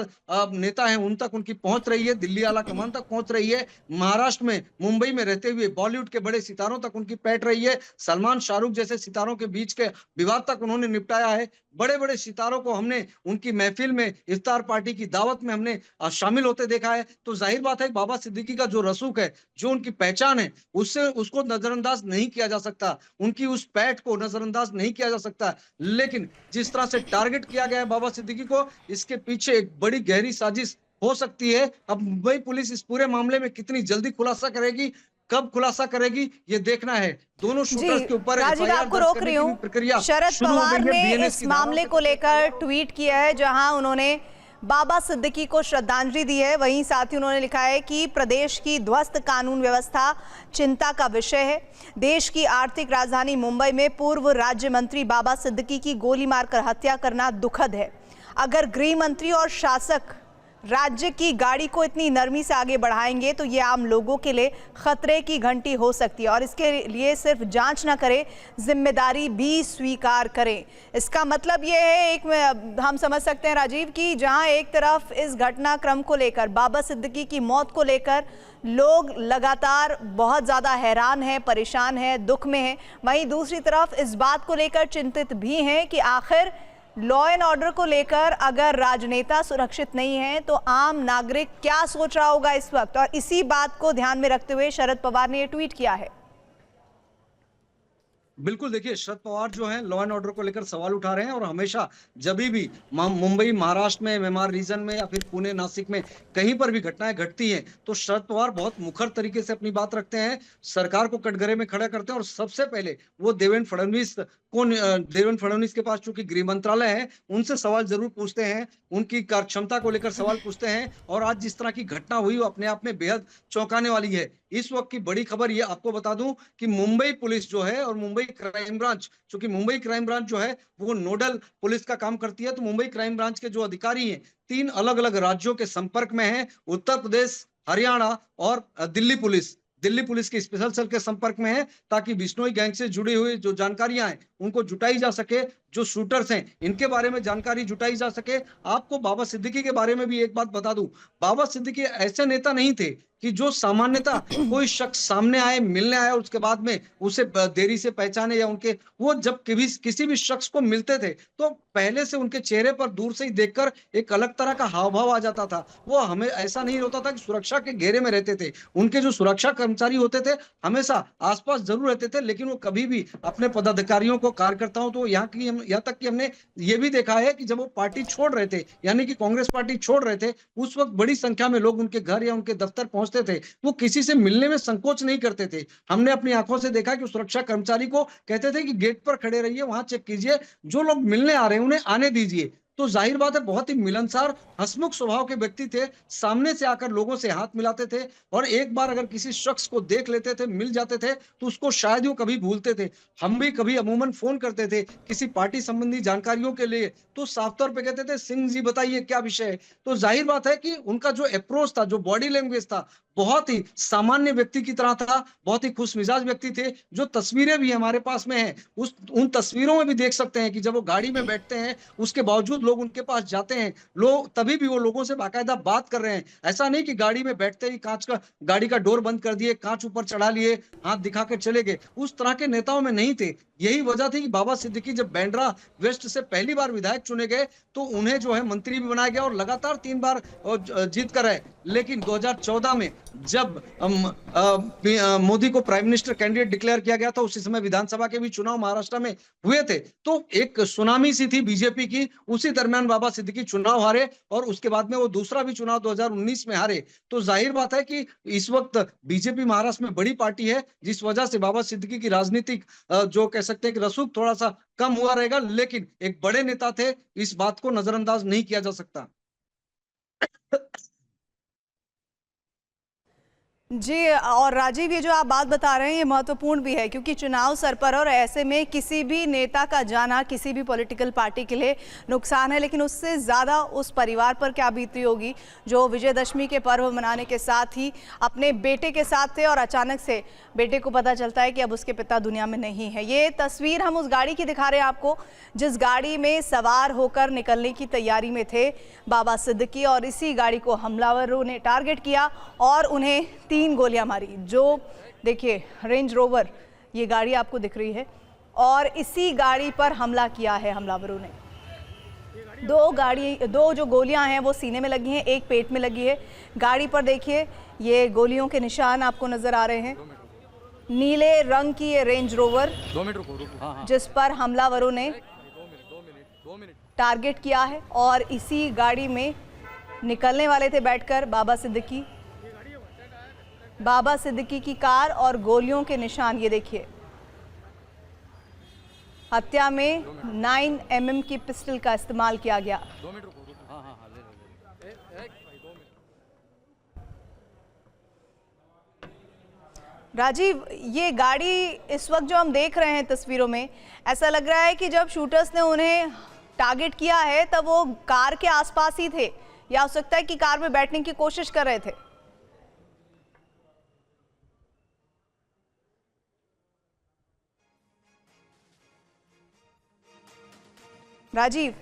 नेता हैं उन तक उनकी पहुंच रही है, दिल्ली आला कमान तक पहुंच रही है। महाराष्ट्र में, मुंबई में रहते हुए बॉलीवुड के बड़े सितारों तक उनकी पैठ रही है। सलमान, शाहरुख जैसे सितारों के बीच के विवाद तक उन्होंने निपटाया है। बड़े बड़े सितारों को हमने उनकी महफिल में, इफ्तार पार्टी की दावत में हमने शामिल होते देखा है। तो जाहिर बात है बाबा सिद्दीकी का जो रसूख है, जो उनकी पहचान है, उसको नजरअंदाज नहीं किया जा सकता, उनकी उस पैठ को नजरअंदाज नहीं किया जा सकता। लेकिन जिस तरह से टारगेट किया गया है बाबा सिद्दीकी को, इसके पीछे एक बड़ी गहरी साजिश हो सकती है। अब मुंबई पुलिस इस पूरे मामले में कितनी जल्दी खुलासा करेगी, कब खुलासा करेगी, ये देखना है। दोनों शूटर्स के ऊपर राजीव, आपको रोक रही हूँ। शरद पवार ने इस मामले को लेकर ट्वीट किया है जहां उन्होंने बाबा सिद्दीकी को श्रद्धांजलि दी है। वहीं साथ ही उन्होंने लिखा है कि प्रदेश की ध्वस्त कानून व्यवस्था चिंता का विषय है। देश की आर्थिक राजधानी मुंबई में पूर्व राज्य मंत्री बाबा सिद्दीकी की गोली मारकर हत्या करना दुखद है। अगर गृह मंत्री और शासक राज्य की गाड़ी को इतनी नरमी से आगे बढ़ाएंगे तो ये आम लोगों के लिए खतरे की घंटी हो सकती है और इसके लिए सिर्फ जांच न करें, जिम्मेदारी भी स्वीकार करें। इसका मतलब ये है, एक हम समझ सकते हैं राजीव कि जहां एक तरफ इस घटनाक्रम को लेकर, बाबा सिद्दीकी की मौत को लेकर लोग लगातार बहुत ज़्यादा हैरान हैं, परेशान हैं, दुख में हैं, वहीं दूसरी तरफ इस बात को लेकर चिंतित भी हैं कि आखिर लॉ एंड ऑर्डर को लेकर अगर राजनेता सुरक्षित नहीं है तो आम नागरिक क्या सोच रहा होगा इस वक्त। और इसी बात को ध्यान में रखते हुए शरद पवार ने ये ट्वीट किया है। बिल्कुल, देखिए शरद पवार जो है लॉ एंड ऑर्डर को लेकर सवाल उठा रहे हैं और हमेशा जब भी मुंबई, महाराष्ट्र में, मेमार रीजन में या फिर पुणे, नासिक में कहीं पर भी घटनाएं घटती हैं तो शरद पवार बहुत मुखर तरीके से अपनी बात रखते हैं, सरकार को कटघरे में खड़ा करते हैं और सबसे पहले वो देवेंद्र फडणवीस के पास चूंकि गृह मंत्रालय है उनसे सवाल जरूर पूछते हैं, उनकी कार्यक्षमता को लेकर सवाल पूछते हैं। और आज जिस तरह की घटना हुई वो अपने आप में बेहद चौंकाने वाली है। इस वक्त की बड़ी खबर ये आपको बता दूं कि मुंबई पुलिस जो है और मुंबई क्राइम ब्रांच, चूंकि मुंबई क्राइम ब्रांच जो है वो नोडल पुलिस का काम करती है, तो मुंबई क्राइम ब्रांच के जो अधिकारी हैं 3 अलग अलग राज्यों के संपर्क में हैं, उत्तर प्रदेश, हरियाणा और दिल्ली पुलिस के स्पेशल सेल के संपर्क में है, ताकि बिश्नोई गैंग से जुड़ी हुई जो जानकारियां हैं उनको जुटाई जा सके, जो शूटर्स हैं इनके बारे में जानकारी जुटाई जा सके। आपको बाबा सिद्दीकी के बारे में भी एक बात बता दूं, बाबा सिद्दीकी ऐसे नेता नहीं थे कि जो सामान्यतः कोई शख्स सामने आए, मिलने आए, उसके बाद में उसे देरी से पहचाने या वो जब किसी भी शख्स को मिलते थे तो पहले से उनके चेहरे पर दूर से ही देखकर एक अलग तरह का हाव भाव आ जाता था। वो हमें ऐसा नहीं होता था कि सुरक्षा के घेरे में रहते थे, उनके जो सुरक्षा कर्मचारी होते थे हमेशा आसपास जरूर रहते थे, लेकिन वो कभी भी अपने पदाधिकारियों को, कार्यकर्ताओं को, यहाँ तक कि हमने ये भी देखा है कि जब वो पार्टी छोड़ रहे थे, यानी कि कांग्रेस पार्टी छोड़ रहे थे, उस वक्त बड़ी संख्या में लोग उनके घर या उनके दफ्तर पहुंचते थे, वो किसी से मिलने में संकोच नहीं करते थे। हमने अपनी आंखों से देखा कि सुरक्षा कर्मचारी को कहते थे कि गेट पर खड़े रहिए, वहां चेक कीजिए, जो लोग मिलने आ रहे हैं उन्हें आने दीजिए। तो जाहिर बात है बहुत ही मिलनसार, हंसमुख स्वभाव के व्यक्ति थे, सामने से आकर लोगों से हाथ मिलाते थे और एक बार अगर किसी शख्स को देख लेते थे, मिल जाते थे तो उसको शायद वो कभी भूलते थे। हम भी कभी अमूमन फोन करते थे किसी पार्टी संबंधी जानकारियों के लिए तो साफ तौर पे कहते थे, सिंह जी बताइए क्या विषय है। तो जाहिर बात है कि उनका जो अप्रोच था, जो बॉडी लैंग्वेज था, बहुत ही सामान्य व्यक्ति की तरह था, बहुत ही खुश मिजाज व्यक्ति थे। जो तस्वीरें भी हमारे पास में हैं उन तस्वीरों में भी देख सकते हैं कि जब वो गाड़ी में बैठते हैं उसके बावजूद लोग उनके पास जाते हैं, लोग तभी भी वो लोगों से बाकायदा बात कर रहे हैं। ऐसा नहीं कि गाड़ी में बैठते ही गाड़ी का डोर बंद कर दिए, कांच ऊपर चढ़ा लिए, हाथ दिखा कर चले गए, उस तरह के नेताओं में नहीं थे। यही वजह थी कि बाबा सिद्दीकी जब बांद्रा वेस्ट से पहली बार विधायक चुने गए तो उन्हें जो है मंत्री भी बनाया गया और लगातार 3 बार जीत कर आए। लेकिन 2014 में जब मोदी को प्राइम मिनिस्टर कैंडिडेट डिक्लेयर किया गया था, उसी समय विधानसभा के भी चुनाव महाराष्ट्र में हुए थे, तो एक सुनामी सी थी बीजेपी की। उसी दरमियान बाबा सिद्दीकी चुनाव हारे और उसके बाद में वो दूसरा भी चुनाव 2019 में हारे। तो जाहिर बात है कि इस वक्त बीजेपी महाराष्ट्र में बड़ी पार्टी है, जिस वजह से बाबा सिद्दीकी की राजनीतिक जो कह सकते हैं कि रसूख थोड़ा सा कम हुआ रहेगा, लेकिन एक बड़े नेता थे, इस बात को नजरअंदाज नहीं किया जा सकता। जी, और राजीव ये जो आप बात बता रहे हैं ये महत्वपूर्ण भी है, क्योंकि चुनाव सर पर और ऐसे में किसी भी नेता का जाना किसी भी पॉलिटिकल पार्टी के लिए नुकसान है, लेकिन उससे ज़्यादा उस परिवार पर क्या बीती होगी जो विजयदशमी के पर्व मनाने के साथ ही अपने बेटे के साथ थे और अचानक से बेटे को पता चलता है कि अब उसके पिता दुनिया में नहीं है। ये तस्वीर हम उस गाड़ी की दिखा रहे हैं आपको, जिस गाड़ी में सवार होकर निकलने की तैयारी में थे बाबा सिद्दीकी, और इसी गाड़ी को हमलावरों ने टारगेट किया और उन्हें 3 गोलियां मारी। जो देखिए रेंज रोवर ये गाड़ी आपको दिख रही है, और इसी गाड़ी पर हमला किया है हमलावरों ने। 2 जो गोलियां हैं वो सीने में लगी हैं, एक पेट में लगी है। गाड़ी पर देखिए ये गोलियों के निशान आपको नजर आ रहे हैं। नीले रंग की ये रेंज रोवर जिस पर हमलावरों ने टारगेट किया है, और इसी गाड़ी में निकलने वाले थे बैठकर बाबा सिद्दीकी की कार, और गोलियों के निशान ये देखिए। हत्या में 9mm की पिस्टल का इस्तेमाल किया गया। राजीव, ये गाड़ी इस वक्त जो हम देख रहे हैं तस्वीरों में, ऐसा लग रहा है कि जब शूटर्स ने उन्हें टारगेट किया है तब वो कार के आसपास ही थे, या हो सकता है कि कार में बैठने की कोशिश कर रहे थे। राजीव,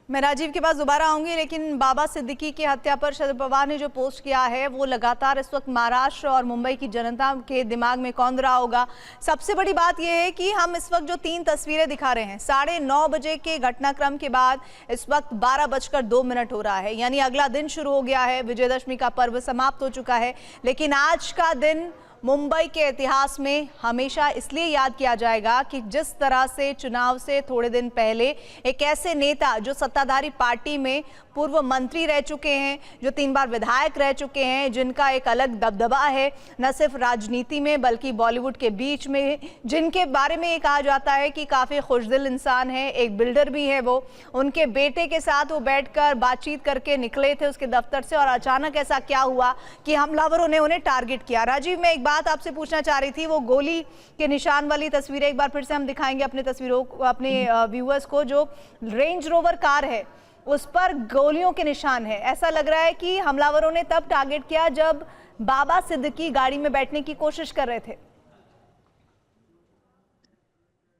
मैं राजीव के पास दोबारा आऊंगी, लेकिन बाबा सिद्दीकी की हत्या पर शरद पवार ने जो पोस्ट किया है वो लगातार इस वक्त महाराष्ट्र और मुंबई की जनता के दिमाग में कौंध रहा होगा। सबसे बड़ी बात यह है कि हम इस वक्त जो 3 तस्वीरें दिखा रहे हैं, 9:30 बजे के घटनाक्रम के बाद इस वक्त 12:02 हो रहा है, यानी अगला दिन शुरू हो गया है, विजयदशमी का पर्व समाप्त हो चुका है। लेकिन आज का दिन मुंबई के इतिहास में हमेशा इसलिए याद किया जाएगा कि जिस तरह से चुनाव से थोड़े दिन पहले एक ऐसे नेता जो सत्ताधारी पार्टी में पूर्व मंत्री रह चुके हैं, जो 3 बार विधायक रह चुके हैं, जिनका एक अलग दबदबा है न सिर्फ राजनीति में बल्कि बॉलीवुड के बीच में, जिनके बारे में ये कहा जाता है कि काफ़ी खुशदिल इंसान है, एक बिल्डर भी है वो, उनके बेटे के साथ वो बैठकर बातचीत करके निकले थे उसके दफ्तर से, और अचानक ऐसा क्या हुआ कि हमलावरों ने उन्हें टारगेट किया। राजीव, मैं एक बात आपसे पूछना चाह रही थी, वो गोली के निशान वाली तस्वीरें एक बार फिर से हम दिखाएंगे अपने व्यूअर्स को। जो रेंज रोवर कार है उस पर गोलियों के निशान है। ऐसा लग रहा है कि हमलावरों ने तब टारगेट किया जब बाबा सिद्दीकी गाड़ी में बैठने की कोशिश कर रहे थे।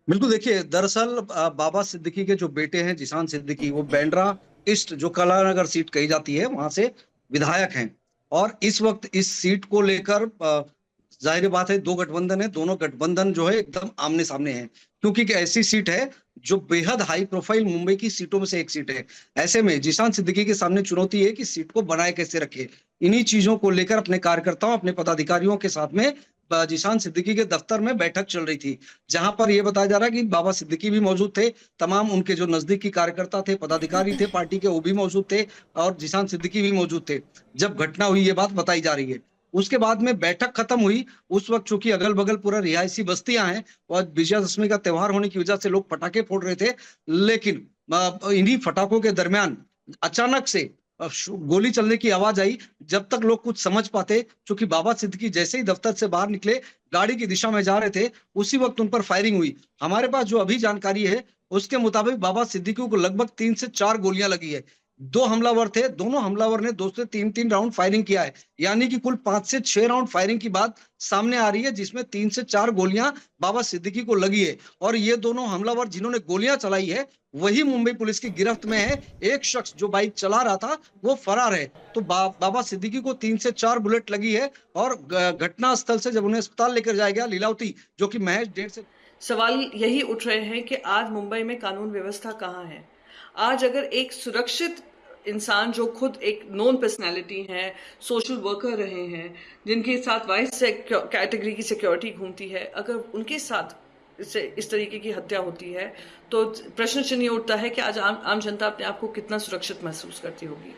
बिल्कुल, देखिए, दरअसल बाबा सिद्दीकी के जो बेटे हैं जिशान सिद्दीकी, वो बांद्रा ईस्ट जो कलानगर सीट कही जाती है वहां से विधायक हैं, और इस वक्त इस सीट को लेकर जाहिर बात है 2 गठबंधन है, दोनों गठबंधन जो है एकदम आमने सामने हैं, क्योंकि एक ऐसी सीट है जो बेहद हाई प्रोफाइल मुंबई की सीटों में से एक सीट है। ऐसे में जिशान सिद्दीकी के सामने चुनौती है कि सीट को बनाए कैसे रखे। इन्हीं चीजों को लेकर अपने कार्यकर्ताओं, अपने पदाधिकारियों के साथ में जिशान सिद्दीकी के दफ्तर में बैठक चल रही थी, जहां पर यह बताया जा रहा है कि बाबा सिद्दीकी भी मौजूद थे, तमाम उनके जो नजदीकी कार्यकर्ता थे, पदाधिकारी थे पार्टी के, वो भी मौजूद थे, और जिशान सिद्दीकी भी मौजूद थे जब घटना हुई। ये बात बताई जा रही है। उसके बाद में बैठक खत्म हुई, उस वक्त चूंकि अगल बगल पूरा रिहायशी बस्तियां हैं और विजयादशमी का त्योहार होने की वजह से लोग पटाखे फोड़ रहे थे, लेकिन इन्हीं फटाकों के दरमियान अचानक से गोली चलने की आवाज आई। जब तक लोग कुछ समझ पाते, चूंकि बाबा सिद्दीकी जैसे ही दफ्तर से बाहर निकले, गाड़ी की दिशा में जा रहे थे, उसी वक्त उन पर फायरिंग हुई। हमारे पास जो अभी जानकारी है उसके मुताबिक बाबा सिद्दीकी को लगभग 3 से 4 गोलियां लगी है। 2 हमलावर थे, दोनों हमलावर ने 2 से 3 राउंड फायरिंग किया है, यानी कि कुल 5 से 6 राउंड फायरिंग की बात सामने आ रही है, जिसमें 3 से 4 गोलियां बाबा सिद्दीकी को लगी है। और ये दोनों हमलावर जिन्होंने गोलियां चलाई है वही मुंबई पुलिस की गिरफ्त में है। एक शख्स जो बाइक चला रहा था वो फरार है। तो बाबा सिद्दीकी को 3 से 4 बुलेट लगी है, और घटना स्थल से जब उन्हें अस्पताल लेकर जाया गया लीलावती, जो कि महज 1.5 से सवाल यही उठ रहे हैं कि आज मुंबई में कानून व्यवस्था कहाँ है। आज अगर एक सुरक्षित इंसान जो खुद एक नोन पर्सनैलिटी हैं, सोशल वर्कर रहे हैं, जिनके साथ वाइस कैटेगरी की सिक्योरिटी घूमती है, अगर उनके साथ इस तरीके की हत्या होती है तो प्रश्न चिन्ह उठता है कि आज आम जनता अपने आप को कितना सुरक्षित महसूस करती होगी।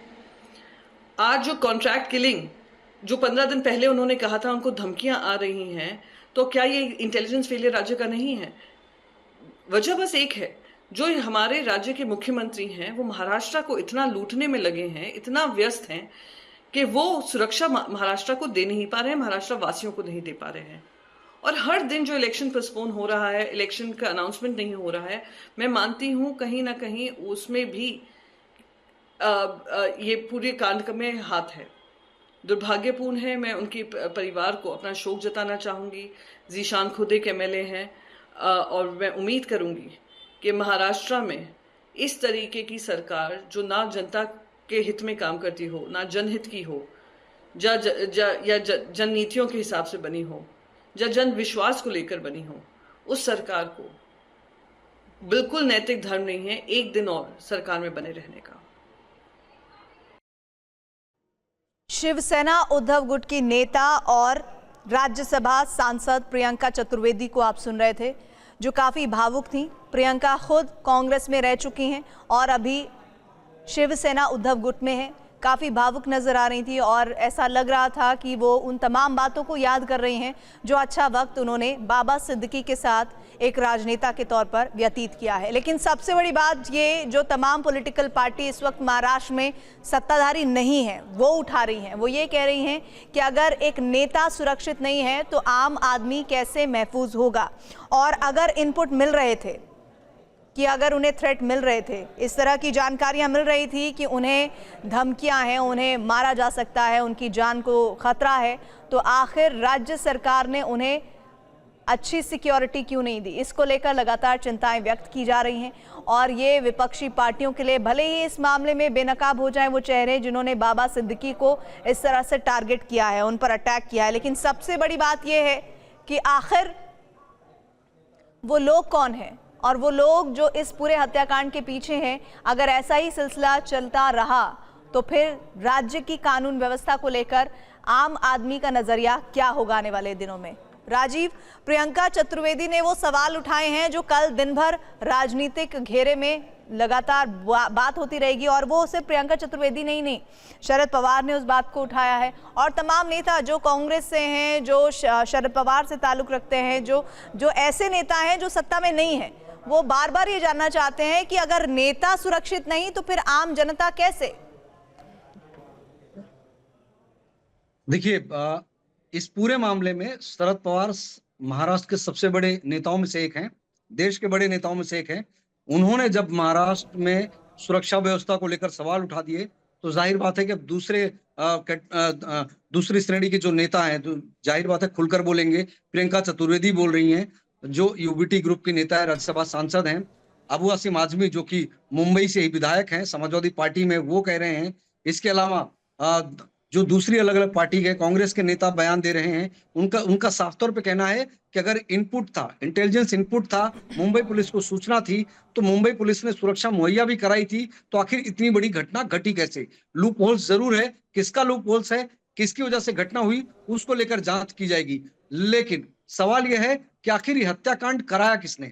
आज जो कॉन्ट्रैक्ट किलिंग जो 15 दिन पहले उन्होंने कहा था उनको धमकियां आ रही हैं, तो क्या ये इंटेलिजेंस फेलियर राज्य का नहीं है? वजह बस एक है, जो हमारे राज्य के मुख्यमंत्री हैं वो महाराष्ट्र को इतना लूटने में लगे हैं, इतना व्यस्त हैं कि वो सुरक्षा महाराष्ट्र को दे नहीं पा रहे हैं, महाराष्ट्र वासियों को नहीं दे पा रहे हैं। और हर दिन जो इलेक्शन पोस्टपोन हो रहा है, इलेक्शन का अनाउंसमेंट नहीं हो रहा है, मैं मानती हूँ कहीं ना कहीं उसमें भी ये पूरे कांड में हाथ है। दुर्भाग्यपूर्ण है। मैं उनके परिवार को अपना शोक जताना चाहूँगी। जीशान खुद एक MLA हैं, और मैं उम्मीद करूँगी कि महाराष्ट्र में इस तरीके की सरकार जो ना जनता के हित में काम करती हो, ना जनहित की हो, या जन नीतियों के हिसाब से बनी हो, या जन विश्वास को लेकर बनी हो, उस सरकार को बिल्कुल नैतिक धर्म नहीं है एक दिन और सरकार में बने रहने का। शिवसेना उद्धव गुट की नेता और राज्यसभा सांसद प्रियंका चतुर्वेदी को आप सुन रहे थे, जो काफ़ी भावुक थी। प्रियंका खुद कांग्रेस में रह चुकी हैं और अभी शिवसेना उद्धव गुट में है। काफ़ी भावुक नज़र आ रही थी और ऐसा लग रहा था कि वो उन तमाम बातों को याद कर रही हैं जो अच्छा वक्त उन्होंने बाबा सिद्दीकी के साथ एक राजनेता के तौर पर व्यतीत किया है। लेकिन सबसे बड़ी बात ये जो तमाम पॉलिटिकल पार्टी इस वक्त महाराष्ट्र में सत्ताधारी नहीं है वो उठा रही हैं, वो ये कह रही हैं कि अगर एक नेता सुरक्षित नहीं है तो आम आदमी कैसे महफूज होगा। और अगर इनपुट मिल रहे थे कि अगर उन्हें थ्रेट मिल रहे थे, इस तरह की जानकारियां मिल रही थी कि उन्हें धमकियां हैं, उन्हें मारा जा सकता है, उनकी जान को खतरा है, तो आखिर राज्य सरकार ने उन्हें अच्छी सिक्योरिटी क्यों नहीं दी। इसको लेकर लगातार चिंताएं व्यक्त की जा रही हैं और ये विपक्षी पार्टियों के लिए भले ही इस मामले में बेनकाब हो जाए वो चेहरे जिन्होंने बाबा सिद्दीकी को इस तरह से टारगेट किया है, उन पर अटैक किया है, लेकिन सबसे बड़ी बात यह है कि आखिर वो लोग कौन हैं और वो लोग जो इस पूरे हत्याकांड के पीछे हैं। अगर ऐसा ही सिलसिला चलता रहा तो फिर राज्य की कानून व्यवस्था को लेकर आम आदमी का नजरिया क्या होगा आने वाले दिनों में। राजीव, प्रियंका चतुर्वेदी ने वो सवाल उठाए हैं जो कल दिन भर राजनीतिक घेरे में लगातार बात होती रहेगी और वो सिर्फ प्रियंका चतुर्वेदी नहीं, शरद पवार ने उस बात को उठाया है और तमाम नेता जो कांग्रेस से हैं, जो शरद पवार से ताल्लुक रखते हैं, जो ऐसे नेता हैं जो सत्ता में नहीं है, वो बार बार ये जानना चाहते हैं कि अगर नेता सुरक्षित नहीं तो फिर आम जनता कैसे। देखिए, इस पूरे मामले में शरद पवार महाराष्ट्र के सबसे बड़े नेताओं में से एक हैं, देश के बड़े नेताओं में से एक हैं। उन्होंने जब महाराष्ट्र में सुरक्षा व्यवस्था को लेकर सवाल उठा दिए तो जाहिर बात है कि अब दूसरी श्रेणी के जो नेता हैं तो जाहिर बात है खुलकर बोलेंगे। प्रियंका चतुर्वेदी बोल रही हैं, जो यूबीटी ग्रुप की नेता है, राज्यसभा सांसद हैं। अबू आसिम आजमी जो कि मुंबई से ही विधायक हैं समाजवादी पार्टी में, वो कह रहे हैं। इसके अलावा जो दूसरी अलग अलग पार्टी के कांग्रेस के नेता बयान दे रहे हैं, उनका साफ तौर पे कहना है कि अगर इनपुट था, इंटेलिजेंस इनपुट था, मुंबई पुलिस को सूचना थी तो मुंबई पुलिस ने सुरक्षा मुहैया भी कराई थी, तो आखिर इतनी बड़ी घटना घटी कैसे। लूप होल्स जरूर है, किसका लूप होल्स है, किसकी वजह से घटना हुई, उसको लेकर जांच की जाएगी। लेकिन सवाल यह है कि आखिर ये हत्याकांड कराया किसने,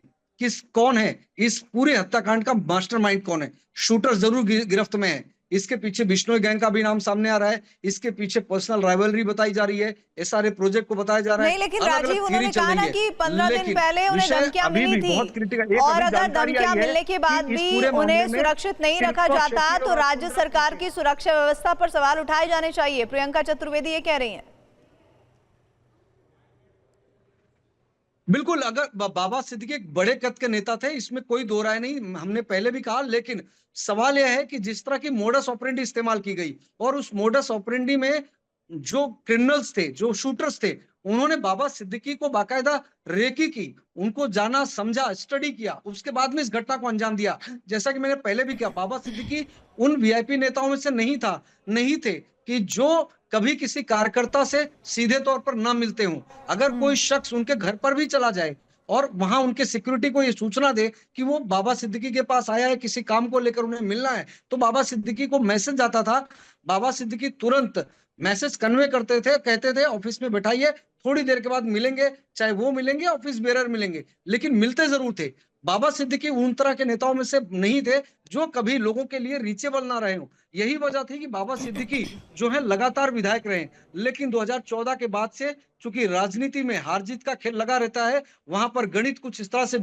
कौन है, इस पूरे हत्याकांड का मास्टरमाइंड कौन है। शूटर जरूर गिरफ्त में है, इसके पीछे बिश्नोई गैंग का भी नाम सामने आ रहा है, इसके पीछे पर्सनल राइवलरी बताई जा रही है, एसआरए प्रोजेक्ट को बताया जा रहा है। नहीं, लेकिन राजीव उन्होंने कहा ना कि 15 दिन पहले उन्हें धमकियां मिली थी और अगर धमकियां मिलने के बाद भी उन्हें सुरक्षित नहीं रखा जाता तो राज्य सरकार की सुरक्षा व्यवस्था पर सवाल उठाए जाने चाहिए। प्रियंका चतुर्वेदी ये कह रही है। बिल्कुल, अगर बाबा सिद्दीकी एक बड़े कद के नेता थे, इसमें कोई दो राय नहीं, हमने पहले भी कहा। लेकिन सवाल यह है कि जिस तरह की मोडस ऑपरेंडी इस्तेमाल की गई और उस मोडस ऑपरेंडी में जो क्रिमिनल्स थे, जो शूटर्स थे, उन्होंने बाबा सिद्दीकी को बाकायदा रेकी की, उनको जाना समझा, स्टडी किया, उसके बाद में इस घटना को अंजाम दिया। जैसा कि मैंने पहले भी कहा, बाबा सिद्दीकी उन वीआईपी नेताओं में से नहीं थे कि जो कभी किसी कार्यकर्ता से सीधे तौर पर ना मिलते हों। अगर कोई शख्स उनके घर पर भी चला जाए और वहां उनके सिक्योरिटी को ये सूचना दे कि वो बाबा सिद्दीकी के पास आया है, किसी काम को लेकर उन्हें मिलना है, तो बाबा सिद्दीकी को मैसेज आता था। बाबा सिद्दीकी तुरंत मैसेज कन्वे करते थे, कहते थे ऑफिस में बैठाइए, थोड़ी देर के बाद मिलेंगे, चाहे वो मिलेंगे, ऑफिस बेरर मिलेंगे, लेकिन मिलते जरूर थे। बाबा सिद्दीकी उन तरह के नेताओं में से नहीं थे जो कभी लोगों के लिए रीचेबल ना रहे हो। यही वजह थी कि बाबा सिद्दीकी जो है लगातार विधायक रहे, लेकिन 2014 के बाद से चूंकि राजनीति में हार जीत का खेल लगा रहता है, वहां पर गणित कुछ इस तरह से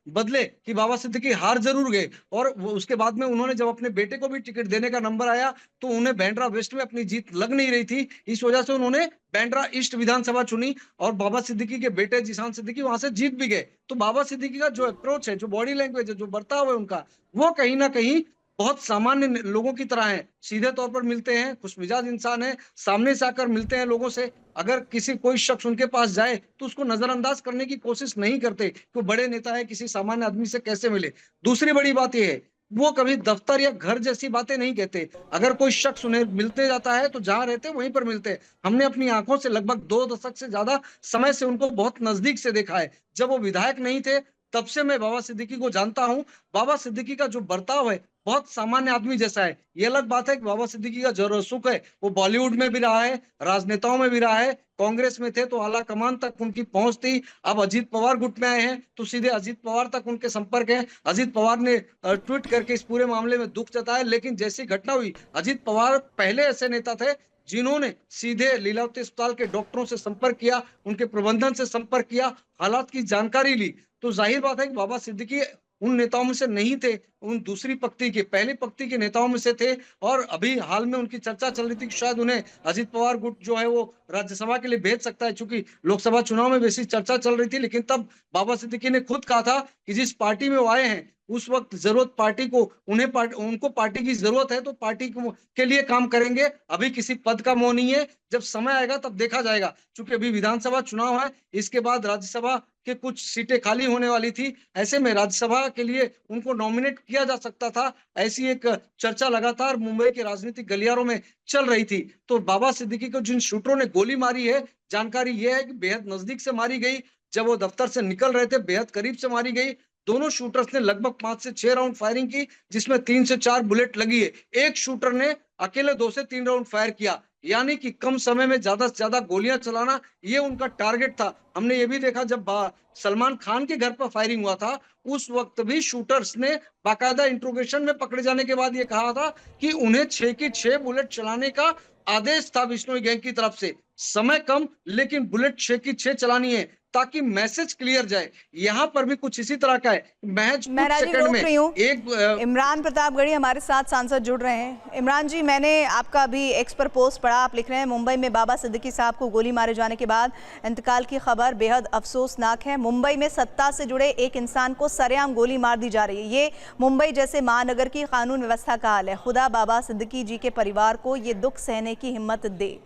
बदले कि बाबा सिद्दीकी हार जरूर गए और उसके बाद में उन्होंने जब अपने बेटे को भी टिकट देने का नंबर आया तो उन्हें बांद्रा वेस्ट में अपनी जीत लग नहीं रही थी। इस वजह से उन्होंने बांद्रा ईस्ट विधानसभा चुनी और बाबा सिद्दीकी के बेटे जिशान सिद्दीकी वहां से जीत भी गए। तो बाबा सिद्दीकी का जो अप्रोच है, जो बॉडी लैंग्वेज है, जो बर्ताव है उनका, वो कहीं ना कहीं बहुत सामान्य लोगों की तरह है। सीधे तौर पर मिलते हैं, खुशमिजाज इंसान है, सामने से आकर मिलते हैं लोगों से। अगर कोई शख्स उनके पास जाए तो उसको नजरअंदाज करने की कोशिश नहीं करते कि बड़े नेता है, किसी सामान्य आदमी से कैसे मिले। दूसरी बड़ी बात यह है, वो कभी दफ्तर या घर जैसी बातें नहीं कहते। अगर कोई शख्स उन्हें मिलते जाता है तो जहां रहते वहीं पर मिलते हैं। हमने अपनी आंखों से लगभग 2 दशक से ज्यादा समय से उनको बहुत नजदीक से देखा है। जब वो विधायक नहीं थे तब से मैं बाबा सिद्दीकी को जानता हूं। बाबा सिद्दीकी का जो बर्ताव है बहुत सामान्य आदमी जैसा है। ये अलग बात है कि बाबा सिद्दीकी का जो रसूख है वो बॉलीवुड में भी रहा है, राजनेताओं में भी रहा है। कांग्रेस में थे तो आला कमान तक उनकी पहुंच थी। अब अजीत पवार गुट में आए हैं तो सीधे अजीत पवार तक उनके संपर्क है। अजीत पवार ने ट्वीट करके इस पूरे मामले में दुख जताया, लेकिन जैसी घटना हुई, अजीत पवार पहले ऐसे नेता थे जिन्होंने सीधे लीलावती अस्पताल के डॉक्टरों से संपर्क किया, उनके प्रबंधन से संपर्क किया, हालात की जानकारी ली। तो जाहिर बात है कि बाबा सिद्दीकी उन नेताओं में से नहीं थे, उन दूसरी पंक्ति के, पहली पंक्ति के नेताओं में से थे। और अभी हाल में उनकी चर्चा चल रही थी कि शायद उन्हें अजीत पवार गुट जो है वो राज्यसभा के लिए भेज सकता है, चूंकि लोकसभा चुनाव में वैसी चर्चा चल रही थी। लेकिन तब बाबा सिद्दीकी ने खुद कहा था कि जिस पार्टी में वो आए हैं उस वक्त जरूरत पार्टी को, उनको पार्टी की जरूरत है तो पार्टी के लिए काम करेंगे। अभी किसी पद का मोह नहीं है, जब समय आएगा तब देखा जाएगा। चूंकि अभी विधानसभा चुनाव है, इसके बाद राज्यसभा के कुछ सीटें खाली होने वाली थी, ऐसे में राज्यसभा के लिए उनको नॉमिनेट किया जा सकता था। ऐसी एक चर्चा लगातार मुंबई के राजनीतिक गलियारों में चल रही थी। तो बाबा सिद्दीकी को जिन शूटरों ने गोली मारी है, जानकारी यह है कि बेहद नजदीक से मारी गई। जब वो दफ्तर से निकल रहे थे बेहद करीब से मारी गई। दोनों शूटर्स ने लगभग 5 से 6 राउंड फायरिंग की, जिसमें 3 से 4 बुलेट लगी है। एक शूटर ने अकेले 2 से 3 राउंड फायर किया, यानी कि कम समय में ज्यादा से ज्यादा गोलियां चलाना ये उनका टारगेट था। हमने ये भी देखा जब सलमान खान के घर पर फायरिंग हुआ था, उस वक्त भी शूटर्स ने बाकायदा इंट्रोगेशन में पकड़े जाने के बाद ये कहा था कि उन्हें 6 की 6 बुलेट चलाने का आदेश था बिश्नोई गैंग की तरफ से। समय कम, लेकिन बुलेट 6 की 6 चलानी है ताकि मैसेज क्लियर जाए। यहाँ पर भी कुछ इसी तरह का है। महज कुछ सेकंड में एक इमरान प्रतापगढ़ी हमारे साथ सांसद जुड़ रहे हैं। इमरान जी, मैंने आपका अभी एक्स पर पोस्ट पढ़ा, आप लिख रहे हैं मुंबई में बाबा सिद्दीकी साहब को गोली मारे जाने के बाद इंतकाल की खबर बेहद अफसोसनाक है। मुंबई में सत्ता से जुड़े एक इंसान को सरेआम गोली मार दी जा रही है। ये मुंबई जैसे महानगर की कानून व्यवस्था का हाल है। खुदा बाबा सिद्दीकी जी के परिवार को ये दुख सहने की हिम्मत दे।